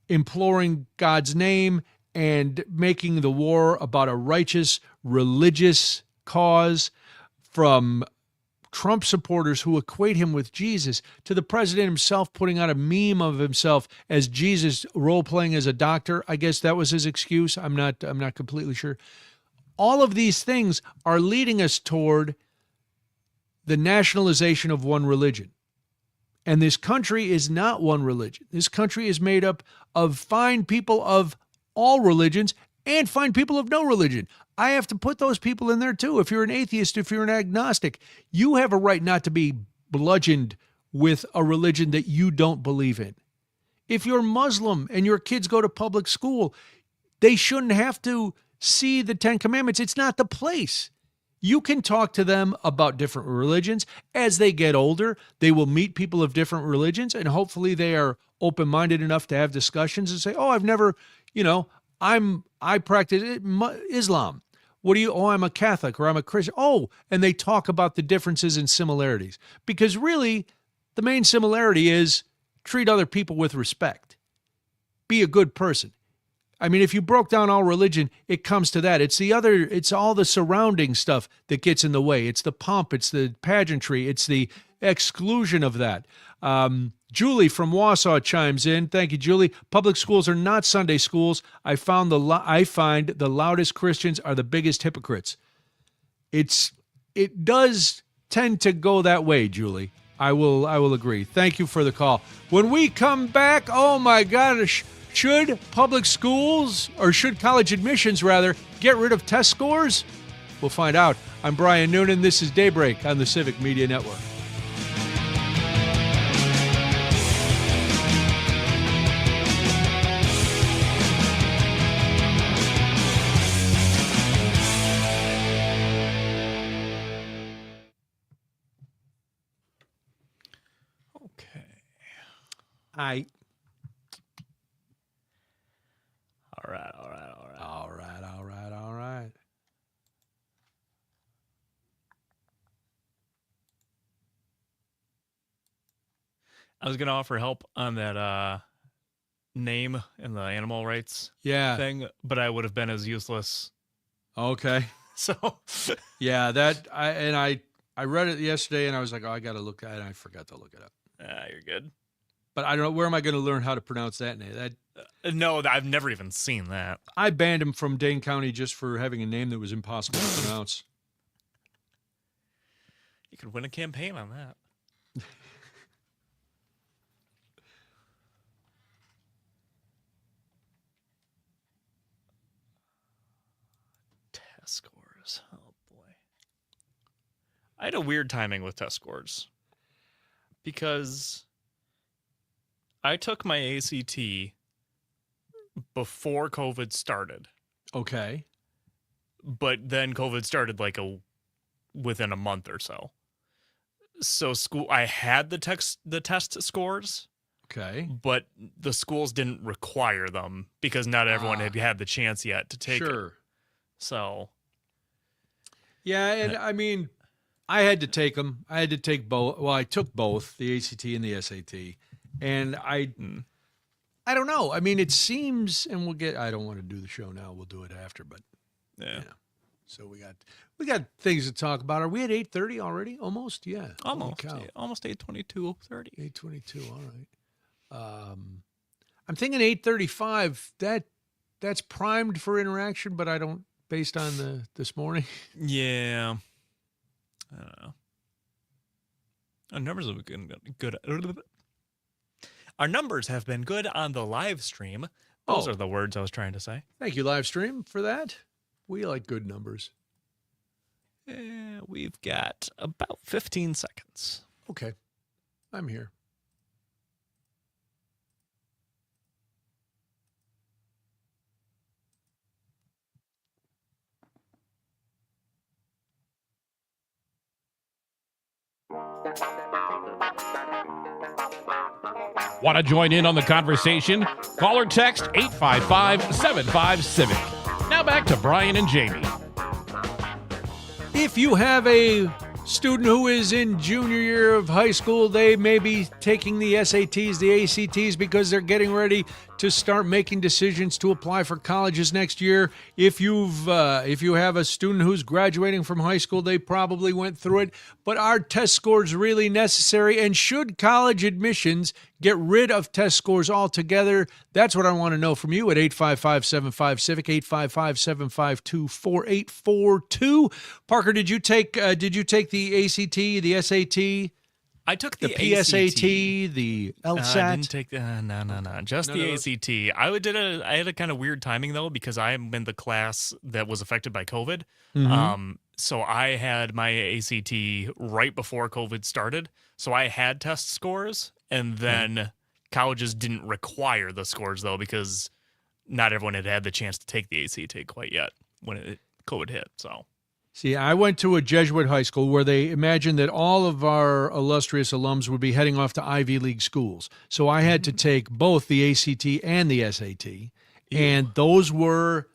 imploring God's name and making the war about a righteous religious cause, from Trump supporters who equate him with Jesus, to the president himself putting out a meme of himself as Jesus role-playing as a doctor. I guess that was his excuse. I'm not completely sure. All of these things are leading us toward the nationalization of one religion. And this country is not one religion. This country is made up of fine people of all religions and fine people of no religion. I have to put those people in there too. If you're an atheist, if you're an agnostic, you have a right not to be bludgeoned with a religion that you don't believe in. If you're Muslim and your kids go to public school, they shouldn't have to see the Ten Commandments. It's not the place. You can talk to them about different religions. As they get older, they will meet people of different religions, and hopefully they are open-minded enough to have discussions and say, oh, I've never, I practice Islam. What do you, oh, I'm a Catholic or I'm a Christian. Oh, and they talk about the differences and similarities. Because really, the main similarity is treat other people with respect. Be a good person. I mean, if you broke down all religion, it comes to that. It's all the surrounding stuff that gets in the way. It's the pomp, it's the pageantry, it's the exclusion of that. Julie from Wausau chimes in. Thank you, Julie. Public schools are not Sunday schools. I find the loudest Christians are the biggest hypocrites. It does tend to go that way, Julie. I will agree. Thank you for the call. When we come back, oh my gosh, should public schools, or should college admissions rather, get rid of test scores? We'll find out. I'm Brian Noonan. This is Daybreak on the Civic Media Network. Hi. All right. All right. I was gonna offer help on that name and the animal rights Yeah. thing, but I would have been as useless. Okay. So Yeah, I read it yesterday and I was like, oh, I got to look at it. And I forgot to look it up. you're good. But I don't know, where am I going to learn how to pronounce that name? No, I've never even seen that. I banned him from Dane County just for having a name that was impossible to pronounce. You could win a campaign on that. Test scores. Oh boy. I had a weird timing with test scores because I took my ACT before COVID started. Okay. But then COVID started within a month or so. So I had the test scores. Okay. But the schools didn't require them because not everyone had had the chance yet to take it. So. Yeah, and I mean, I had to take them. I had to take both. Well, I took both, the ACT and the SAT. And I don't know. I mean, it seems, and I don't want to do the show now. We'll do it after, but yeah. So we got things to talk about. Are we at 8:30 already? Almost, yeah. Almost 8:22, 30. 8:22. All right. I'm thinking 8:35. That's primed for interaction, but I don't. Based on this morning. Yeah. I don't know. Our numbers have been good. Our numbers have been good on the live stream. Those are the words I was trying to say. Thank you, live stream, for that. We like good numbers. We've got about 15 seconds. Okay. I'm here. Want to join in on the conversation? Call or text 855-75-CIVIC. Now back to Brian and Jamie. If you have a student who is in junior year of high school, they may be taking the SATs, the ACTs, because they're getting ready to start making decisions to apply for colleges next year. If you have a student who's graduating from high school, they probably went through it. But are test scores really necessary? And should college admissions get rid of test scores altogether? That's what I want to know from you at 855-75-CIVIC, 855-752-4842. Parker, did you take the ACT, the SAT? I took the PSAT, the LSAT. I didn't take no. Just the ACT. I had a kind of weird timing though because I'm in the class that was affected by COVID. Mm-hmm. So I had my ACT right before COVID started. So I had test scores, and then colleges didn't require the scores though because not everyone had the chance to take the ACT quite yet when COVID hit. So. See, I went to a Jesuit high school where they imagined that all of our illustrious alums would be heading off to Ivy League schools. So I had to take both the ACT and the SAT. And those were,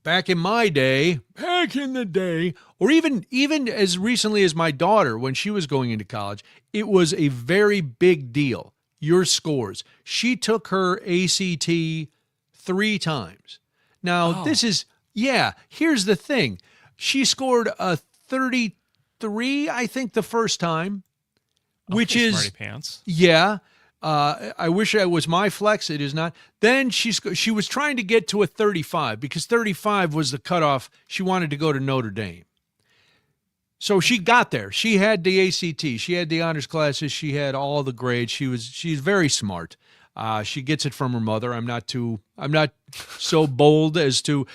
back in the day, or even as recently as my daughter, when she was going into college, it was a very big deal, your scores. She took her ACT 3 times. Now, here's the thing. She scored a 33, I think, the first time, which is smarty pants. Yeah. I wish it was my flex. It is not. Then she was trying to get to a 35 because 35 was the cutoff. She wanted to go to Notre Dame. So she got there. She had the ACT. She had the honors classes. She had all the grades. She's very smart. She gets it from her mother. I'm not so bold as to.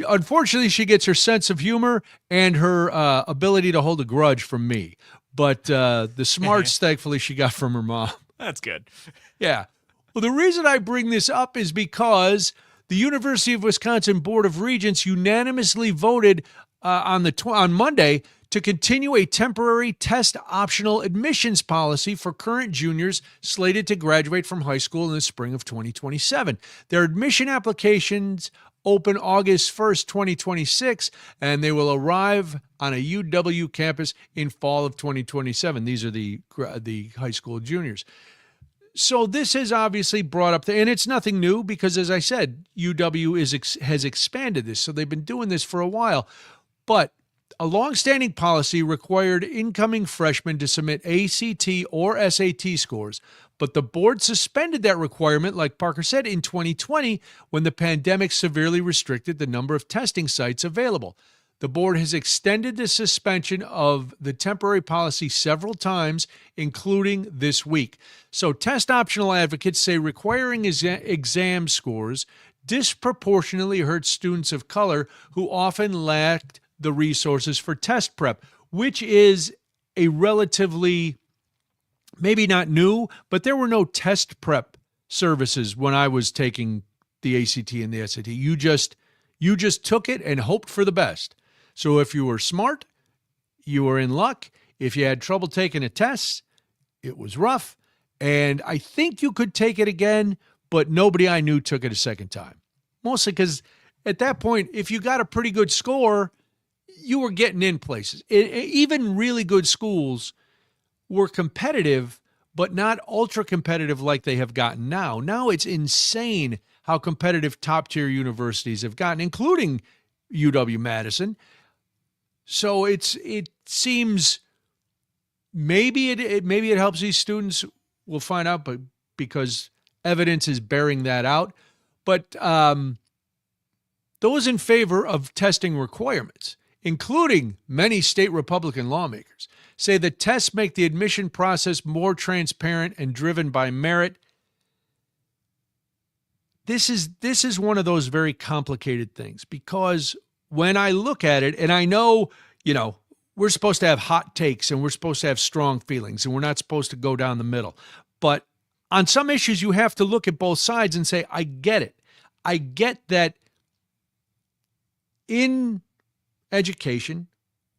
Unfortunately, she gets her sense of humor and her ability to hold a grudge from me. But the smarts, thankfully, she got from her mom. That's good. Yeah. Well, the reason I bring this up is because the University of Wisconsin Board of Regents unanimously voted on Monday to continue a temporary test-optional admissions policy for current juniors slated to graduate from high school in the spring of 2027. Their admission applications open August 1st, 2026, and they will arrive on a UW campus in fall of 2027. These are the high school juniors. So this has obviously brought up, and it's nothing new because, as I said, UW has expanded this. So they've been doing this for a while. But a longstanding policy required incoming freshmen to submit ACT or SAT scores, but the board suspended that requirement, like Parker said, in 2020 when the pandemic severely restricted the number of testing sites available. The board has extended the suspension of the temporary policy several times, including this week. So test-optional advocates say requiring exam scores disproportionately hurts students of color who often lacked the resources for test prep, which is a relatively, maybe not new, but there were no test prep services when I was taking the ACT and the SAT. You just took it and hoped for the best. So if you were smart, you were in luck. If you had trouble taking a test, it was rough. And I think you could take it again, but nobody I knew took it a second time. Mostly because at that point, if you got a pretty good score, you were getting in places. Even really good schools were competitive, but not ultra competitive like they have gotten now. Now it's insane how competitive top-tier universities have gotten, including UW-Madison. So it seems maybe it helps these students. We'll find out, but because evidence is bearing that out. But those in favor of testing requirements, including many state Republican lawmakers, say that tests make the admission process more transparent and driven by merit. This is one of those very complicated things because when I look at it, and I know, we're supposed to have hot takes and we're supposed to have strong feelings and we're not supposed to go down the middle. But on some issues, you have to look at both sides and say, I get it. I get that in education,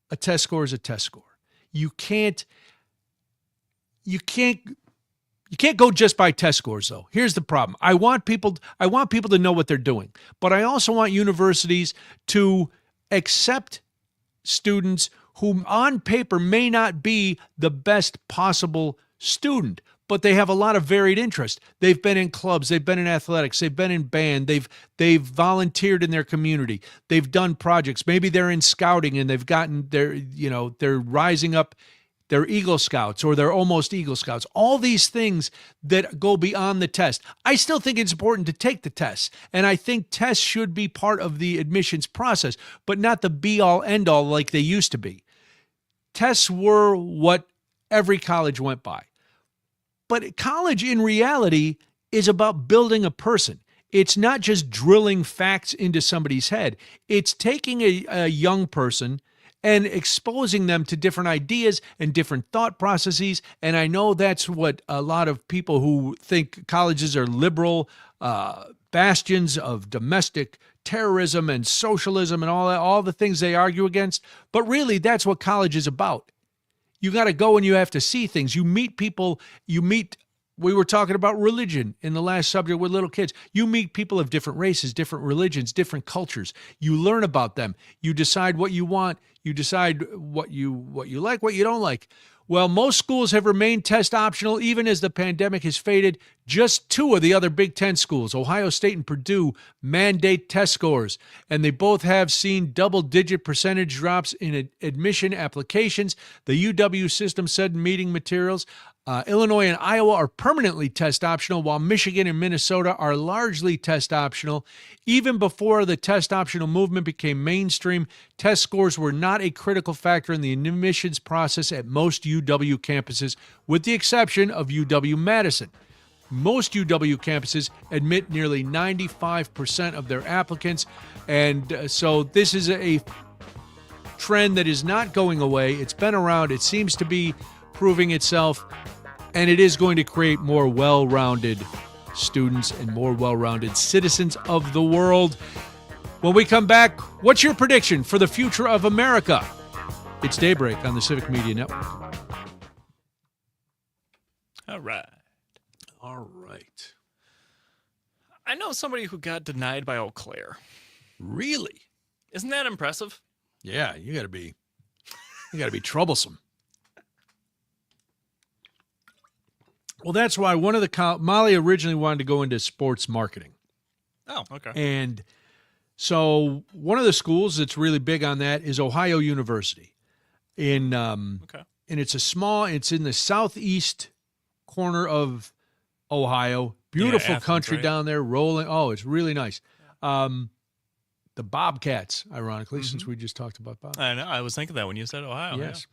a test score is a test score. You can't go just by test scores, though. Here's the problem. I want people to know what they're doing, but I also want universities to accept students who on paper may not be the best possible student, but they have a lot of varied interest. They've been in clubs, they've been in athletics, they've been in band, they've volunteered in their community, they've done projects. Maybe they're in scouting and they've gotten they're rising up. They're Eagle Scouts or they're almost Eagle Scouts. All these things that go beyond the test. I still think it's important to take the tests, and I think tests should be part of the admissions process, but not the be-all, end-all like they used to be. Tests were what every college went by. But college, in reality, is about building a person. It's not just drilling facts into somebody's head. It's taking a young person and exposing them to different ideas and different thought processes. And I know that's what a lot of people who think colleges are liberal bastions of domestic terrorism and socialism and all the things they argue against. But really, that's what college is about. You got to go and you have to see things. You meet people, we were talking about religion in the last subject with little kids. You meet people of different races, different religions, different cultures. You learn about them. You decide what you want. You decide what you like, what you don't like. Well, most schools have remained test optional even as the pandemic has faded. Just two of the other Big Ten schools, Ohio State and Purdue, mandate test scores, and they both have seen double-digit percentage drops in admission applications. The UW system said in meeting materials. Illinois and Iowa are permanently test optional, while Michigan and Minnesota are largely test optional. Even before the test optional movement became mainstream, test scores were not a critical factor in the admissions process at most UW campuses, with the exception of UW-Madison. Most UW campuses admit nearly 95% of their applicants, and so this is a trend that is not going away. It's been around. It seems to be proving itself, and it is going to create more well-rounded students and more well-rounded citizens of the world. When we come back, what's your prediction for the future of America? It's Daybreak on the Civic Media Network. All right. All right. I know somebody who got denied by Eau Claire. Really? Isn't that impressive? Yeah, you got to be troublesome. Well, that's why one of the Molly originally wanted to go into sports marketing. Oh, okay. And so one of the schools that's really big on that is Ohio University. And it's it's in the southeast corner of Ohio. Beautiful Athens, country right? down there rolling. Oh, it's really nice. The Bobcats, ironically, since we just talked about Bobcats. I know. I was thinking that when you said Ohio. Yes.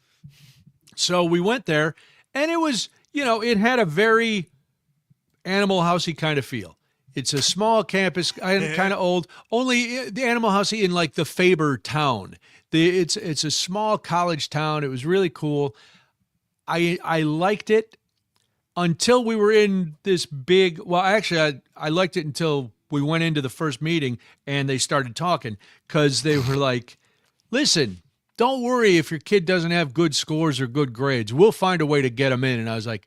So we went there, and it was, it had a very Animal Housey kind of feel. It's a small campus, kind of old. Only the Animal Housey in like the Faber town. It's a small college town. It was really cool. I liked it until we were in this big. Well, actually, I liked it until we went into the first meeting and they started talking because they were like, "Listen, don't worry if your kid doesn't have good scores or good grades. We'll find a way to get them in." And I was like,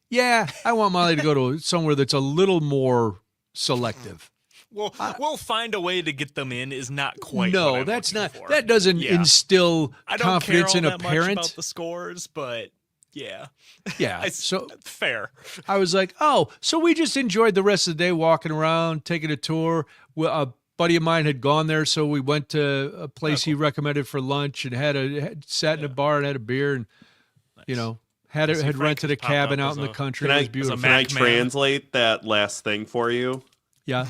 "Yeah, I want Molly to go to somewhere that's a little more selective." Well, we'll find a way to get them in is not quite. No, what I'm that's looking not. for. That doesn't Yeah. instill I don't confidence care all in a that much parent. about the scores, but yeah, Yeah, so fair. I was like, oh, so we just enjoyed the rest of the day walking around, taking a tour. A buddy of mine had gone there, so we went to a place he recommended for lunch and had sat in a bar and had a beer and had rented a cabin out in the country. It was beautiful. Can I translate that last thing for you? Yeah.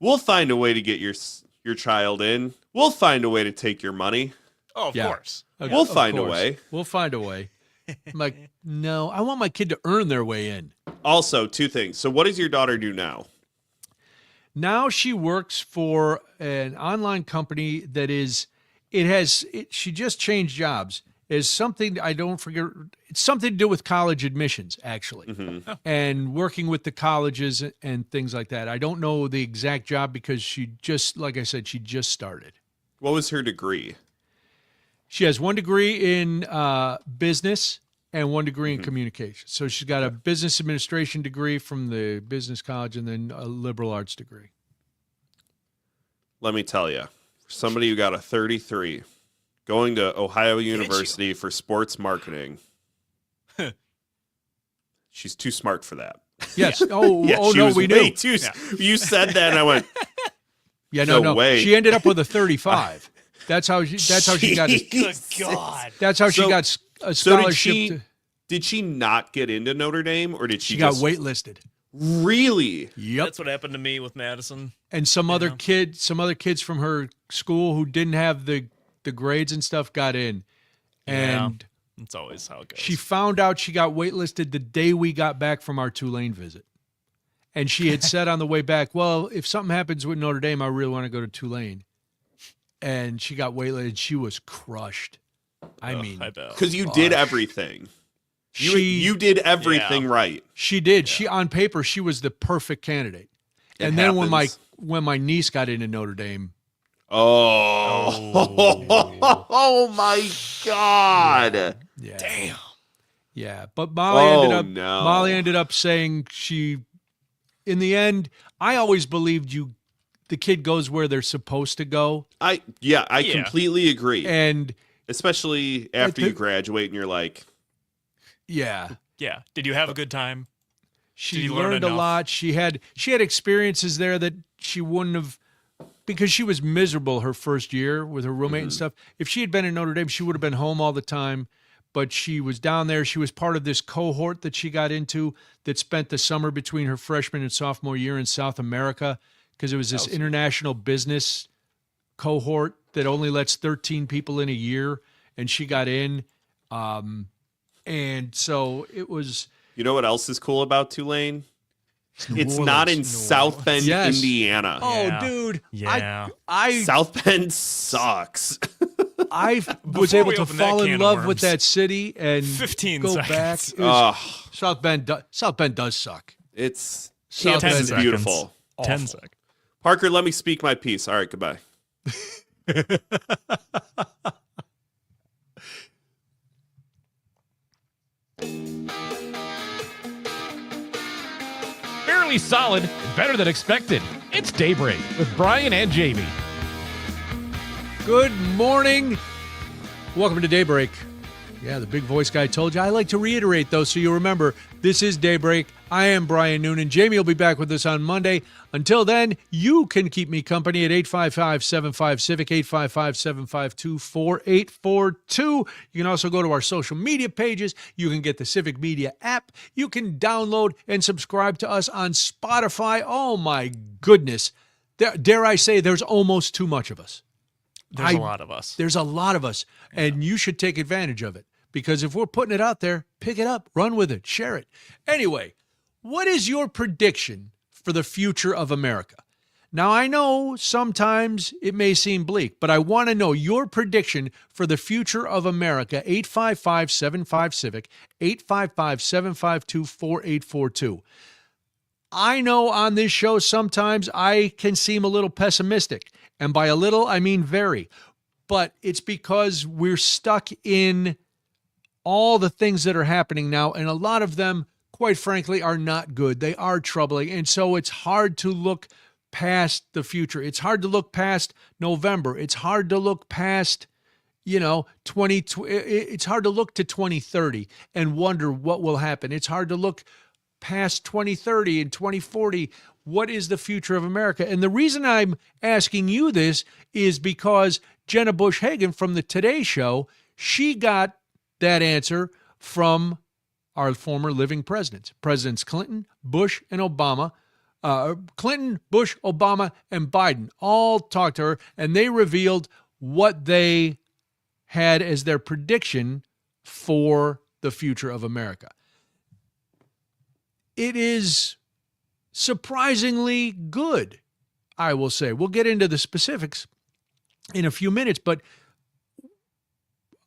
We'll find a way to get your child in. We'll find a way to take your money. Oh, of course. We'll find a way. We'll find a way. I'm like, no, I want my kid to earn their way in. Also, two things. So what does your daughter do now? Now she works for an online company that she just changed jobs. Is something I don't forget. It's something to do with college admissions, actually, and working with the colleges and things like that. I don't know the exact job because she just, like I said, she just started. What was her degree? She has one degree in business and one degree in communication. So she's got a business administration degree from the business college and then a liberal arts degree. Let me tell you, somebody who got a 33 going to Ohio University for sports marketing, she's too smart for that. Yes. She was we way knew. too. You said that, and I went, no way. She ended up with a 35. That's how she got. Good God. That's how she got a scholarship. Did she not get into Notre Dame, or did she? She got waitlisted. Really? Yep. That's what happened to me with Madison. And some other kids from her school who didn't have the grades and stuff got in. And it's always how it goes. she found out she got waitlisted the day we got back from our Tulane visit. And she had said on the way back, well, if something happens with Notre Dame, I really want to go to Tulane. And she got waitlisted. She was crushed. I mean, because you did everything. You did everything right. She did. She on paper she was the perfect candidate. And then when my niece got into Notre Dame. Oh my God. Yeah. Damn. Yeah. But Molly ended up saying in the end, I always believed the kid goes where they're supposed to go. I completely agree. And especially after you graduate and you're like, yeah. Yeah. Did you have a good time? She learned a lot. She had experiences there that she wouldn't have, because she was miserable her first year with her roommate and stuff. If she had been in Notre Dame, she would have been home all the time. But she was down there. She was part of this cohort that she got into that spent the summer between her freshman and sophomore year in South America, because it was this international business cohort that only lets 13 people in a year, and she got in. And so it was. You know what else is cool about Tulane? It's not in South Bend, Indiana. Oh, dude. Yeah. South Bend sucks. I was able to fall in love with that city and 15 go seconds. back. South Bend does suck. It's South Bend's beautiful. 10 seconds. Parker, let me speak my piece. All right, goodbye. surely solid and better than expected. It's Daybreak with Brian and Jamie. Good morning. Welcome to Daybreak. Yeah, the big voice guy told you. I like to reiterate, though, so you remember, this is Daybreak. I am Brian Noonan. Jamie will be back with us on Monday. Until then, you can keep me company at 855-75-CIVIC, 855-752-4842. You can also go to our social media pages. You can get the Civic Media app. You can download and subscribe to us on Spotify. Oh, my goodness. Dare I say, there's almost too much of us. There's a lot of us. There's a lot of us, and you should take advantage of it. Because if we're putting it out there, pick it up, run with it, share it. Anyway, what is your prediction for the future of America? Now, I know sometimes it may seem bleak, but I want to know your prediction for the future of America. 855-75-CIVIC, 855-752-4842. I know on this show sometimes I can seem a little pessimistic, and by a little, I mean very. But it's because we're stuck in all the things that are happening now, and a lot of them, quite frankly, are not good. They are troubling, and so it's hard to look past the future. It's hard to look past November. It's hard to look past, it's hard to look to 2030 and wonder what will happen. It's hard to look past 2030 and 2040. What is the future of America? And the reason I'm asking you this is because Jenna Bush Hagen from the Today Show, she got that answer from our former living Presidents Clinton, Bush, and Obama. Clinton, Bush, Obama, and Biden all talked to her, and they revealed what they had as their prediction for the future of America. It is surprisingly good, I will say. We'll get into the specifics in a few minutes, but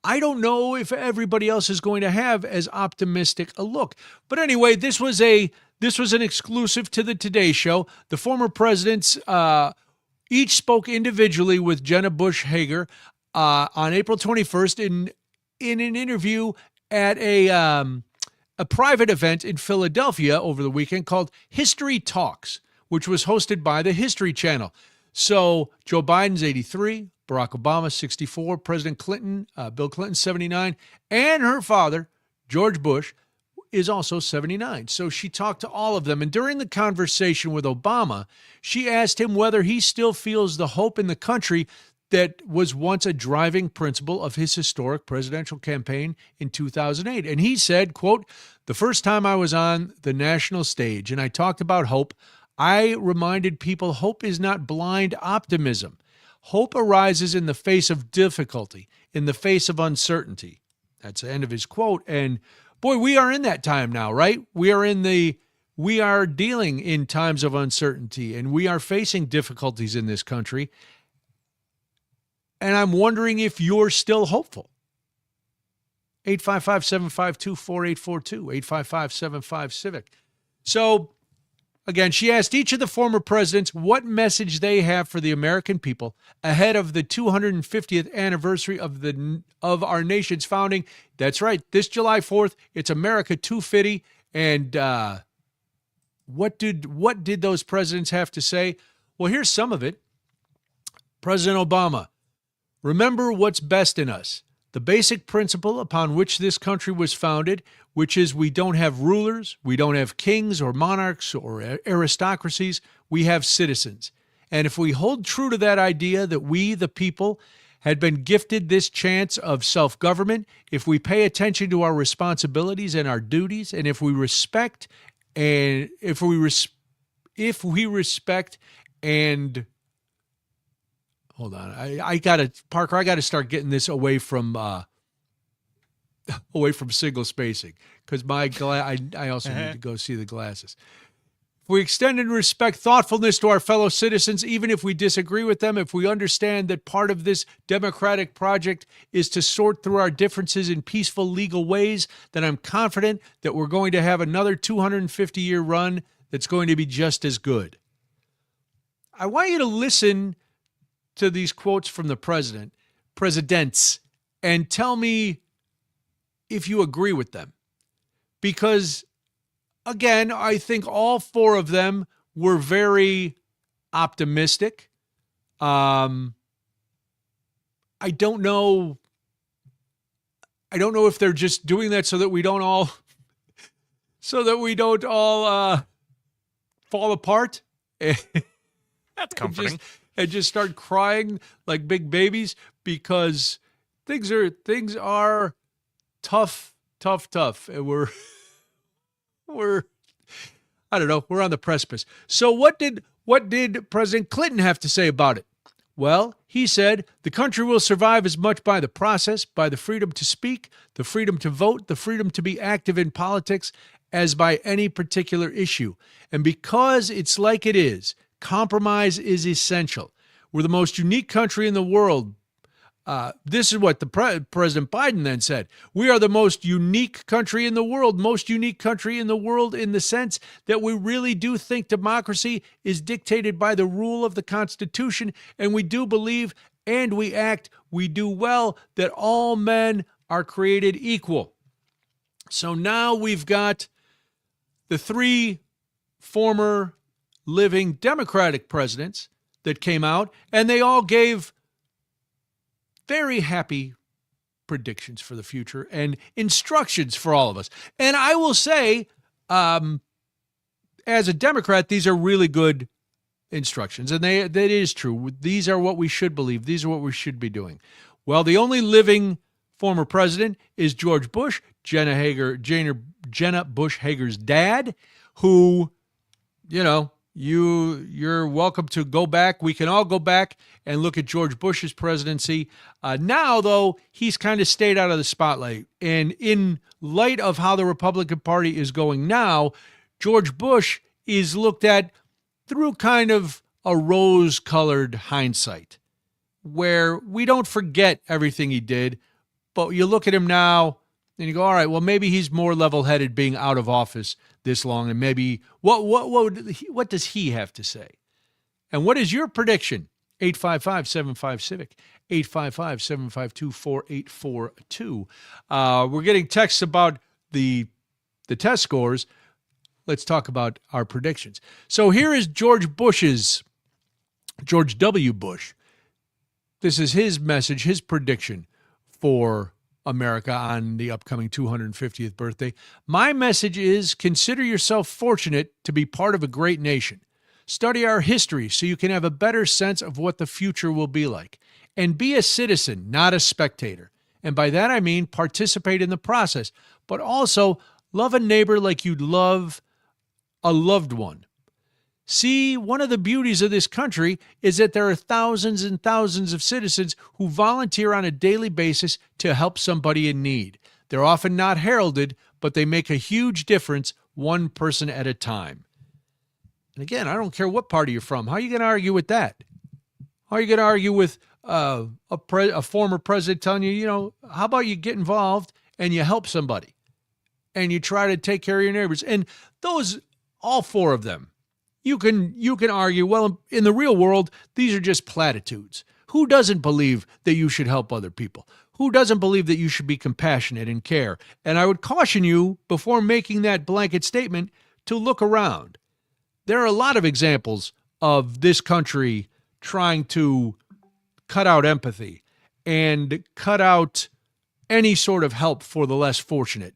I don't know if everybody else is going to have as optimistic a look. But anyway, this was an exclusive to the Today Show. The former presidents each spoke individually with Jenna Bush Hager on April 21st in an interview at a private event in Philadelphia over the weekend called History Talks, which was hosted by the History Channel. So Joe Biden's 83, Barack Obama 64, President Clinton, Bill Clinton 79, and her father, George Bush, is also 79. So she talked to all of them. And during the conversation with Obama, she asked him whether he still feels the hope in the country that was once a driving principle of his historic presidential campaign in 2008. And he said, quote, "The first time I was on the national stage and I talked about hope, I reminded people hope is not blind optimism. Hope arises in the face of difficulty, in the face of uncertainty." That's the end of his quote. And boy, we are in that time now, right? We are dealing in times of uncertainty, and we are facing difficulties in this country. And I'm wondering if you're still hopeful. 855-752-4842, 855-75-CIVIC. So, again, she asked each of the former presidents what message they have for the American people ahead of the 250th anniversary of our nation's founding. That's right, this July 4th, it's America 250. And what did those presidents have to say? Well, here's some of it. President Obama, remember what's best in us. The basic principle upon which this country was founded, which is we don't have rulers, we don't have kings or monarchs or aristocracies, we have citizens. And if we hold true to that idea that we, the people, had been gifted this chance of self-government, if we pay attention to our responsibilities and our duties, and if we respect and hold on, Parker, I gotta start getting this away from single spacing, because I also need to go see the glasses. If we extend and respect thoughtfulness to our fellow citizens, even if we disagree with them, if we understand that part of this democratic project is to sort through our differences in peaceful legal ways, then I'm confident that we're going to have another 250-year run that's going to be just as good. I want you to listen to these quotes from the presidents, and tell me if you agree with them. Because, again, I think all four of them were very optimistic. I don't know if they're just doing that so that we don't all fall apart. That's comforting. And just start crying like big babies, because things are tough. And we're I don't know, we're on the precipice. So what did President Clinton have to say about it? Well, he said, the country will survive as much by the process, by the freedom to speak, the freedom to vote, the freedom to be active in politics, as by any particular issue. And because it's like it is, compromise is essential. We're the most unique country in the world. This is what the President Biden then said. We are the most unique country in the world in the sense that we really do think democracy is dictated by the rule of the Constitution, and we do believe and we do well that all men are created equal. So now we've got the three former living Democratic presidents that came out, and they all gave very happy predictions for the future and instructions for all of us. And I will say, as a Democrat, these are really good instructions. And that is true. These are what we should believe. These are what we should be doing. Well, the only living former president is George Bush, Jenna Bush Hager's dad, who, you're welcome to go back. We can all go back and look at George Bush's presidency. Now, though, he's kind of stayed out of the spotlight. And in light of how the Republican Party is going now, George Bush is looked at through kind of a rose-colored hindsight, where we don't forget everything he did, but you look at him now and you go, all right, well, maybe he's more level-headed being out of office this long, and maybe what does he have to say? And what is your prediction? 855-75-CIVIC, 855-752-4842. We're getting texts about the test scores. Let's talk about our predictions. So here is George W. Bush. This is his message, his prediction for America on the upcoming 250th birthday. My message is, consider yourself fortunate to be part of a great nation. Study our history so you can have a better sense of what the future will be like. And be a citizen, not a spectator. And by that I mean participate in the process, but also love a neighbor like you'd love a loved one. See, one of the beauties of this country is that there are thousands and thousands of citizens who volunteer on a daily basis to help somebody in need. They're often not heralded, but they make a huge difference, one person at a time. And again, I don't care what party you're from. How are you going to argue with that? How are you going to argue with a former president telling you, how about you get involved and you help somebody and you try to take care of your neighbors? And those, all four of them, you can argue, well, in the real world, these are just platitudes. Who doesn't believe that you should help other people? Who doesn't believe that you should be compassionate and care? And I would caution you, before making that blanket statement, to look around. There are a lot of examples of this country trying to cut out empathy and cut out any sort of help for the less fortunate.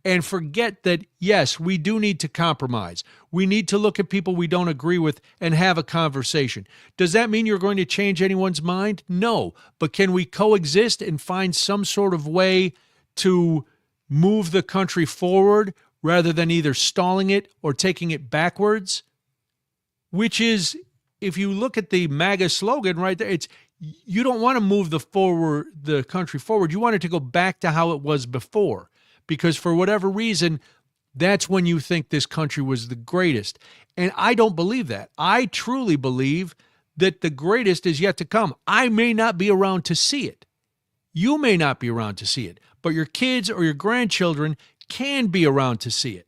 And forget that, yes, we do need to compromise. We need to look at people we don't agree with and have a conversation. Does that mean you're going to change anyone's mind? No. But can we coexist and find some sort of way to move the country forward rather than either stalling it or taking it backwards? Which is, if you look at the MAGA slogan right there, it's you don't want to move the country forward. You want it to go back to how it was before. Because for whatever reason, that's when you think this country was the greatest. And I don't believe that. I truly believe that the greatest is yet to come. I may not be around to see it. You may not be around to see it. But your kids or your grandchildren can be around to see it.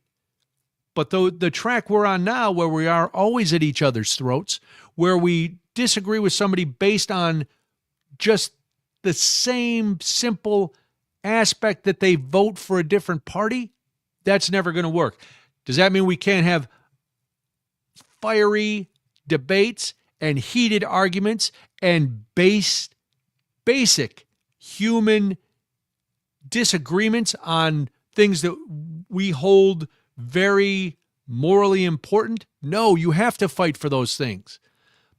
But the track we're on now, where we are always at each other's throats, where we disagree with somebody based on just the same simple aspect that they vote for a different party, that's never going to work. Does that mean we can't have fiery debates and heated arguments and basic human disagreements on things that we hold very morally important? No, you have to fight for those things.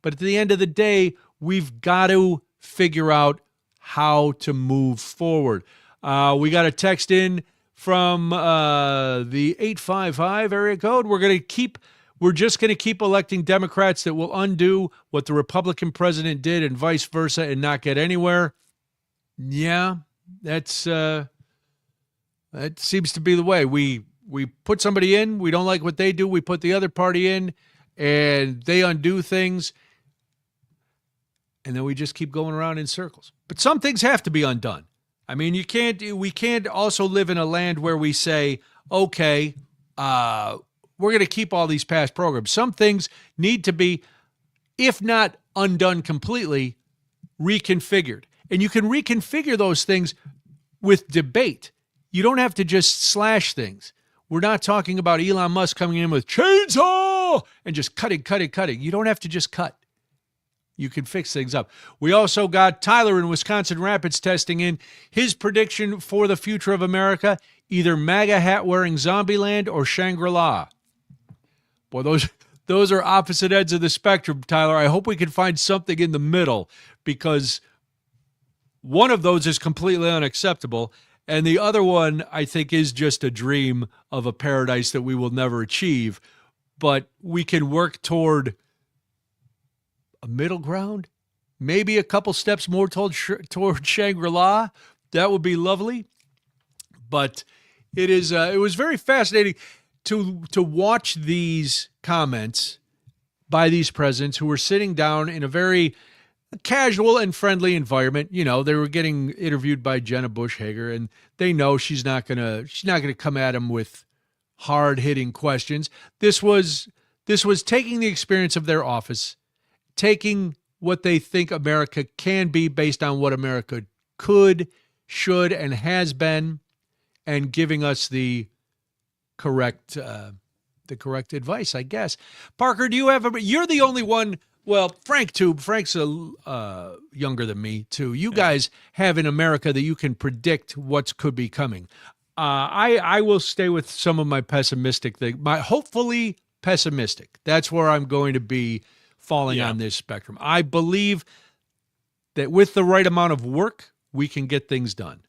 But at the end of the day, we've got to figure out how to move forward. We got a text in from the 855 area code. We're just going to keep electing Democrats that will undo what the Republican president did and vice versa and not get anywhere. Yeah, that seems to be the way. We put somebody in, we don't like what they do, we put the other party in, and they undo things, and then we just keep going around in circles. But some things have to be undone. I mean, we can't also live in a land where we say, okay, we're going to keep all these past programs. Some things need to be, if not undone completely, reconfigured. And you can reconfigure those things with debate. You don't have to just slash things. We're not talking about Elon Musk coming in with chainsaw and just cutting. You don't have to just cut. You can fix things up. We also got Tyler in Wisconsin Rapids testing in his prediction for the future of America, either MAGA hat-wearing Zombieland or Shangri-La. Boy, those are opposite ends of the spectrum, Tyler. I hope we can find something in the middle, because one of those is completely unacceptable, and the other one, I think, is just a dream of a paradise that we will never achieve. But we can work toward a middle ground, maybe a couple steps more toward Shangri-La. That would be lovely. But it was very fascinating to watch these comments by these presidents who were sitting down in a very casual and friendly environment. You know, they were getting interviewed by Jenna Bush Hager, and they know she's not gonna come at them with hard-hitting questions. This was taking the experience of their office, taking what they think America can be based on what America could, should, and has been, and giving us the correct advice, I guess. Parker, do you have you're the only one. Well, Frank too. Frank's younger than me too. You guys have in America that you can predict what could be coming. I will stay with some of my pessimistic thing. My hopefully pessimistic. That's where I'm going to be falling on this spectrum. I believe that with the right amount of work, we can get things done.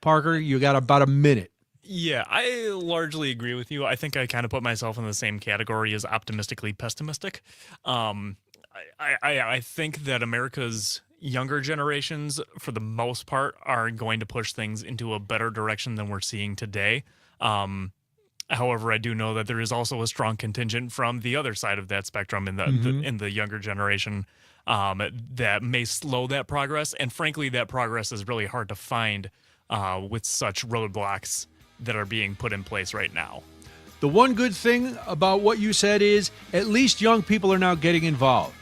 Parker, you got about a minute. Yeah, I largely agree with you. I think I kind of put myself in the same category as optimistically pessimistic. I think that America's younger generations, for the most part, are going to push things into a better direction than we're seeing today. However, I do know that there is also a strong contingent from the other side of that spectrum in the younger generation that may slow that progress. And frankly, that progress is really hard to find with such roadblocks that are being put in place right now. The one good thing about what you said is at least young people are now getting involved.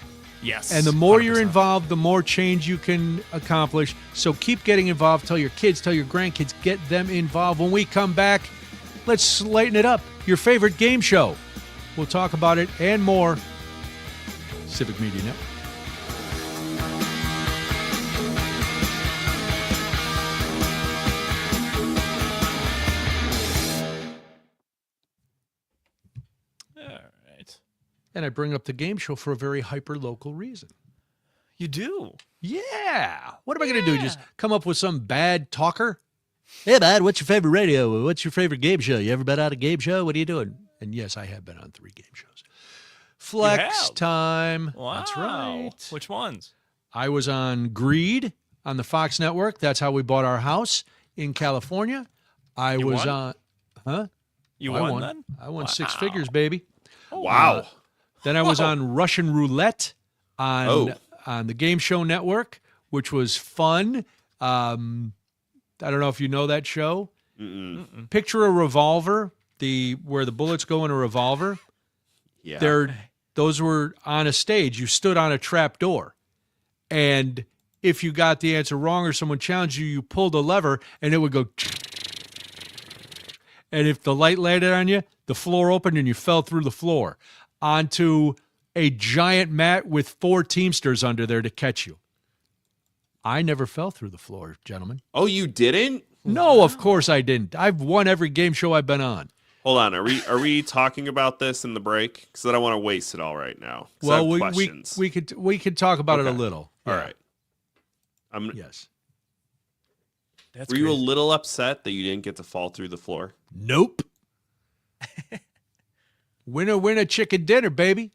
Yes. And the more 100%. you're involved, the more change you can accomplish. So keep getting involved. Tell your kids, tell your grandkids, get them involved. When we come back, let's lighten it up. Your favorite game show. We'll talk about it and more. Civic Media Network. And I bring up the game show for a very hyper-local reason. You do? Yeah. What am I going to do? Just come up with some bad talker? Hey, bud, what's your favorite radio? What's your favorite game show? You ever been on a game show? What are you doing? And yes, I have been on 3 game shows. Flex time. Wow. That's right. Which ones? I was on Greed on the Fox Network. That's how we bought our house in California. You was won? on... Huh? You I won then? I won 6 figures, baby. Oh, wow. Then I was on Russian Roulette on the Game Show Network, which was fun. I don't know if you know that show. Mm-mm. Picture a revolver, where the bullets go in a revolver. Yeah. Those were on a stage. You stood on a trap door. And if you got the answer wrong or someone challenged you, you pulled a lever and it would go. And if the light landed on you, the floor opened and you fell through the floor onto a giant mat with 4 Teamsters under there to catch you. I never fell through the floor, gentlemen. Oh, you didn't? No, of course I didn't. I've won every game show I've been on. Hold on. Are we talking about this in the break? Because I don't want to waste it all right now. Well, I have questions. we could talk about it a little. All Yeah. right. Yes. Were you a little upset that you didn't get to fall through the floor? Nope. Winner, chicken dinner, baby.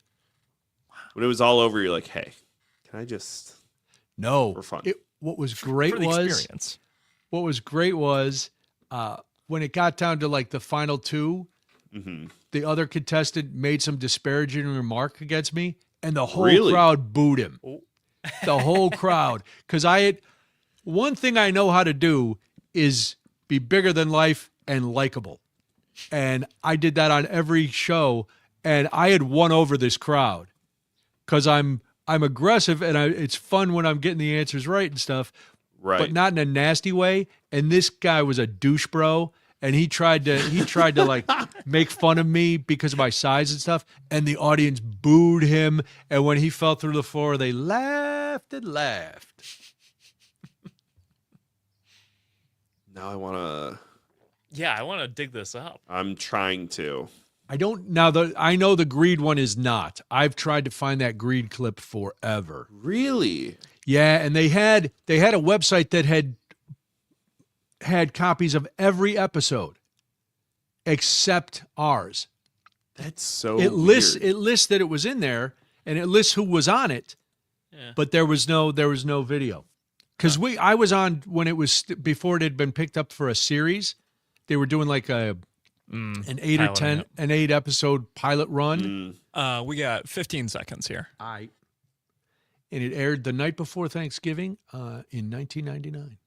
When it was all over, you're like, hey, can I just... No. For fun. What was great For the was... experience. What was great was when it got down to like the final 2, the other contestant made some disparaging remark against me, and the whole crowd booed him. Oh. The whole crowd. Because one thing I know how to do is be bigger than life and likable. And I did that on every show, and I had won over this crowd because I'm aggressive, and it's fun when I'm getting the answers right and stuff. Right. But not in a nasty way. And this guy was a douche bro, and he tried to like make fun of me because of my size and stuff, and the audience booed him, and when he fell through the floor, they laughed and laughed. Now I want to... Yeah, I want to dig this up. I'm trying to. I know the greed one is not. I've tried to find that greed clip forever. Really? Yeah, and they had a website that had copies of every episode except ours. That's so it lists weird. that it was in there, and it lists who was on it. Yeah. But there was no video. Cuz I was on when it was before it had been picked up for a series. They were doing like an 8 or 10 an 8 episode pilot run. We got 15 seconds here. And it aired the night before Thanksgiving in 1999.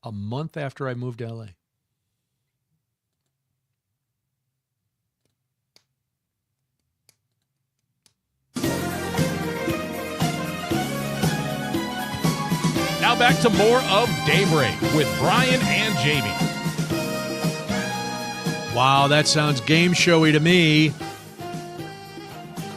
A month after I moved to LA. Now back to more of Daybreak with Brian and Jamie. Wow, that sounds game showy to me.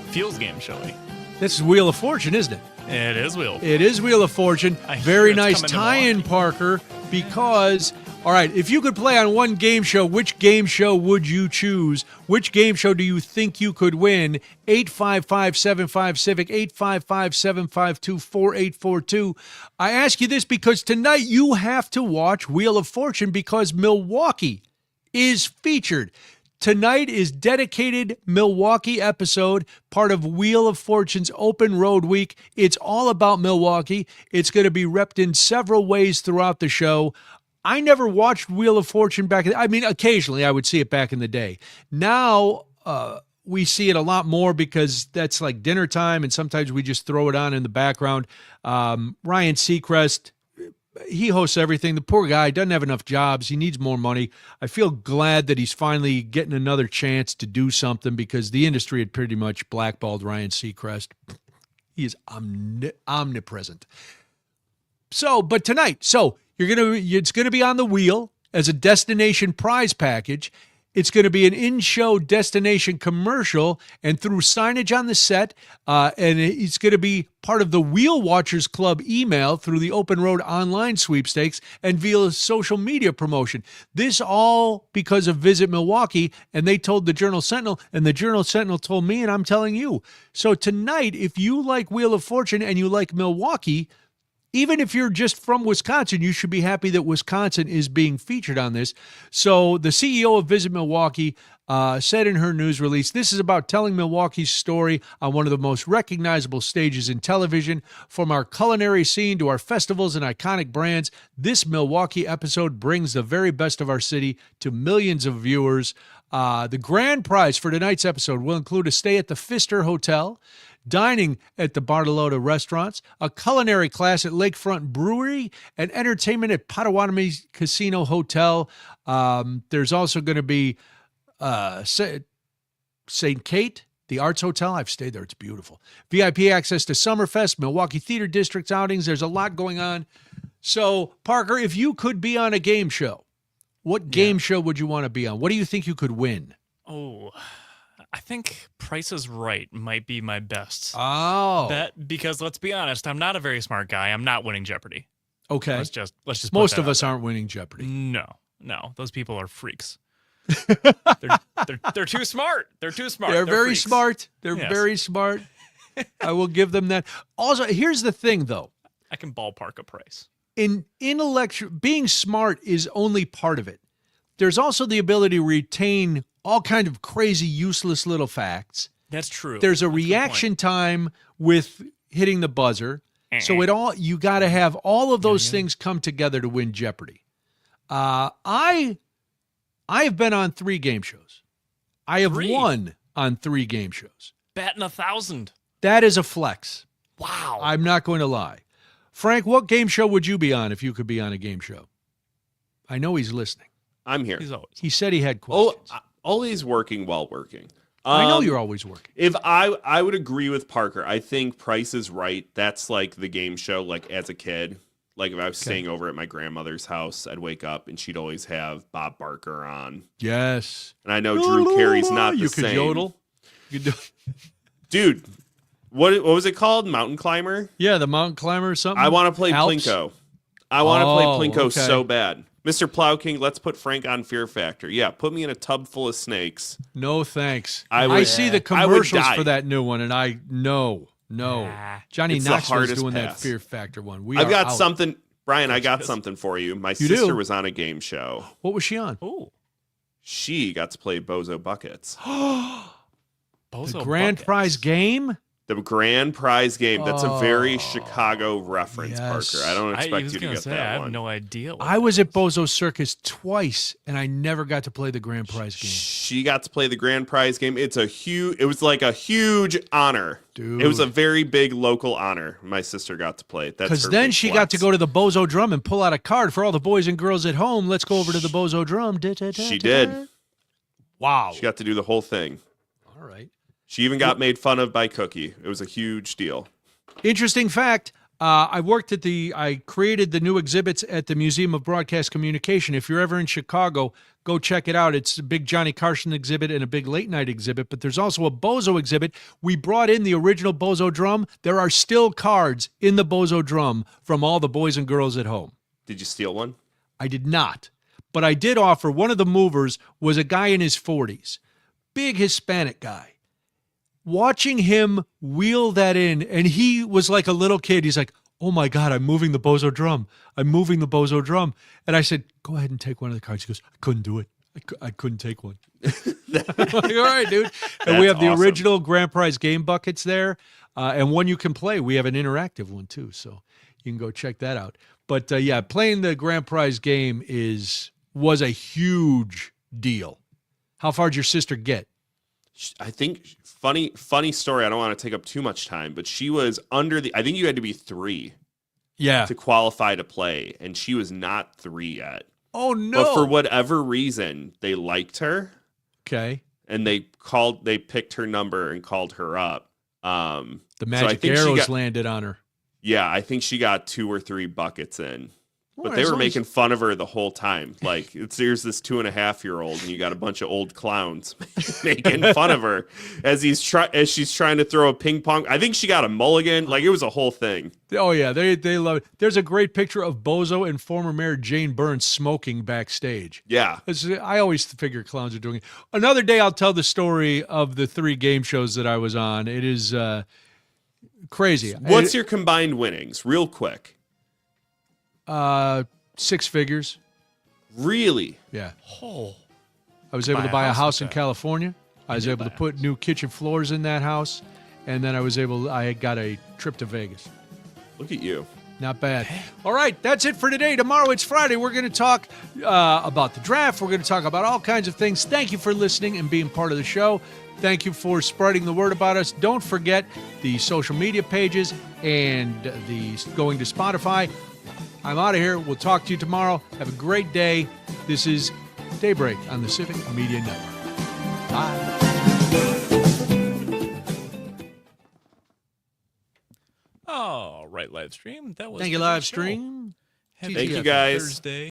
Feels game showy. This is Wheel of Fortune, isn't it? It is Wheel. It is Wheel of Fortune. I hear Very it's nice coming to tie-in, Milwaukee. Parker, because, all right, if you could play on one game show, which game show would you choose? Which game show do you think you could win? 855-75-CIVIC, 855-752-4842. I ask you this because tonight you have to watch Wheel of Fortune because Milwaukee is featured. Tonight is dedicated Milwaukee episode, part of Wheel of Fortune's Open Road Week. It's all about Milwaukee. It's going to be repped in several ways throughout the show. I never watched Wheel of Fortune occasionally I would see it back in the day. Now we see it a lot more because that's like dinner time, and sometimes we just throw it on in the background. Ryan Seacrest, he hosts everything. The poor guy doesn't have enough jobs. He needs more money. I feel glad that he's finally getting another chance to do something because the industry had pretty much blackballed Ryan Seacrest. He is omnipresent. But tonight, it's going to be on the wheel as a destination prize package. It's going to be an in-show destination commercial, and through signage on the set, and it's going to be part of the Wheel Watchers Club email through the Open Road online sweepstakes and via social media promotion. This all because of Visit Milwaukee, and they told the Journal-Sentinel, and the Journal-Sentinel told me, and I'm telling you. So tonight, if you like Wheel of Fortune and you like Milwaukee, even if you're just from Wisconsin, you should be happy that Wisconsin is being featured on this. So the CEO of Visit Milwaukee said in her news release, this is about telling Milwaukee's story on one of the most recognizable stages in television. From our culinary scene to our festivals and iconic brands, this Milwaukee episode brings the very best of our city to millions of viewers. The grand prize for tonight's episode will include a stay at the Pfister Hotel, dining at the Bartolota restaurants, a culinary class at Lakefront Brewery, and entertainment at Potawatomi Casino Hotel. There's also going to be St. Kate, the Arts Hotel. I've stayed there. It's beautiful. VIP access to Summerfest, Milwaukee Theater District outings. There's a lot going on. So, Parker, if you could be on a game show, What game show would you want to be on? What do you think you could win? Oh, I think Price is Right might be my best bet, because let's be honest, I'm not a very smart guy. I'm not winning Jeopardy. Okay. Let's just put Most that of out us there. aren't winning Jeopardy. No, those people are freaks. they're too smart. They're too smart. They're very freaks. smart. They're Yes. very smart. I will give them that. Also, here's the thing, though. I can ballpark a price. In intellectual, being smart is only part of it. There's also the ability to retain all kind of crazy, useless little facts. That's true. There's a That's good point. reaction time with hitting the buzzer. So you got to have all of those things come together to win Jeopardy. I have been on 3 game shows. I have won on 3 game shows. Batting 1,000. That is a flex. Wow. I'm not going to lie. Frank, what game show would you be on if you could be on a game show? I know he's listening. I'm here. He's always. He said he had questions. Always working while working. I know you're always working. If I would agree with Parker. I think Price is Right. That's like the game show, like as a kid. Like if I was staying over at my grandmother's house, I'd wake up and she'd always have Bob Barker on. Yes. And I know Drew Carey's not the you same. could yodel. You could do. Dude, what was it called? Mountain Climber? Yeah, the mountain climber or something. I want to play Alps? Plinko. I want to play Plinko okay. so bad. Mr. Plow King, let's put Frank on Fear Factor. Yeah, put me in a tub full of snakes. No thanks. I see the I would commercials die. for that new one, and no. Johnny It's the Knoxville's hardest doing that pass. Fear Factor one. I've got out. something, Brian. I got something for you. My You sister do? was on a game show. What was she on? Oh, She got to play Bozo Buckets. The grand prize game? The grand prize game. That's a very Chicago reference, yes. Parker. I don't expect you to get I that have one. no idea. I was at Bozo Circus twice, and I never got to play the grand prize game. She got to play the grand prize game. It was like a huge honor. Dude. It was a very big local honor. My sister got to play it. That's Because her then big she flex. got to go to the Bozo Drum and pull out a card for all the boys and girls at home. Let's go over to the Bozo Drum. She did. Wow. She got to do the whole thing. All right. She even got made fun of by Cookie. It was a huge deal. Interesting fact. I created the new exhibits at the Museum of Broadcast Communication. If you're ever in Chicago, go check it out. It's a big Johnny Carson exhibit and a big late night exhibit, but there's also a Bozo exhibit. We brought in the original Bozo Drum. There are still cards in the Bozo Drum from all the boys and girls at home. Did you steal one? I did not, but I did offer. One of the movers was a guy in his 40s, big Hispanic guy. Watching him wheel that in, and he was like a little kid. He's like, oh my God, I'm moving the Bozo Drum. I'm moving the Bozo Drum. And I said, go ahead and take one of the cards. He goes, I couldn't do it. I couldn't take one. I'm like, all right, dude. And we have the original grand prize game buckets there, and one you can play. We have an interactive one too, so you can go check that out. But yeah, playing the grand prize game was a huge deal. How far did your sister get? I think funny story. I don't want to take up too much time, but she was I think you had to be 3 to qualify to play, and she was not 3 yet. Oh no. But for whatever reason, they liked her. Okay. And they picked her number and called her up. The magic arrows landed on her. Yeah, I think she got 2 or 3 buckets in. Well, But they as were long as- making fun of her the whole time. Like, there's this 2.5-year-old, and you got a bunch of old clowns making fun of her as she's trying to throw a ping pong. I think she got a mulligan. Like, it was a whole thing. Oh yeah, they love it. There's a great picture of Bozo and former Mayor Jane Burns smoking backstage. Yeah. I always figure clowns are doing it. Another day I'll tell the story of the 3 game shows that I was on. It is crazy. What's your combined winnings, real quick? 6 figures. Really? Yeah. Oh. I was able to buy a house in California. I was able to put new kitchen floors in that house, and then I got a trip to Vegas. Look at you. Not bad. All right, that's it for today. Tomorrow it's Friday. We're going to talk about the draft. We're going to talk about all kinds of things. Thank you for listening and being part of the show. Thank you for spreading the word about us. Don't forget the social media pages and the going to Spotify. I'm out of here. We'll talk to you tomorrow. Have a great day. This is Daybreak on the Civic Media Network. Bye. All right, live stream. That was Thank you, a good live show. stream. Happy Thank you, guys. Thursday.